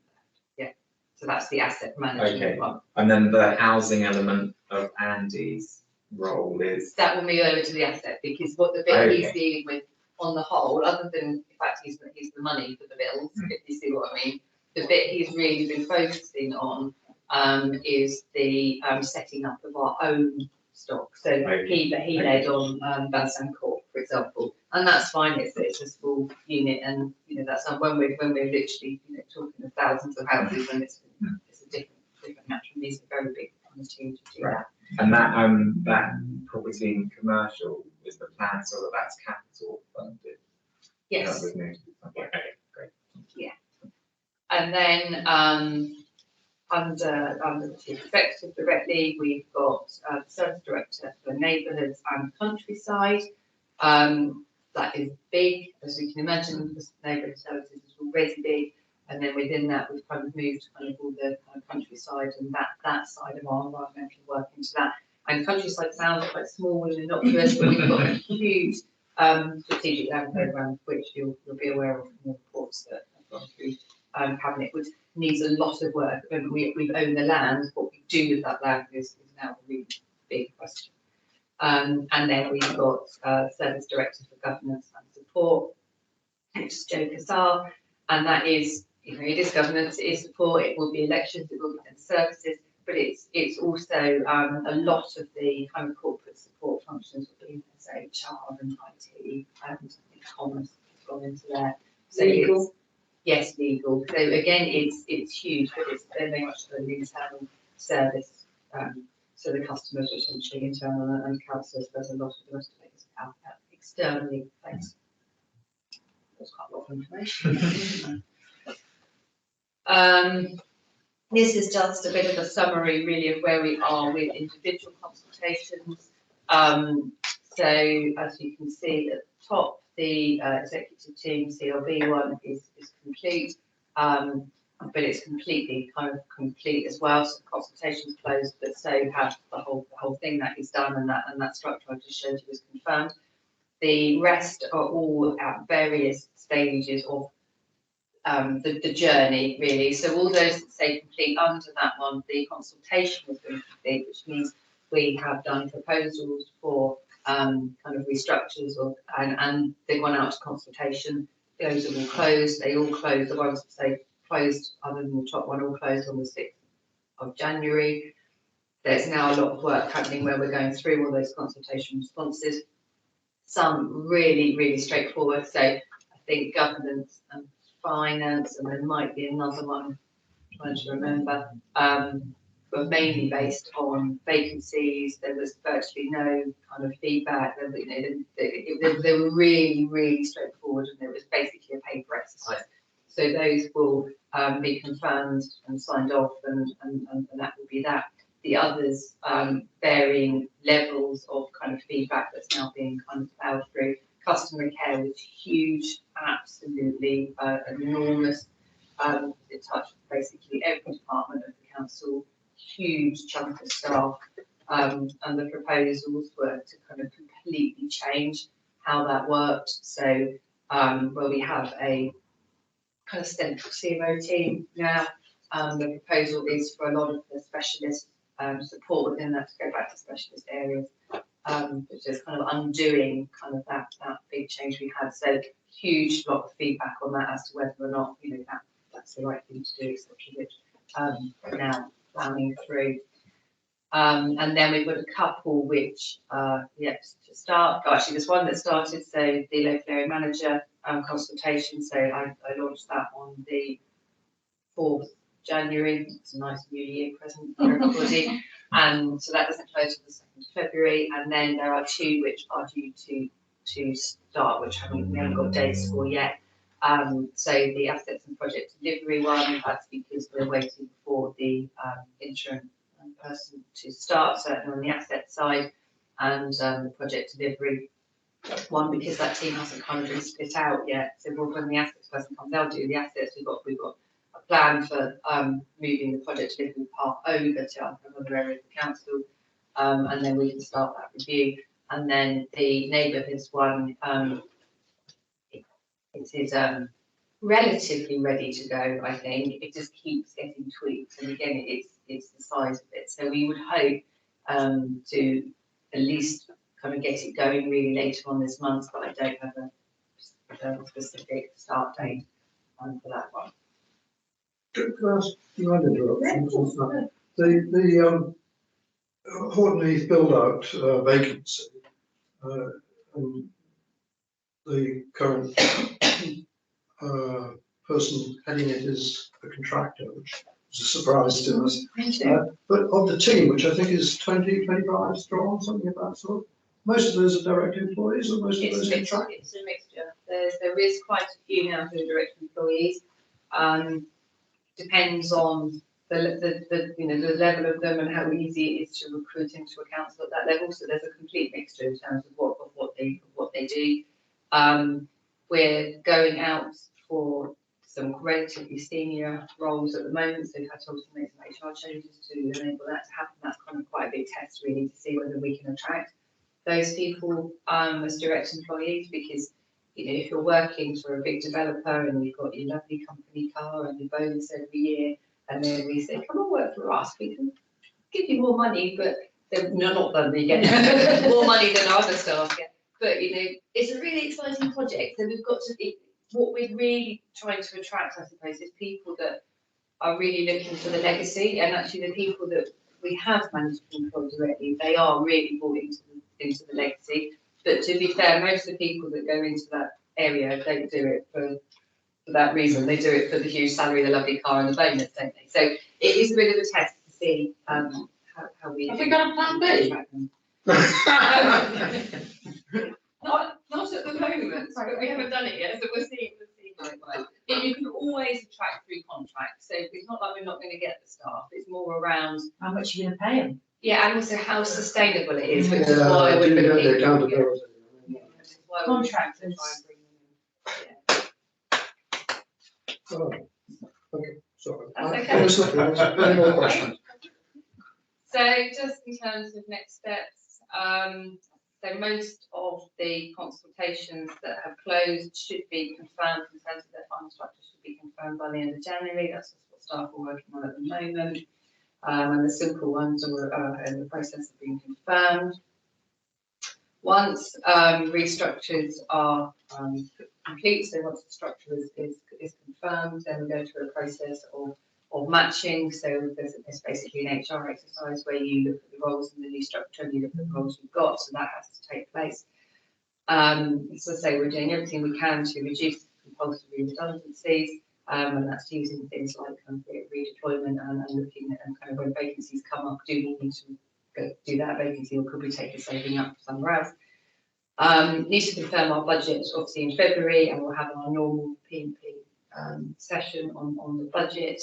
Yeah. So that's the asset management one. And then the housing element of Andy's role is? That will move over to the asset, because what the bit he's dealing with on the whole, other than the fact he's the money for the bills, if you see what I mean, the bit he's really been focusing on is the setting up of our own stock. So he led on Bansan Court, for example, and that's fine. It's a small unit, and that's not when we're literally talking of thousands of houses, and it's a different natural needs, a very big team to do that. And that property in commercial is the plan, so that's capital funded. Yes. Okay, great. Yeah. And then under the chief executive directly, we've got the service director for neighbourhoods and countryside. That is big, as we can imagine. The neighbourhood services is already big, and then within that, we've kind of moved kind of all the kind of countryside and that side of our environmental work into that. And countryside sounds quite small and innocuous, but we've got a huge strategic land programme, which you'll be aware of from the reports that have gone through Cabinet, which needs a lot of work. And we've owned the land. What we do with that land is now a really big question. And then we've got Service Director for Governance and Support, which is Jo Kassar, and that is, it is governance, it is support, it will be elections, it will be services, but it's also a lot of the kind of corporate support functions will be HR and IT and commerce has gone into there. So legal. Yes, legal. So again, it's huge, but it's very much an internal service. So the customers are essentially internal, and councillors, there's a lot of the rest of it is externally based. There's quite a lot of information. This is just a bit of a summary, really, of where we are with individual consultations. So as you can see at the top, the executive team CLB one is complete, but it's completely kind of complete as well. So the consultation's closed, but so have the whole thing that is done, and that structure I just showed you is confirmed. The rest are all at various stages of the journey, really. So all those that say complete under that one, the consultation has been complete, which means we have done proposals for kind of restructures, and they've gone out to consultation. Those are all closed. They all closed. The ones that say closed, other than the top one, all closed on the 6th of January. there's now a lot of work happening where we're going through all those consultation responses. Some really, really straightforward. So I think governance and finance, and there might be another one, I'm trying to remember, were mainly based on vacancies. There was virtually no kind of feedback. There, they were really, really straightforward, and it was basically a paper exercise. So those will be confirmed and signed off, and that will be that. The others, varying levels of kind of feedback that's now being kind of plowed through. Customer care was huge, absolutely enormous. It touched basically every department of the council, huge chunk of staff, and the proposals were to kind of completely change how that worked. So where we have a kind of central CMO team now, the proposal is for a lot of the specialist support within that to go back to specialist areas, which is kind of undoing kind of that big change we had. So huge lot of feedback on that as to whether or not, you know, that's the right thing to do, etc., which now planning through. And then we've got a couple which yet to start. Oh, actually, there's one that started, so the local area manager consultation. So I launched that on the 4th January. It's a nice New Year present for everybody. And so that doesn't close until the 2nd of February. And then there are two which are due to start, which we haven't got dates for yet. So the assets and project delivery one, that's because we're waiting for the interim person to start, certainly on the asset side, and the project delivery one, because that team hasn't kind of been split out yet. So when the assets person comes, they'll do the assets. We've got a plan for moving the project delivery part over to another area of the council, and then we can start that review. And then the neighbourhoods one, it is relatively ready to go, I think. It just keeps getting tweaked, and again, it's the size of it. So we would hope to at least kind of get it going really later on this month, but I don't have a specific start date for that one. Could I ask you an interruption? The Horton Heath build-out vacancy, and the current person heading it is a contractor, which was a surprise to us. But of the team, which I think is 20, 25 strong, something of that sort, most of those are direct employees, or most of those are contractors? It's a mixture. There is quite a few now who are direct employees. Depends on the level of them and how easy it is to recruit into a council at that level. So there's a complete mixture in terms of what they do. We're going out for some relatively senior roles at the moment, so we've had to also make some HR changes to enable that to happen. That's kind of quite a big test really to see whether we can attract those people as direct employees, because you know, if you're working for a big developer and you've got your lovely company car and your bonus every year, and then we say, come and work for us, we can give you more money, but not that we get more money than other staff get. But you know, it's a really exciting project. So we've got to, what we're really trying to attract, I suppose, is people that are really looking for the legacy, and actually the people that we have managed to employ directly, they are really bought into the legacy. But to be fair, most of the people that go into that area don't do it for that reason. They do it for the huge salary, the lovely car, and the bonus, don't they? So it is a bit of a test to see how we. Have we got a plan B? Not at the moment. So we haven't done it yet, so we'll see how it works. You can always attract through contracts, so it's not like we're not going to get the staff. It's more around how much are you going to pay them? Yeah, and also how sustainable it is, which is why we're looking at contractors. Oh, okay, sorry. That's okay. Any more questions? So just in terms of next steps, so most of the consultations that have closed should be confirmed in terms of their final structure, should be confirmed by the end of January. That's what staff are working on at the moment. And the simple ones are in the process of being confirmed. Once restructures are complete, so once the structure is confirmed, then we go through a process of of matching. So there's basically an HR exercise where you look at the roles in the new structure and you look at the roles we've got. So that has to take place. So I say we're doing everything we can to reduce compulsory redundancies, and that's using things like redeployment and looking at kind of when vacancies come up, do we need to go do that vacancy, or could we take a saving up somewhere else? Need to confirm our budget obviously in February, and we'll have our normal P&P session on the budget,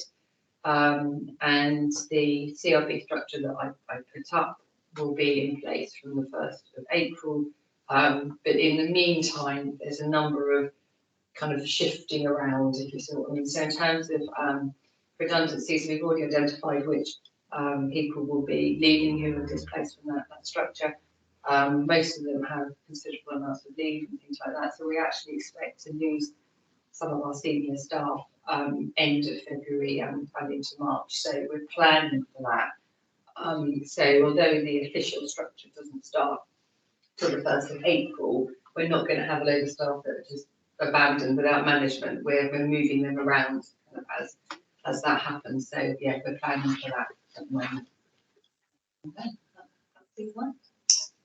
and the CRB structure that I put up will be in place from the 1st of April. But in the meantime, there's a number of kind of shifting around, if you see what I mean. So in terms of redundancies, we've already identified which people will be leaving who are displaced from that structure. Most of them have considerable amounts of leave and things like that. So we actually expect to lose some of our senior staff end of February and into March. So we're planning for that. So although the official structure doesn't start till the 1st of April, we're not going to have a load of staff that are just abandoned without management. We're moving them around kind of as that happens. So yeah, we're planning for that at the moment. Okay, that's the one.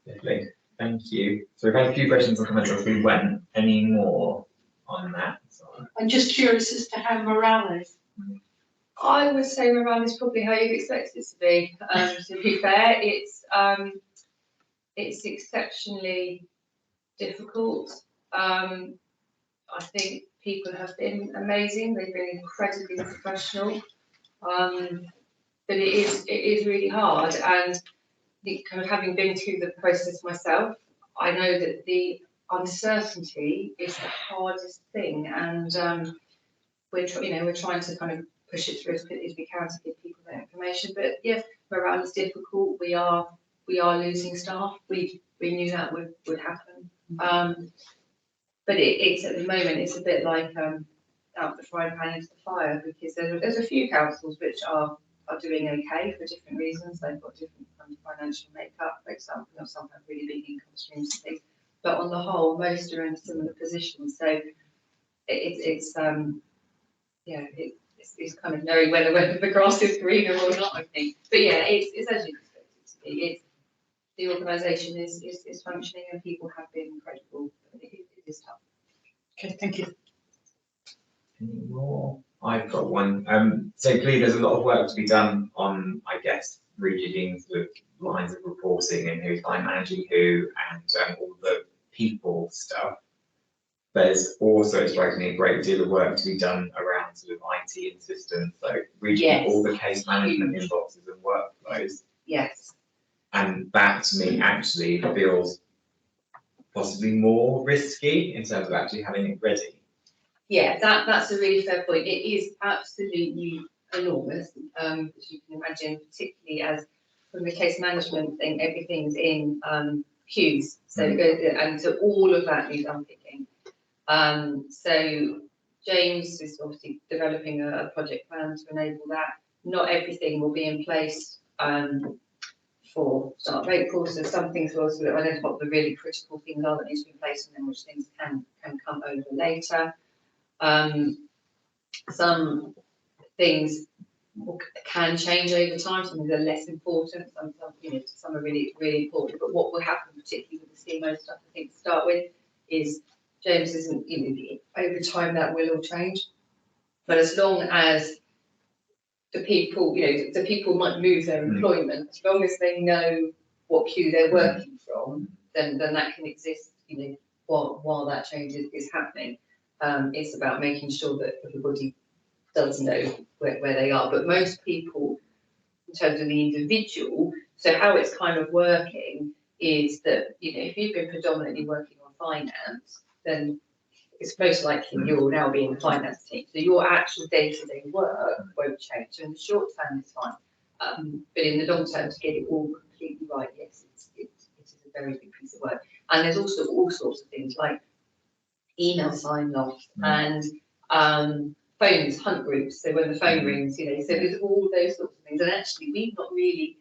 Lovely, thank you. So we've had a few questions and comments as we went. Any more on that? I'm just curious as to how morale is. I would say morale is probably how you'd expect it to be. To be fair, it's exceptionally difficult. I think people have been amazing. They've been incredibly professional, but it is really hard. And kind of having been through the process myself, I know that the uncertainty is the hardest thing, and we're trying to kind of push it through as quickly as we can to give people that information. But yeah, morale is difficult. We are losing staff. We knew that would happen. But it's at the moment it's a bit like out the frying pan into the fire, because there's a few councils which are doing okay for different reasons. They've got different kind of financial makeup, for example, or some have really big income streams and things. But on the whole, most are in a similar position. So it's kind of knowing whether the grass is greener or not, I think. But yeah, it's as you expect it to be. The organisation is functioning and people have been incredible. It is tough. Okay, thank you. Any more? I've got one. So clearly there's a lot of work to be done on, I guess, rejigging the lines of reporting and who's line managing who, and all the people stuff. There's also, it strikes me, a great deal of work to be done around sort of IT and systems, so rejigging all the case management inboxes and workflows. Yes. And that to me actually feels possibly more risky in terms of actually having it ready. Yeah, that's a really fair point. It is absolutely enormous, as you can imagine, particularly as from the case management thing, everything's in queues. So and so all of that needs unpicking. So James is obviously developing a project plan to enable that. Not everything will be in place for start of April, so some things will sort of identify what the really critical things are that need to be in place, and then which things can come over later. Some things can change over time. Some things are less important. Some are really important. But what will happen, particularly with the CMO stuff, I think to start with, is James isn't. Over time that will all change. But as long as the people might move their employment, as long as they know what queue they're working from, then that can exist. While that change is happening. It's about making sure that everybody does know where they are. But most people, in terms of the individual, so how it's kind of working is that, if you've been predominantly working on finance, then it's most likely you'll now be in the finance team. So your actual day-to-day work won't change. So in the short term, it's fine. But in the long term, to get it all completely right, yes, it is a very big piece of work. And there's also all sorts of things like email sign-off and phones, hunt groups. So when the phone rings, so there's all those sorts of things. And actually, we've not really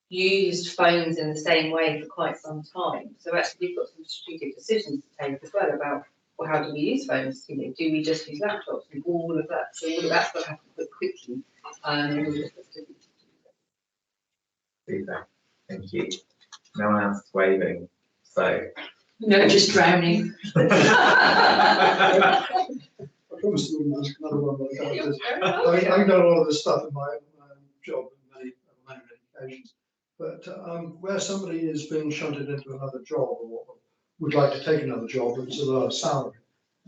used phones in the same way for quite some time. So actually, we've got some strategic decisions to take as well about, how do we use phones? Do we just use laptops and all of that? So all of that's got to happen quite quickly. We would just do Super. Thank you. No one else is waving, so. No, just drowning. I promised to ask another one, but I can't. I've done a lot of this stuff in my job on many occasions. But where somebody is being shunted into another job or would like to take another job that's a lower salary,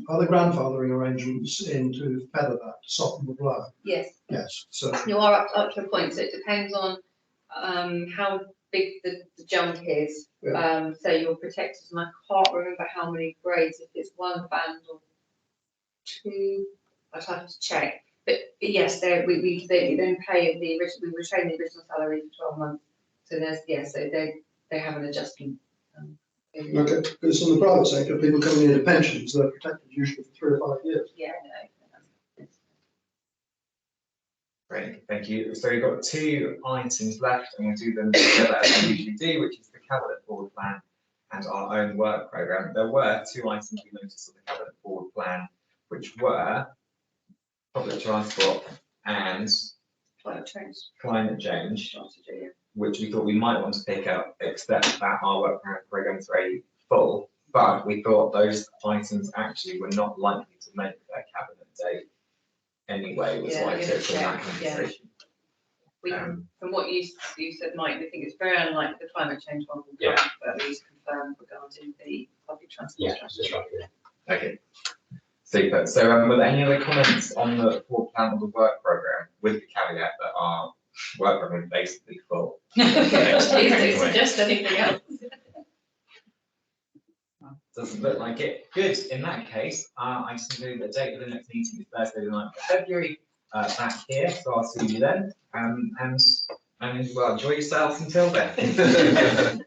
are the grandfathering arrangements in to feather that, to soften the blow? Yes. Yes. So You are up to a point, so it depends on how big the jump is. Yeah. So you're protected, and I can't remember how many grades, if it's 1 band or 2, I'd have to check. But yes, they then pay we retain the original salary for 12 months. So so they have an adjustment. okay, because in the private sector, people coming into pensions, they're protected usually for 3 or 5 years. Yeah, no. Great, thank you. So we've got 2 items left, and we'll do them together as we usually do, which is the cabinet board plan and our own work programme. There were 2 items we noticed on the cabinet board plan, which were public transport and climate change, which we thought we might want to pick up, except that our work programme is very full. But we thought those items actually were not likely to make their cabinet date anyway, was why I took from that conversation. We can, from what you said, Mike, we think it's very unlikely the climate change one will come, Yeah. but at least confirm regarding the public transport strategy. Okay, super. So were there any other comments on the board plan or the work programme, with the caveat that our work programme is basically full? Please don't suggest anything else. Doesn't look like it. Good. In that case, I just need the date of the next meeting is Thursday the 9th of February, back here, so I'll see you then. And well, enjoy yourselves until then.